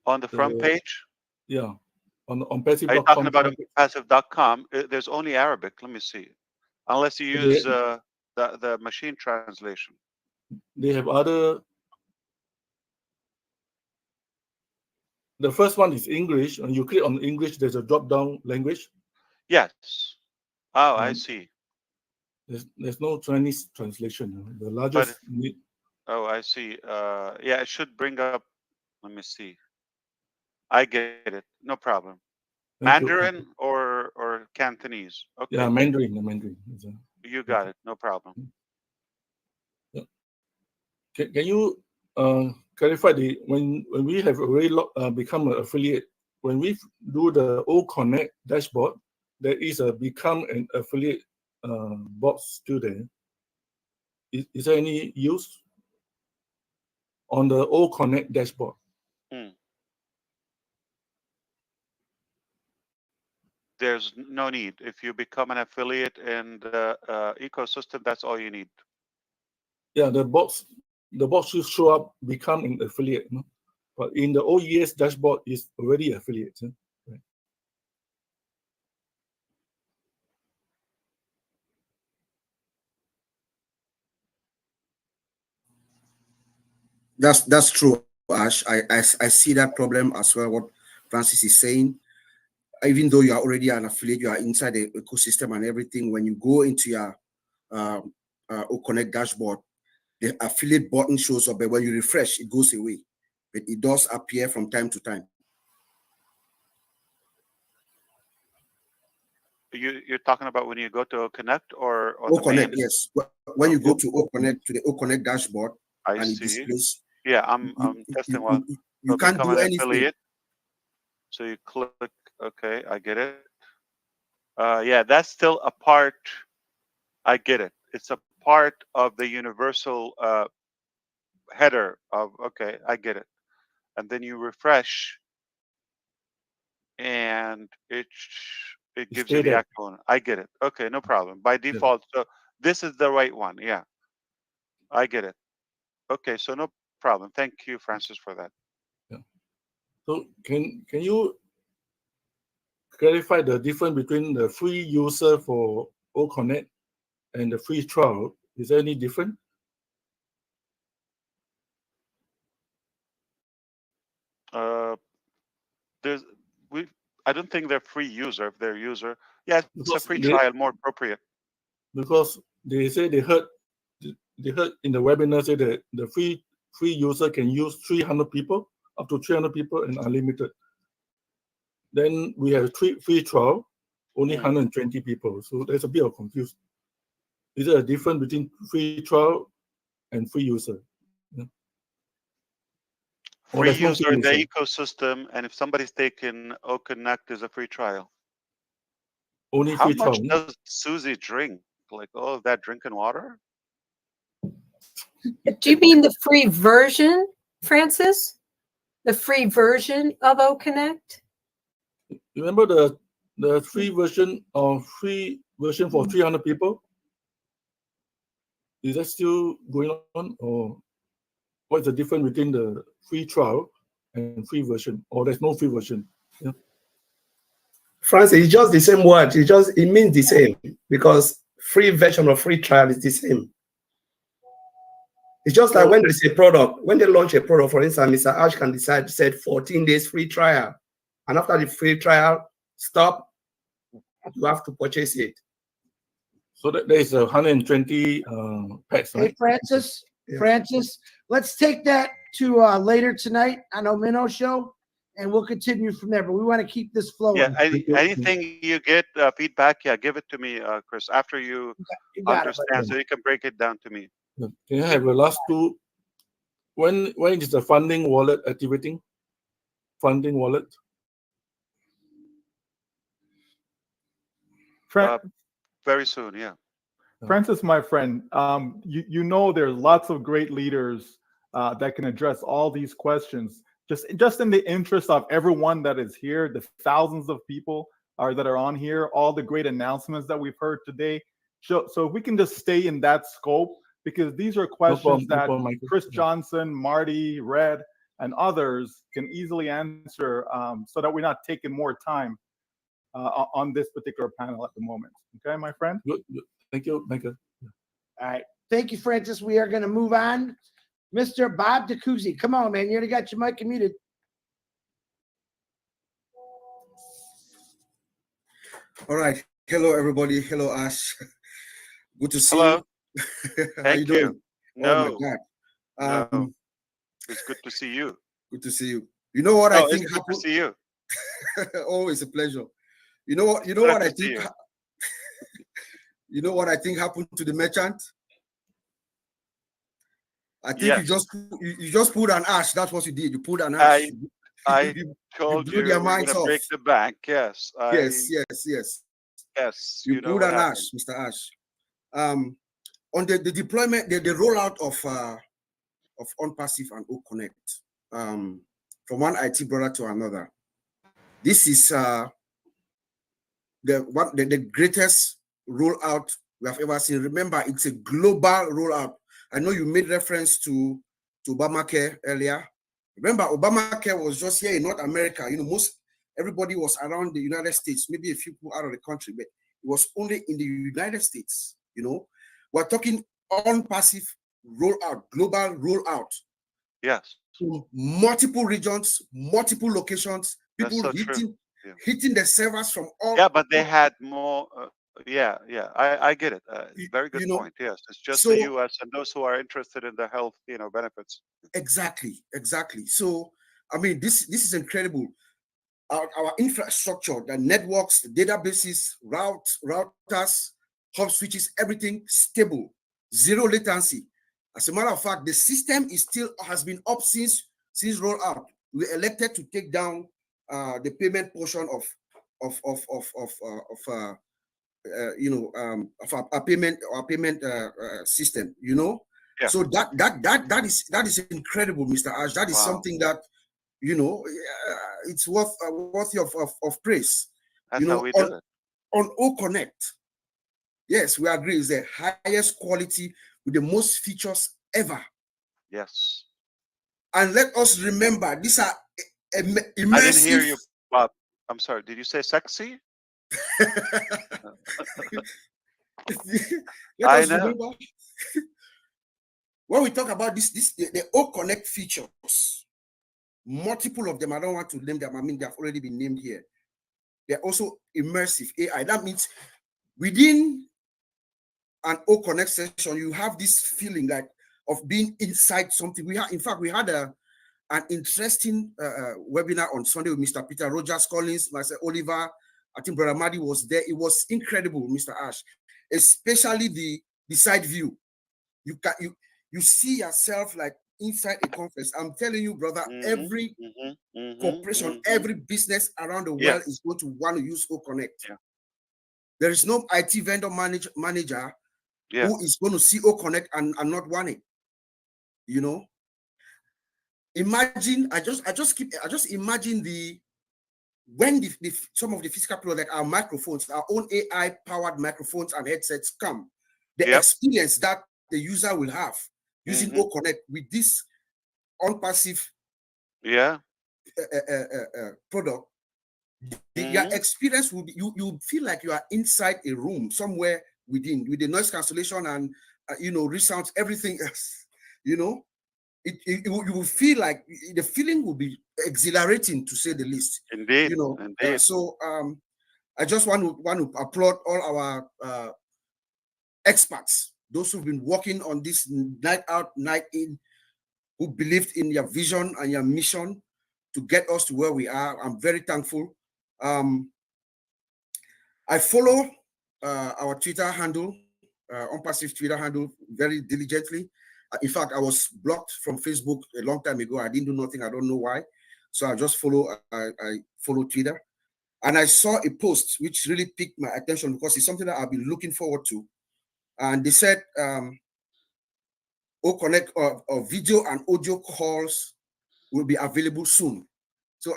Speaker 1: On the front page?
Speaker 16: Yeah, on passive.com.
Speaker 1: Are you talking about passive.com? There's only Arabic. Let me see. Unless you use the machine translation.
Speaker 16: They have other. The first one is English, and you click on English. There's a drop-down language.
Speaker 1: Yes. Oh, I see.
Speaker 16: There's no Chinese translation. The largest.
Speaker 1: Oh, I see. Yeah, it should bring up. Let me see. I get it. No problem. Mandarin or Cantonese. Okay.
Speaker 16: Yeah, Mandarin.
Speaker 1: You got it. No problem.
Speaker 16: Yeah. Can you clarify when we have already become an affiliate? When we do the O Connect dashboard, there is a become an affiliate box still there. Is there any use on the O Connect dashboard?
Speaker 1: There's no need. If you become an affiliate in the ecosystem, that's all you need.
Speaker 16: Yeah, the box should show up become an affiliate, no? But in the OES dashboard is already affiliate. Right.
Speaker 18: That's true, Ash. I see that problem as well. What Francis is saying. Even though you are already an affiliate, you are inside the ecosystem and everything. When you go into your Connect dashboard, the affiliate button shows up, but when you refresh, it goes away. But it does appear from time to time.
Speaker 1: You're talking about when you go to Connect or the
Speaker 18: Connect,
Speaker 1: main?
Speaker 18: yes. When you go to Connect to the Connect dashboard,
Speaker 1: I
Speaker 18: and it
Speaker 1: see.
Speaker 18: displays.
Speaker 1: Yeah, I'm testing one.
Speaker 18: You can't
Speaker 1: become
Speaker 18: do
Speaker 1: an
Speaker 18: anything.
Speaker 1: affiliate. So you click. Okay, I get it. Yeah, that's still a part. I get it. It's a part of the universal header of. Okay, I get it. And then you refresh, and it gives you the
Speaker 16: there.
Speaker 1: actual one. I get it. Okay, no problem. By default, so this is the right one. Yeah, I get it. Okay, so no problem. Thank you, Francis, for that.
Speaker 16: Yeah. So can you clarify the difference between the free user for OConnect and the free trial? Is there any difference?
Speaker 1: There's I don't think they're free user. If they're user, yeah, it's
Speaker 16: Because
Speaker 1: a free trial, more appropriate.
Speaker 16: Because they say they heard in the webinar say that the free user can use 300 people, up to 300 people and unlimited. Then we have free trial, only 120 people. So there's a bit of confusion. Is there a difference between free trial and free user? Yeah.
Speaker 1: Free user in the ecosystem, and if somebody's taken OConnect is a free trial.
Speaker 16: Only
Speaker 1: How
Speaker 16: free
Speaker 1: much
Speaker 16: trial.
Speaker 1: does Susie drink? Like all of that drinking water?
Speaker 14: Do you mean the free version, Francis? The free version of OConnect?
Speaker 16: Remember the free version for 300 people? Is that still going on, or what's the difference between the free trial and free version, or there's no free version? Yeah.
Speaker 19: Francis, it's just the same word. It means the same, because free version or free trial is the same. It's just like when there's a product, when they launch a product, for instance, Mr. Ash can decide to set 14 days free trial. And after the free trial stop, you have to purchase it.
Speaker 16: So there is 120 packs, right?
Speaker 7: Hey, Francis, Francis, let's take that to later tonight on Omino Show, and we'll continue from there. But we want to keep this flowing.
Speaker 1: Yeah, anything you get feedback, yeah, give it to me, Chris, after you understand, so you can break it down to me.
Speaker 16: Can I have the last two? When is the funding wallet activating? Funding wallet?
Speaker 1: Very soon, yeah.
Speaker 17: Francis, my friend, you know there's lots of great leaders that can address all these questions. Just in the interest of everyone that is here, the thousands of people that are on here, all the great announcements that we've heard today. So if we can just stay in that scope, because these are questions that Chris Johnson, Marty, Red, and others can easily answer, so that we're not taking more time on this particular panel at the moment. Okay, my friend?
Speaker 16: Good. Thank you, Michael.
Speaker 7: All right. Thank you, Francis. We are going to move on. Mr. Bob DeCusi, come on, man. You already got your mic muted.
Speaker 18: All right. Hello, everybody. Hello, Ash. Good to see you. How you doing?
Speaker 1: No.
Speaker 18: Oh, my God.
Speaker 1: No. It's good to see you.
Speaker 18: Good to see you. You know what I think
Speaker 1: it's good to see you.
Speaker 18: Always a pleasure. You know what I think. You know what I think happened to the merchant? I think you just pulled an ash. That's what you did. You pulled an ash.
Speaker 1: I told you
Speaker 18: their
Speaker 1: we're
Speaker 18: minds
Speaker 1: going to break
Speaker 18: off.
Speaker 1: the bank. Yes.
Speaker 18: Yes. You pulled an ash, Mr. Ash. On the deployment, the rollout of OnPassive and OConnect, from one IT brother to another. This is the greatest rollout we have ever seen. Remember, it's a global rollout. I know you made reference to Obamacare earlier. Remember, Obamacare was just here in North America. You know, everybody was around the United States, maybe a few people out of the country, but it was only in the United States. You know, we're talking OnPassive rollout, global rollout.
Speaker 1: Yes.
Speaker 18: from multiple regions, multiple locations,
Speaker 1: That's
Speaker 18: people
Speaker 1: so true. Yeah.
Speaker 18: hitting the servers from all.
Speaker 1: Yeah, but they had more. Yeah, yeah, I get it. Very good
Speaker 18: you know,
Speaker 1: point. Yes, it's just
Speaker 18: so
Speaker 1: the U.S. and those who are interested in the health, benefits.
Speaker 18: exactly. So I mean, this is incredible. Our infrastructure, the networks, the databases, routers, hub switches, everything stable, zero latency. As a matter of fact, the system has been up since rollout. We elected to take down the payment portion of our payment system.
Speaker 1: Yeah.
Speaker 18: So that is incredible, Mr. Ash. That is
Speaker 1: Wow.
Speaker 18: something that it's worthy of praise.
Speaker 1: That's how we do it.
Speaker 18: On O Connect, yes, we agree, is the highest quality with the most features ever.
Speaker 1: Yes.
Speaker 18: And let us remember, these are immersive.
Speaker 1: I didn't hear you, Bob. I'm sorry. Did you say sexy?
Speaker 18: Let
Speaker 1: I
Speaker 18: us
Speaker 1: know.
Speaker 18: remember when we talk about the O Connect features, multiple of them. I don't want to name them. I mean, they have already been named here. They're also immersive AI. That means within an O Connect session, you have this feeling like of being inside something. We had an interesting webinar on Sunday with Mr. Peter Rogers Collins, myself, Oliver. I think Brother Madi was there. It was incredible, Mr. Ash, especially the side view. You see yourself like inside a conference. I'm telling you, brother, every corporation, every business around the world is going to want to use O Connect.
Speaker 1: Yeah.
Speaker 18: There is no IT vendor manager who is going to see O Connect and not want it. Imagine, I just imagine when some of the physical products, our microphones, our own AI powered microphones and headsets come, the experience that the user will have using O Connect with this unpassive product. Your experience will be, you feel like you are inside a room somewhere with the noise cancellation and resounds, everything else. You will feel like the feeling will be exhilarating, to say the least.
Speaker 1: Indeed. Indeed.
Speaker 18: So I just want to applaud all our experts, those who've been working on this night out, night in, who believed in your vision and your mission to get us to where we are. I'm very thankful. I follow our Twitter handle, Unpassive Twitter handle, very diligently. In fact, I was blocked from Facebook a long time ago. I didn't do nothing. I don't know why. So I just follow Twitter. And I saw a post which really piqued my attention because it's something that I've been looking forward to. And they said, O Connect or video and audio calls will be available soon. So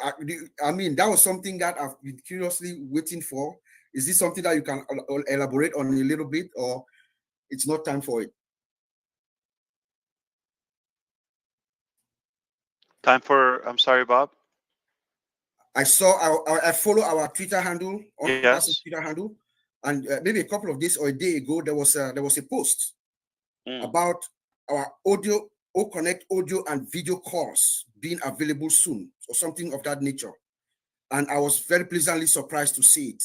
Speaker 18: I mean, that was something that I've been curiously waiting for. Is this something that you can elaborate on a little bit, or it's not time for it?
Speaker 1: Time for, I'm sorry, Bob.
Speaker 18: I follow our Twitter handle, Twitter handle, and maybe a couple of days or a day ago, there was a post about our O Connect audio and video calls being available soon, or something of that nature. And I was very pleasantly surprised to see it.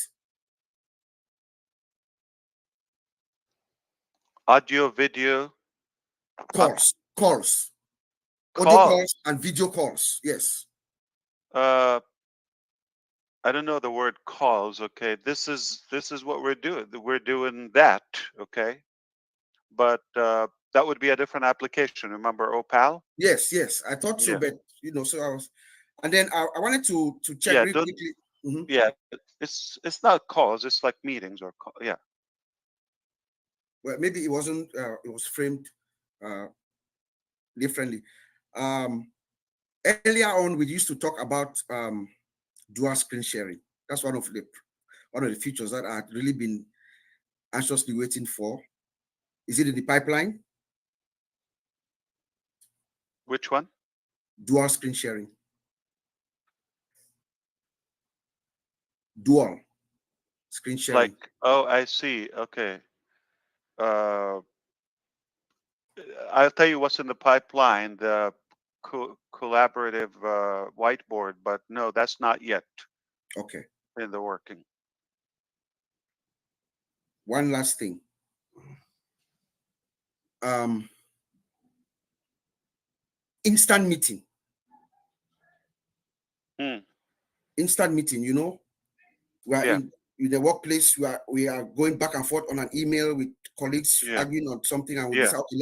Speaker 1: Audio, video,
Speaker 18: calls, audio calls and video calls. Yes.
Speaker 1: I don't know the word calls. Okay, this is what we're doing. We're doing that. Okay, but that would be a different application. Remember Opal?
Speaker 18: Yes, I thought so, but so I was, and then I wanted to check really quickly.
Speaker 1: Yeah, it's not calls. It's like meetings or yeah.
Speaker 18: Well, maybe it wasn't. It was framed differently. Earlier on, we used to talk about dual screen sharing. That's one of the features that I've really been anxiously waiting for. Is it in the pipeline?
Speaker 1: Which one?
Speaker 18: Dual screen sharing. Dual screen sharing.
Speaker 1: Like, oh, I see. Okay. I'll tell you what's in the pipeline. The collaborative whiteboard, but no, that's not yet
Speaker 18: Okay.
Speaker 1: in the working.
Speaker 18: One last thing. Instant meeting. Instant meeting, you know, we are in the workplace, we are going back and forth on an email with colleagues arguing on something, and we decide, okay,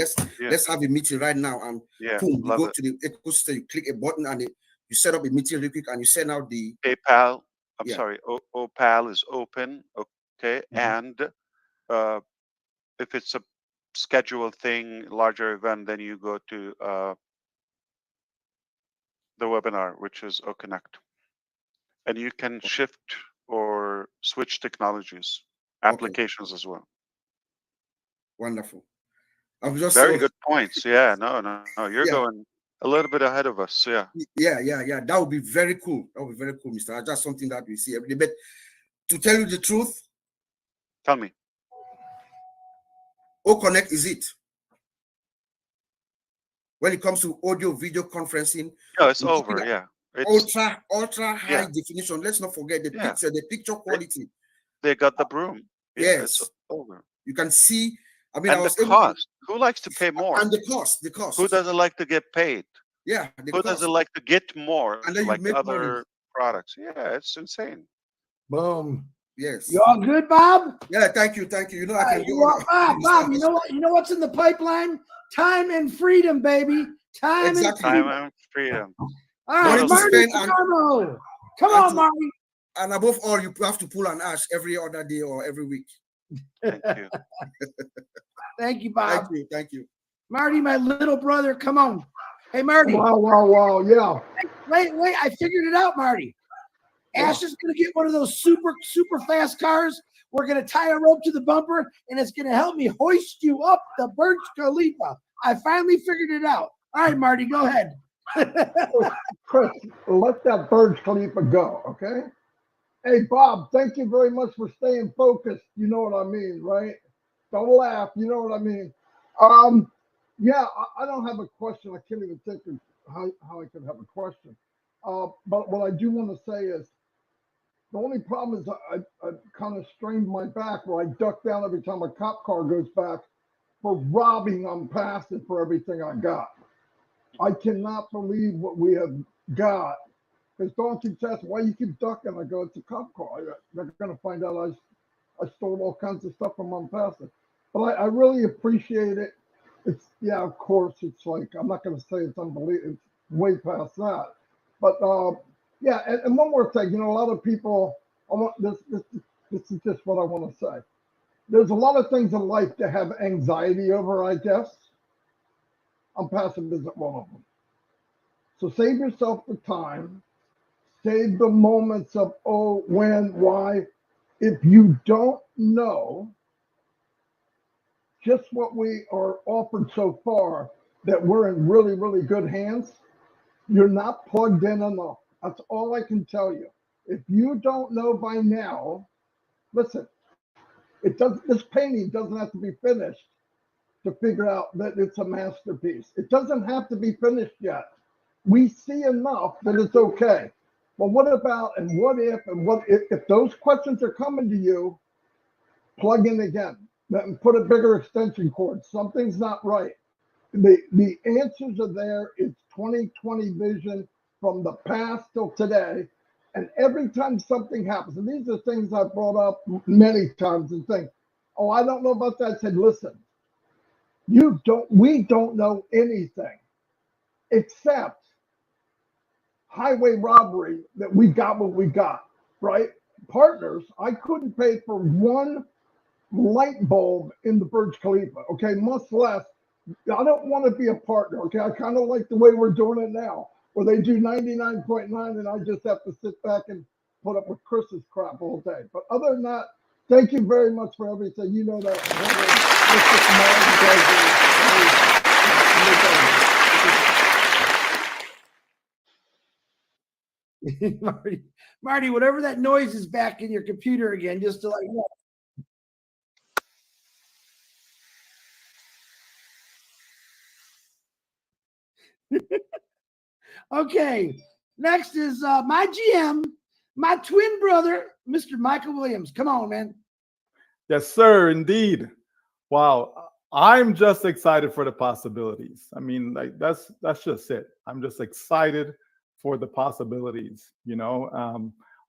Speaker 18: let's have a meeting right now, and boom, you go to the ecosystem, you click a button, and you set up a meeting real quick, and you send out the
Speaker 1: PayPal. I'm sorry, Opal is open. Okay, and if it's a scheduled thing, larger event, then you go to the webinar, which is OConnect, and you can shift or switch technologies, applications as well.
Speaker 18: Wonderful. I'm just
Speaker 1: Very good points. Yeah, no, you're going a little bit ahead of us. Yeah.
Speaker 18: Yeah. That would be very cool. That would be very cool, Mr. That's something that we see every day. But to tell you the truth,
Speaker 1: tell me.
Speaker 18: OConnect is it. When it comes to audio video conferencing,
Speaker 1: no, it's over. Yeah,
Speaker 18: it's ultra high definition. Let's not forget the picture, the picture quality.
Speaker 1: They got the broom.
Speaker 18: Yes,
Speaker 1: it's over.
Speaker 18: You can see. I mean,
Speaker 1: and the cost. Who likes to pay more?
Speaker 18: And the cost.
Speaker 1: Who doesn't like to get paid?
Speaker 18: Yeah,
Speaker 1: who doesn't like to get more?
Speaker 18: And then
Speaker 1: like
Speaker 18: you make
Speaker 1: other
Speaker 18: money.
Speaker 1: products. Yeah, it's insane.
Speaker 7: Boom.
Speaker 18: Yes.
Speaker 7: You all good, Bob?
Speaker 18: Yeah, thank you. You know, I can go
Speaker 7: on. Bob, you know what? You know what's in the pipeline? Time and freedom, baby. Time and
Speaker 1: freedom.
Speaker 7: All right, Marty Carmo. Come on, Marty.
Speaker 18: And above all, you have to pull an ash every other day or every week.
Speaker 1: Thank you.
Speaker 7: Thank you, Bob.
Speaker 18: Thank you.
Speaker 7: Marty, my little brother, come on. Hey, Marty.
Speaker 2: Wow. Yeah.
Speaker 7: Wait. I figured it out, Marty. Ash is going to get one of those super fast cars. We're going to tie a rope to the bumper, and it's going to help me hoist you up the Burj Khalifa. I finally figured it out. All right, Marty, go ahead.
Speaker 2: Chris, let that Burj Khalifa go, okay? Hey, Bob, thank you very much for staying focused. You know what I mean, right? Don't laugh. You know what I mean? Yeah, I don't have a question. I can't even think of how I could have a question. But what I do want to say is, the only problem is I kind of strained my back where I duck down every time a cop car goes back for robbing on passive for everything I got. I cannot believe what we have got. Because Dawn keeps asking, why you keep ducking? I go, it's a cop car. They're going to find out I stole all kinds of stuff from on passive. But I really appreciate it. It's, yeah, of course, it's like, I'm not going to say it's unbelievable. It's way past that. But yeah, and one more thing, you know, a lot of people, this is just what I want to say. There's a lot of things in life to have anxiety over, I guess. Passive isn't one of them. So save yourself the time. Save the moments of, oh, when, why. If you don't know just what we are offered so far, that we're in really, really good hands, you're not plugged in enough. That's all I can tell you. If you don't know by now, listen, this painting doesn't have to be finished to figure out that it's a masterpiece. It doesn't have to be finished yet. We see enough that it's okay. Well, what about and what if those questions are coming to you, plug in again and put a bigger extension cord. Something's not right. The answers are there. It's 2020 vision from the past till today. And every time something happens, and these are things I've brought up many times and think, oh, I don't know about that. I said, listen, we don't know anything except highway robbery that we got what we got, right? Partners, I couldn't pay for one light bulb in the Burj Khalifa, okay? Much less, I don't want to be a partner, okay? I kind of like the way we're doing it now, where they do 99.9 and I just have to sit back and put up with Chris's crap all day. But other than that, thank you very much for everything. You know that.
Speaker 7: Marty, whatever that noise is back in your computer again, just to let you know. Okay. Next is my GM, my twin brother, Mr. Michael Williams. Come on, man.
Speaker 17: Yes, sir, indeed. Wow. I'm just excited for the possibilities. I mean, like that's just it. I'm just excited for the possibilities. You know,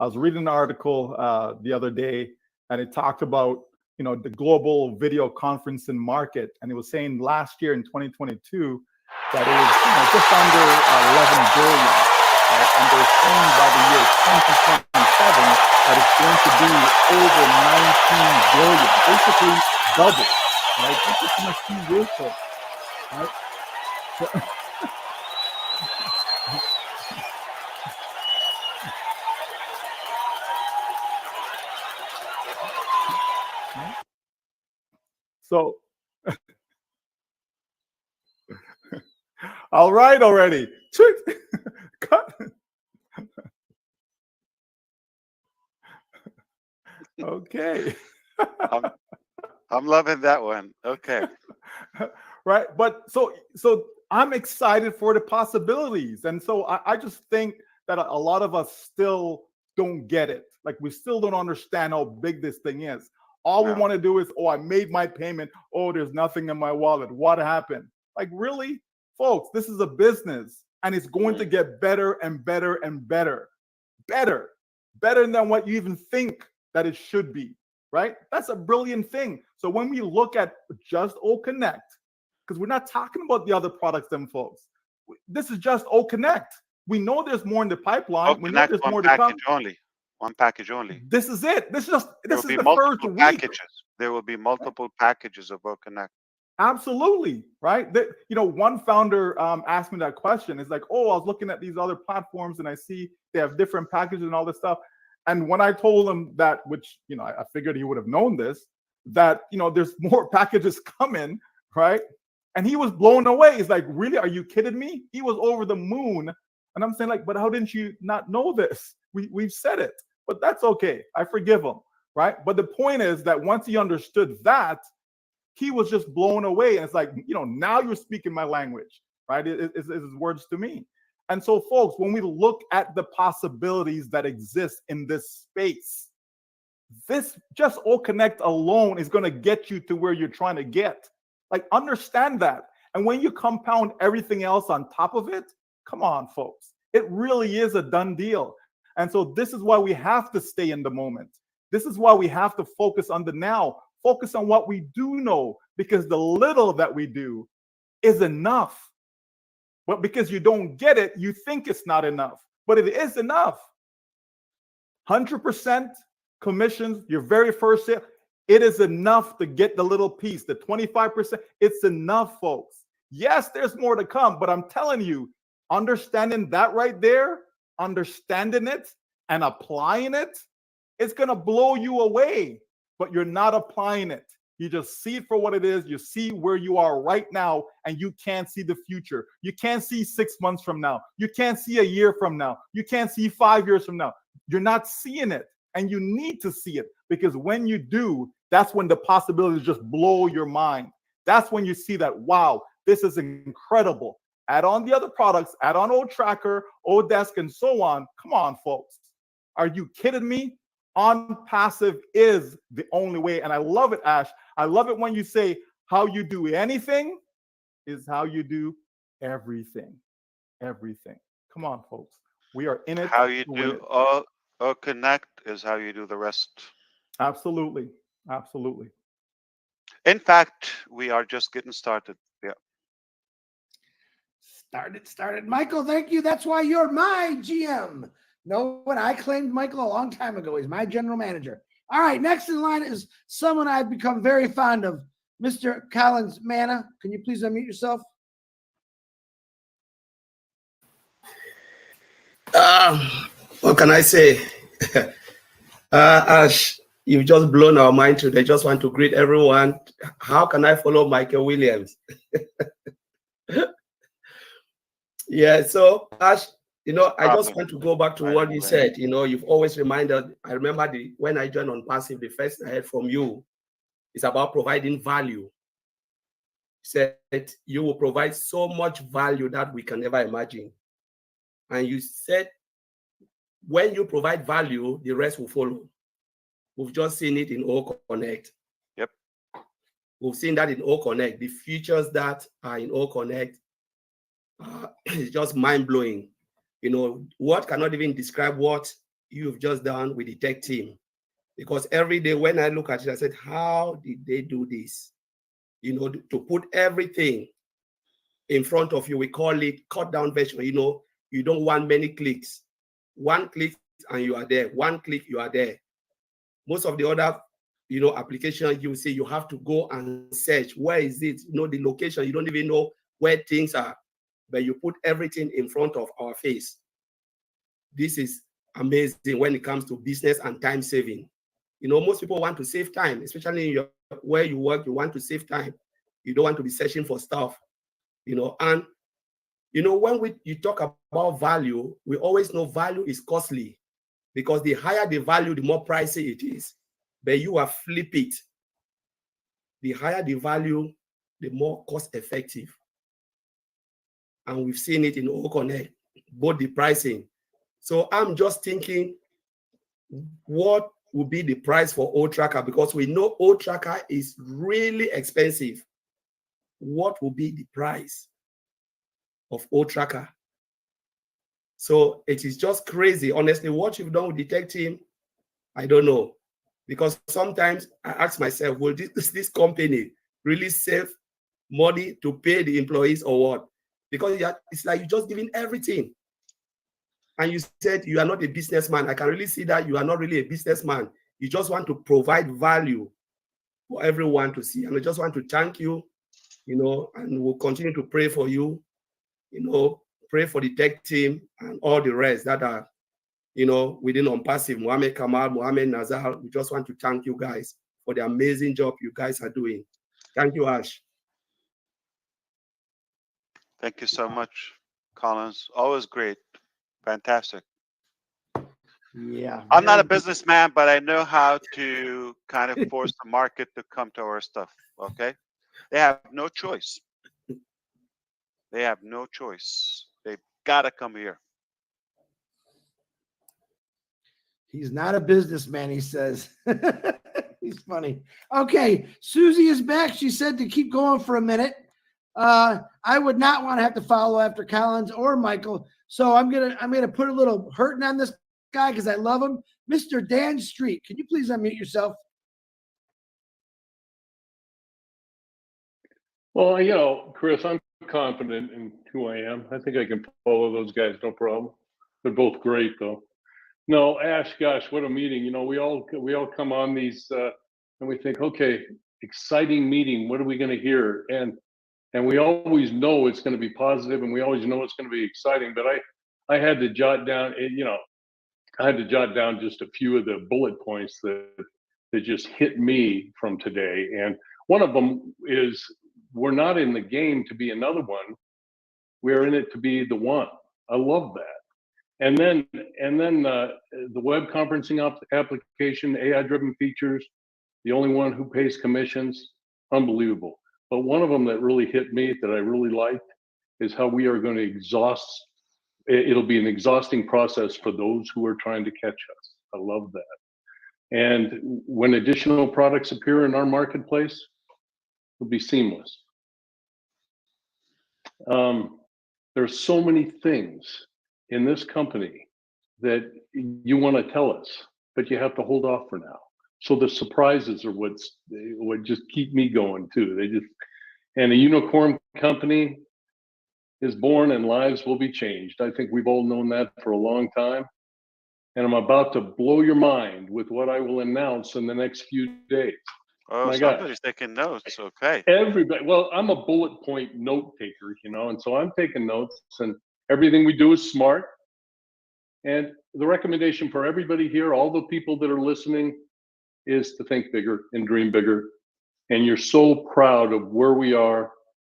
Speaker 17: I was reading an article the other day, and it talked about the global video conferencing market, and it was saying last year in 2022 that it was just under 11 billion, right? And they're saying by the year 2027 that it's going to be over 19 billion, basically double. Right? That's just in a few years, folks. Right? So, all right, already. Cut. Okay.
Speaker 1: I'm loving that one. Okay.
Speaker 17: Right. But so I'm excited for the possibilities. And so I just think that a lot of us still don't get it. Like we still don't understand how big this thing is. All we want to do is, oh, I made my payment. Oh, there's nothing in my wallet. What happened? Like, really? Folks, this is a business and it's going to get better and better and better. Better than what you even think that it should be. Right? That's a brilliant thing. So when we look at just O Connect, because we're not talking about the other products, them folks. This is just O Connect. We know there's more in the pipeline. We know there's more to come.
Speaker 1: One package only.
Speaker 17: This is it. This is the first week.
Speaker 1: Packages. There will be multiple packages of O Connect.
Speaker 17: Absolutely, right? One founder asked me that question. It's like, oh, I was looking at these other platforms and I see they have different packages and all this stuff. And when I told him that, which I figured he would have known this, that there's more packages coming, right? And he was blown away. He's like, really? Are you kidding me? He was over the moon. And I'm saying, like, but how didn't you not know this? We've said it, but that's okay. I forgive him, right? But the point is that once he understood that, he was just blown away. And it's like, now you're speaking my language, right? It's his words to me. And so, folks, when we look at the possibilities that exist in this space, this just O Connect alone is going to get you to where you're trying to get. Like, understand that. And when you compound everything else on top of it, come on, folks, it really is a done deal. And so this is why we have to stay in the moment. This is why we have to focus on the now, focus on what we do know, because the little that we do is enough. But because you don't get it, you think it's not enough, but it is enough. 100% commissions, your very first sale, it is enough to get the little piece, the 25%. It's enough, folks. Yes, there's more to come, but I'm telling you, understanding that right there, understanding it and applying it, it's going to blow you away, but you're not applying it. You just see it for what it is. You see where you are right now, and you can't see the future. You can't see 6 months from now. You can't see a year from now. You can't see 5 years from now. You're not seeing it, and you need to see it, because when you do, that's when the possibilities just blow your mind. That's when you see that, wow, this is incredible. Add on the other products, add on OTracker, Odesk, and so on. Come on, folks. Are you kidding me? On passive is the only way. And I love it, Ash. I love it when you say how you do anything is how you do everything. Everything. Come on, folks. We are in it.
Speaker 1: How you do O Connect is how you do the rest.
Speaker 17: Absolutely. Absolutely.
Speaker 1: In fact, we are just getting started. Yeah.
Speaker 7: Started. Michael, thank you. That's why you're my GM. No, when I claimed Michael a long time ago. He's my general manager. All right, next in line is someone I've become very fond of, Mr. Collins Manna. Can you please unmute yourself?
Speaker 19: What can I say? Ash, you've just blown our mind today. Just want to greet everyone. How can I follow Michael Williams? Yeah, so Ash, I just want to go back to what you said. You've always reminded, I remember when I joined on Passive, the first I heard from you is about providing value. You said you will provide so much value that we can never imagine. And you said when you provide value, the rest will follow. We've just seen it in O Connect.
Speaker 1: Yep.
Speaker 19: We've seen that in O Connect. The features that are in O Connect is just mind blowing. You know, what cannot even describe what you've just done with the tech team. Because every day when I look at it, I said, how did they do this? You know, to put everything in front of you, we call it cut down version. You know, you don't want many clicks. One click and you are there. One click, you are there. Most of the other, you know, applications, you see, you have to go and search. Where is it? You know, the location, you don't even know where things are, but you put everything in front of our face. This is amazing when it comes to business and time saving. You know, most people want to save time, especially in where you work, you want to save time. You don't want to be searching for stuff, you know. And, you know, when you talk about value, we always know value is costly because the higher the value, the more pricey it is. But you are flip it. The higher the value, the more cost effective. And we've seen it in O Connect, both the pricing. So I'm just thinking, what would be the price for O Tracker? Because we know O Tracker is really expensive. What will be the price of O Tracker? So it is just crazy. Honestly, what you've done with the tech team, I don't know. Because sometimes I ask myself, will this company really save money to pay the employees or what? Because it's like you're just giving everything. And you said you are not a businessman. I can really see that you are not really a businessman. You just want to provide value for everyone to see. And I just want to thank you, you know, and we'll continue to pray for you, you know, pray for the tech team and all the rest that are, you know, within OnPassive, Mohammed Kamal, Mohammed Nazar. We just want to thank you guys for the amazing job you guys are doing. Thank you, Ash.
Speaker 1: Thank you so much, Collins. Always great. Fantastic.
Speaker 7: Yeah.
Speaker 1: I'm not a businessman, but I know how to kind of force the market to come to our stuff. Okay. They have no choice. They have no choice. They've got to come here.
Speaker 7: He's not a businessman, he says. He's funny. Okay, Susie is back. She said to keep going for a minute. I would not want to have to follow after Collins or Michael. So I'm gonna put a little hurting on this guy because I love him. Mr. Dan Street, can you please unmute yourself?
Speaker 20: Well, you know, Chris, I'm confident in who I am. I think I can follow those guys, no problem. They're both great, though. No, Ash, gosh, what a meeting! You know, we all come on these and we think, okay, exciting meeting. What are we going to hear? And we always know it's going to be positive, and we always know it's going to be exciting. But I had to jot down, you know, I had to jot down just a few of the bullet points that just hit me from today. And one of them is, we're not in the game to be another one. We're in it to be the one. I love that. And then the web conferencing application, AI-driven features, the only one who pays commissions, unbelievable. But one of them that really hit me that I really liked is how we are going to exhaust. It'll be an exhausting process for those who are trying to catch us. I love that. And when additional products appear in our marketplace, it'll be seamless. There's so many things in this company that you want to tell us, but you have to hold off for now. So the surprises are what just keep me going too. And a unicorn company is born and lives will be changed. I think we've all known that for a long time. And I'm about to blow your mind with what I will announce in the next few days.
Speaker 1: Oh,
Speaker 20: My God.
Speaker 1: somebody's taking notes. Okay.
Speaker 20: Everybody, well, I'm a bullet point note taker, you know, and so I'm taking notes, and everything we do is smart. And the recommendation for everybody here, all the people that are listening, is to think bigger and dream bigger. And you're so proud of where we are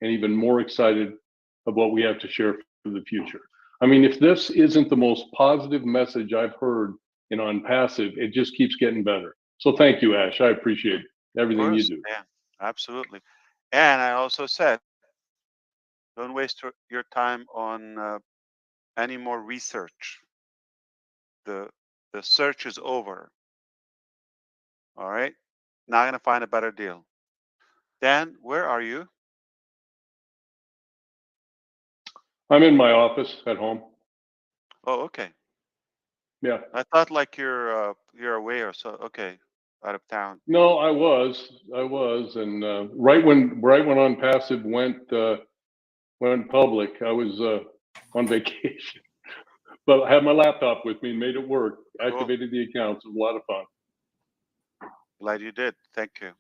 Speaker 20: and even more excited of what we have to share for the future. I mean, if this isn't the most positive message I've heard in OnPassive, it just keeps getting better. So thank you, Ash. I appreciate everything you do.
Speaker 1: Yeah, absolutely. And I also said, don't waste your time on any more research. The search is over. All right. Now I'm gonna find a better deal. Dan, where are you?
Speaker 20: I'm in my office at home.
Speaker 1: Oh, okay.
Speaker 20: Yeah.
Speaker 1: I thought like you're away or so. Okay, out of town.
Speaker 20: No, I was, and right when On Passive went public, I was on vacation, but I had my laptop with me, made it work, activated the accounts. It was a lot of fun.
Speaker 1: Glad you did. Thank you.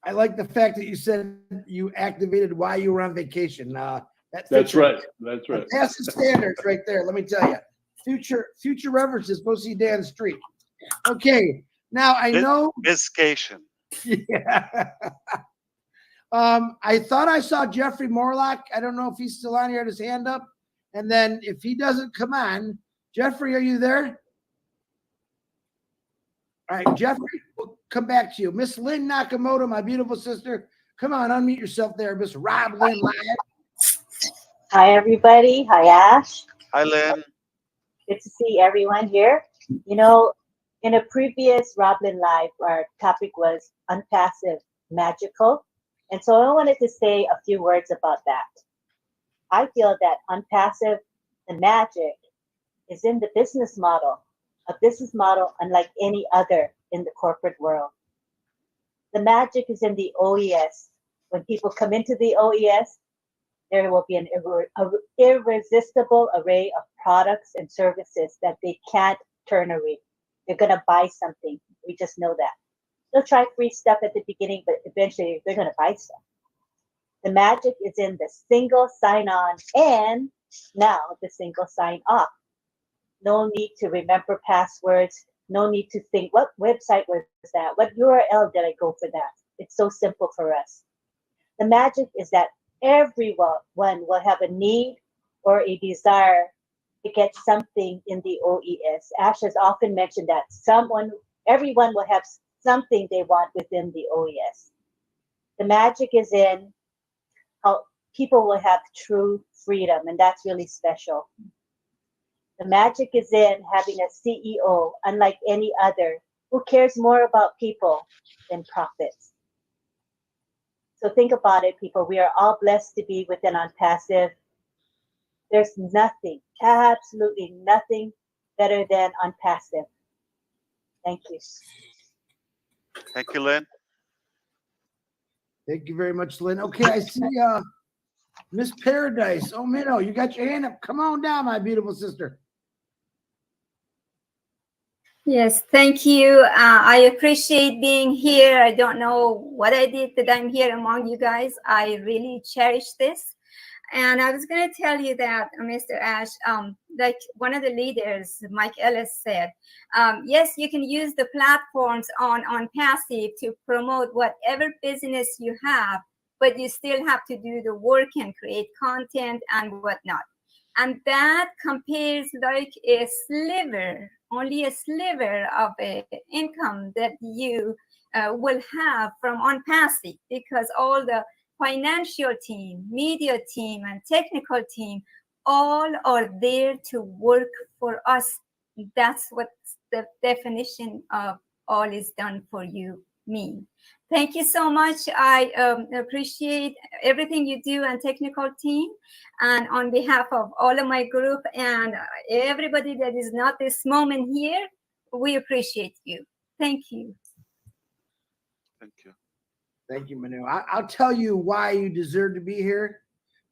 Speaker 7: I like the fact that you said you activated while you were on vacation.
Speaker 20: That's right. That's right.
Speaker 7: That's the standards right there. Let me tell you. Future references. Go see Dan Street. Okay. Now I know.
Speaker 1: Biscation.
Speaker 7: Yeah. I thought I saw Jeffrey Morlock. I don't know if he's still on here. Had his hand up. And then if he doesn't come on, Jeffrey, are you there? All right, Jeffrey, we'll come back to you. Miss Lynn Nakamoto, my beautiful sister. Come on, unmute yourself there, Miss Rob Lynn Lyon.
Speaker 21: Hi, everybody. Hi, Ash.
Speaker 1: Hi, Lynn.
Speaker 21: Good to see everyone here. You know, in a previous Roblin Live, our topic was unpassive, magical. And so I wanted to say a few words about that. I feel that unpassive and magic is in the business model, a business model unlike any other in the corporate world. The magic is in the OES. When people come into the OES, there will be an irresistible array of products and services that they can't turn away. They're going to buy something. We just know that. They'll try free stuff at the beginning, but eventually they're going to buy stuff. The magic is in the single sign-on and now the single sign-off. No need to remember passwords. No need to think, what website was that? What URL did I go for that? It's so simple for us. The magic is that everyone will have a need or a desire to get something in the OES. Ash has often mentioned that everyone will have something they want within the OES. The magic is in how people will have true freedom, and that's really special. The magic is in having a CEO, unlike any other, who cares more about people than profits. So think about it, people. We are all blessed to be within OnPassive. There's nothing, absolutely nothing better than OnPassive. Thank you.
Speaker 1: Thank you, Lynn.
Speaker 7: Thank you very much, Lynn. Okay, I see Miss Paradise. Oh, Minnow, you got your hand up. Come on down, my beautiful sister.
Speaker 22: Yes, thank you. I appreciate being here. I don't know what I did that I'm here among you guys. I really cherish this. And I was going to tell you that, Mr. Ash, like one of the leaders, Mike Ellis, said, yes, you can use the platforms on Passive to promote whatever business you have, but you still have to do the work and create content and whatnot. And that compares like a sliver, only a sliver of income that you will have from OnPassive, because all the financial team, media team, and technical team all are there to work for us. That's what the definition of all is done for you mean. Thank you so much. I appreciate everything you do and technical team. And on behalf of all of my group and everybody that is not this moment here, we appreciate you. Thank you.
Speaker 1: Thank you.
Speaker 7: Thank you, Manu. I'll tell you why you deserve to be here,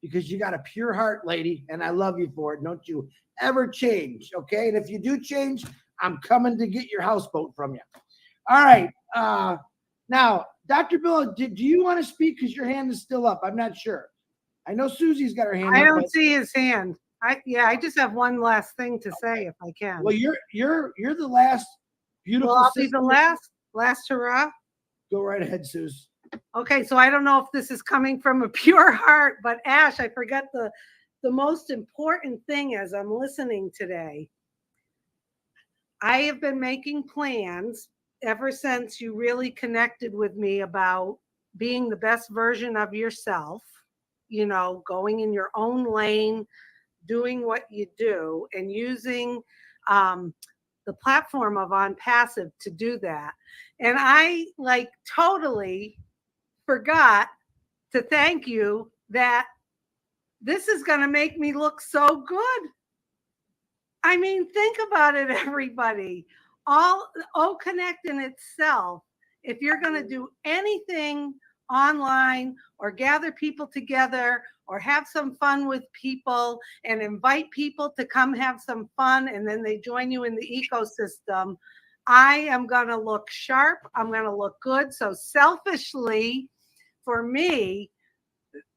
Speaker 7: because you got a pure heart, lady, and I love you for it. Don't you ever change, okay? And if you do change, I'm coming to get your houseboat from you. All right. Now, Dr. Bill, do you want to speak? Because your hand is still up. I'm not sure. I know Susie's got her hand up.
Speaker 5: I don't see his hand. I just have one last thing to say, if I can.
Speaker 7: Well, you're the last beautiful.
Speaker 5: Well, I'll be the last hurrah.
Speaker 7: Go right ahead, Suze.
Speaker 5: Okay, so I don't know if this is coming from a pure heart, but Ash, I forgot the most important thing as I'm listening today. I have been making plans ever since you really connected with me about being the best version of yourself. you know, going in your own lane, doing what you do, and using the platform of On Passive to do that. And I like totally forgot to thank you that this is going to make me look so good. I mean, think about it, everybody. All O-Connect in itself, if you're going to do anything online or gather people together or have some fun with people and invite people to come have some fun and then they join you in the ecosystem, I am going to look sharp. I'm going to look good. So selfishly, for me,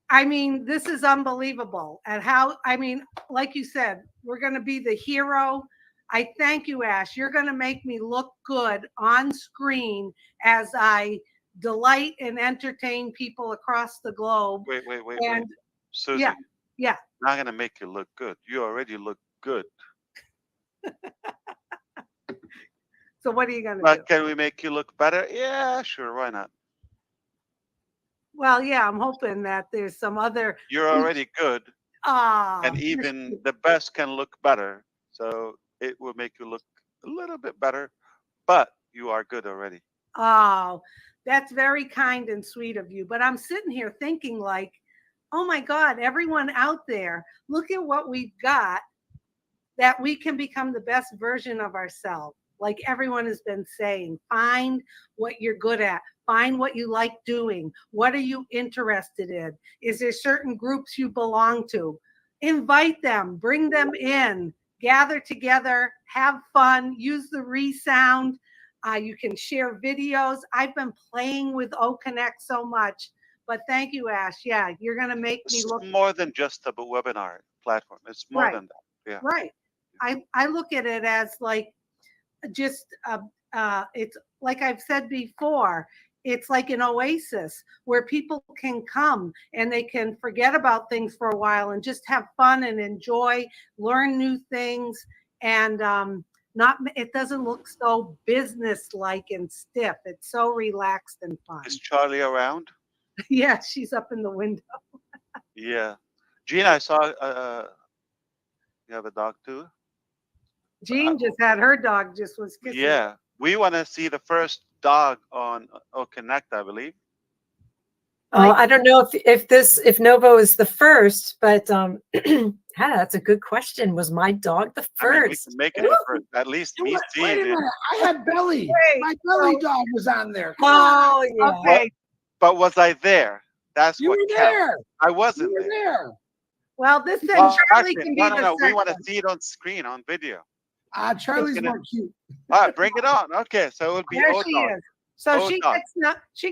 Speaker 5: I mean, this is unbelievable. And how, I mean, like you said, we're going to be the hero. I thank you, Ash. You're going to make me look good on screen as I delight and entertain people across the globe.
Speaker 1: Wait.
Speaker 5: And
Speaker 1: Susie,
Speaker 5: yeah.
Speaker 1: I'm not going to make you look good. You already look good.
Speaker 5: So what are you going to do?
Speaker 1: But can we make you look better? Yeah, sure. Why not?
Speaker 5: Well, yeah, I'm hoping that there's some other.
Speaker 1: You're already good. And
Speaker 5: you're
Speaker 1: even the best can look better. So it will make you look a little bit better, but you are good already.
Speaker 5: Oh, that's very kind and sweet of you. But I'm sitting here thinking like, oh my God, everyone out there, look at what we've got that we can become the best version of ourselves. Like everyone has been saying, find what you're good at. Find what you like doing. What are you interested in? Is there certain groups you belong to? Invite them, bring them in, gather together, have fun, use the resound. You can share videos. I've been playing with O-Connect so much, but thank you, Ash. Yeah, you're going to make me
Speaker 1: It's
Speaker 5: look
Speaker 1: more than just a webinar platform. It's more
Speaker 5: right.
Speaker 1: than that. Yeah.
Speaker 5: Right. I look at it as like just it's like I've said before, it's like an oasis where people can come and they can forget about things for a while and just have fun and enjoy, learn new things, and not it doesn't look so business-like and stiff. It's so relaxed and fun.
Speaker 1: Is Charlie around?
Speaker 5: Yeah, she's up in the window.
Speaker 1: Yeah. Gina, I saw you have a dog too?
Speaker 5: Jean just had her dog just was kissing.
Speaker 1: Yeah. We want to see the first dog on O-Connect, I believe.
Speaker 14: I don't know if Novo is the first, but that's a good question. Was my dog the first?
Speaker 1: I mean, we can make it the first. At least me seeing
Speaker 7: Wait a
Speaker 1: it.
Speaker 7: minute. I had Belly. My Belly dog was on there. Come
Speaker 5: Oh,
Speaker 7: on.
Speaker 5: yeah. Okay.
Speaker 1: But was I there? That's
Speaker 7: You
Speaker 1: what
Speaker 7: were
Speaker 1: counts.
Speaker 7: there.
Speaker 1: I wasn't
Speaker 7: You were there.
Speaker 5: Well, this then
Speaker 1: Oh,
Speaker 5: Charlie
Speaker 1: actually,
Speaker 5: can be the
Speaker 1: no. We
Speaker 5: second.
Speaker 1: want to see it on screen, on video.
Speaker 7: Charlie's more cute.
Speaker 1: All right, bring it on. Okay, so it would be
Speaker 5: There
Speaker 1: O
Speaker 5: she
Speaker 1: dog.
Speaker 5: is. So
Speaker 1: O
Speaker 5: she
Speaker 1: dog.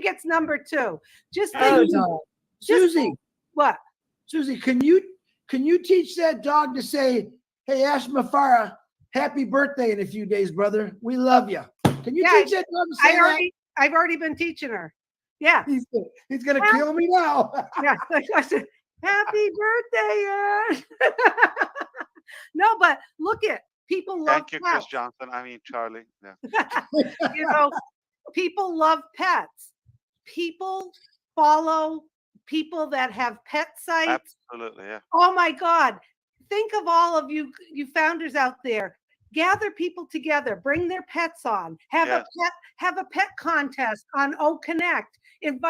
Speaker 5: gets number 2. Just
Speaker 7: Hey,
Speaker 5: think,
Speaker 7: Susie.
Speaker 5: What?
Speaker 7: Susie, can you teach that dog to say, "Hey, Ash Mufareh, happy birthday in a few days, brother. We love you." Can you teach that dog to say that?
Speaker 5: I've already been teaching her. Yeah.
Speaker 7: He's gonna kill me now.
Speaker 5: Yeah. I said, happy birthday, Ash. No, but look at people love
Speaker 1: Thank you, Chris
Speaker 5: pets.
Speaker 1: Johnson. I mean, Charlie. Yeah.
Speaker 5: You know, people love pets. People follow people that have pet sites.
Speaker 1: Absolutely, yeah.
Speaker 5: Oh my God. Think of all of you founders out there. Gather people together, bring their pets on, have a pet contest on O-Connect. Invite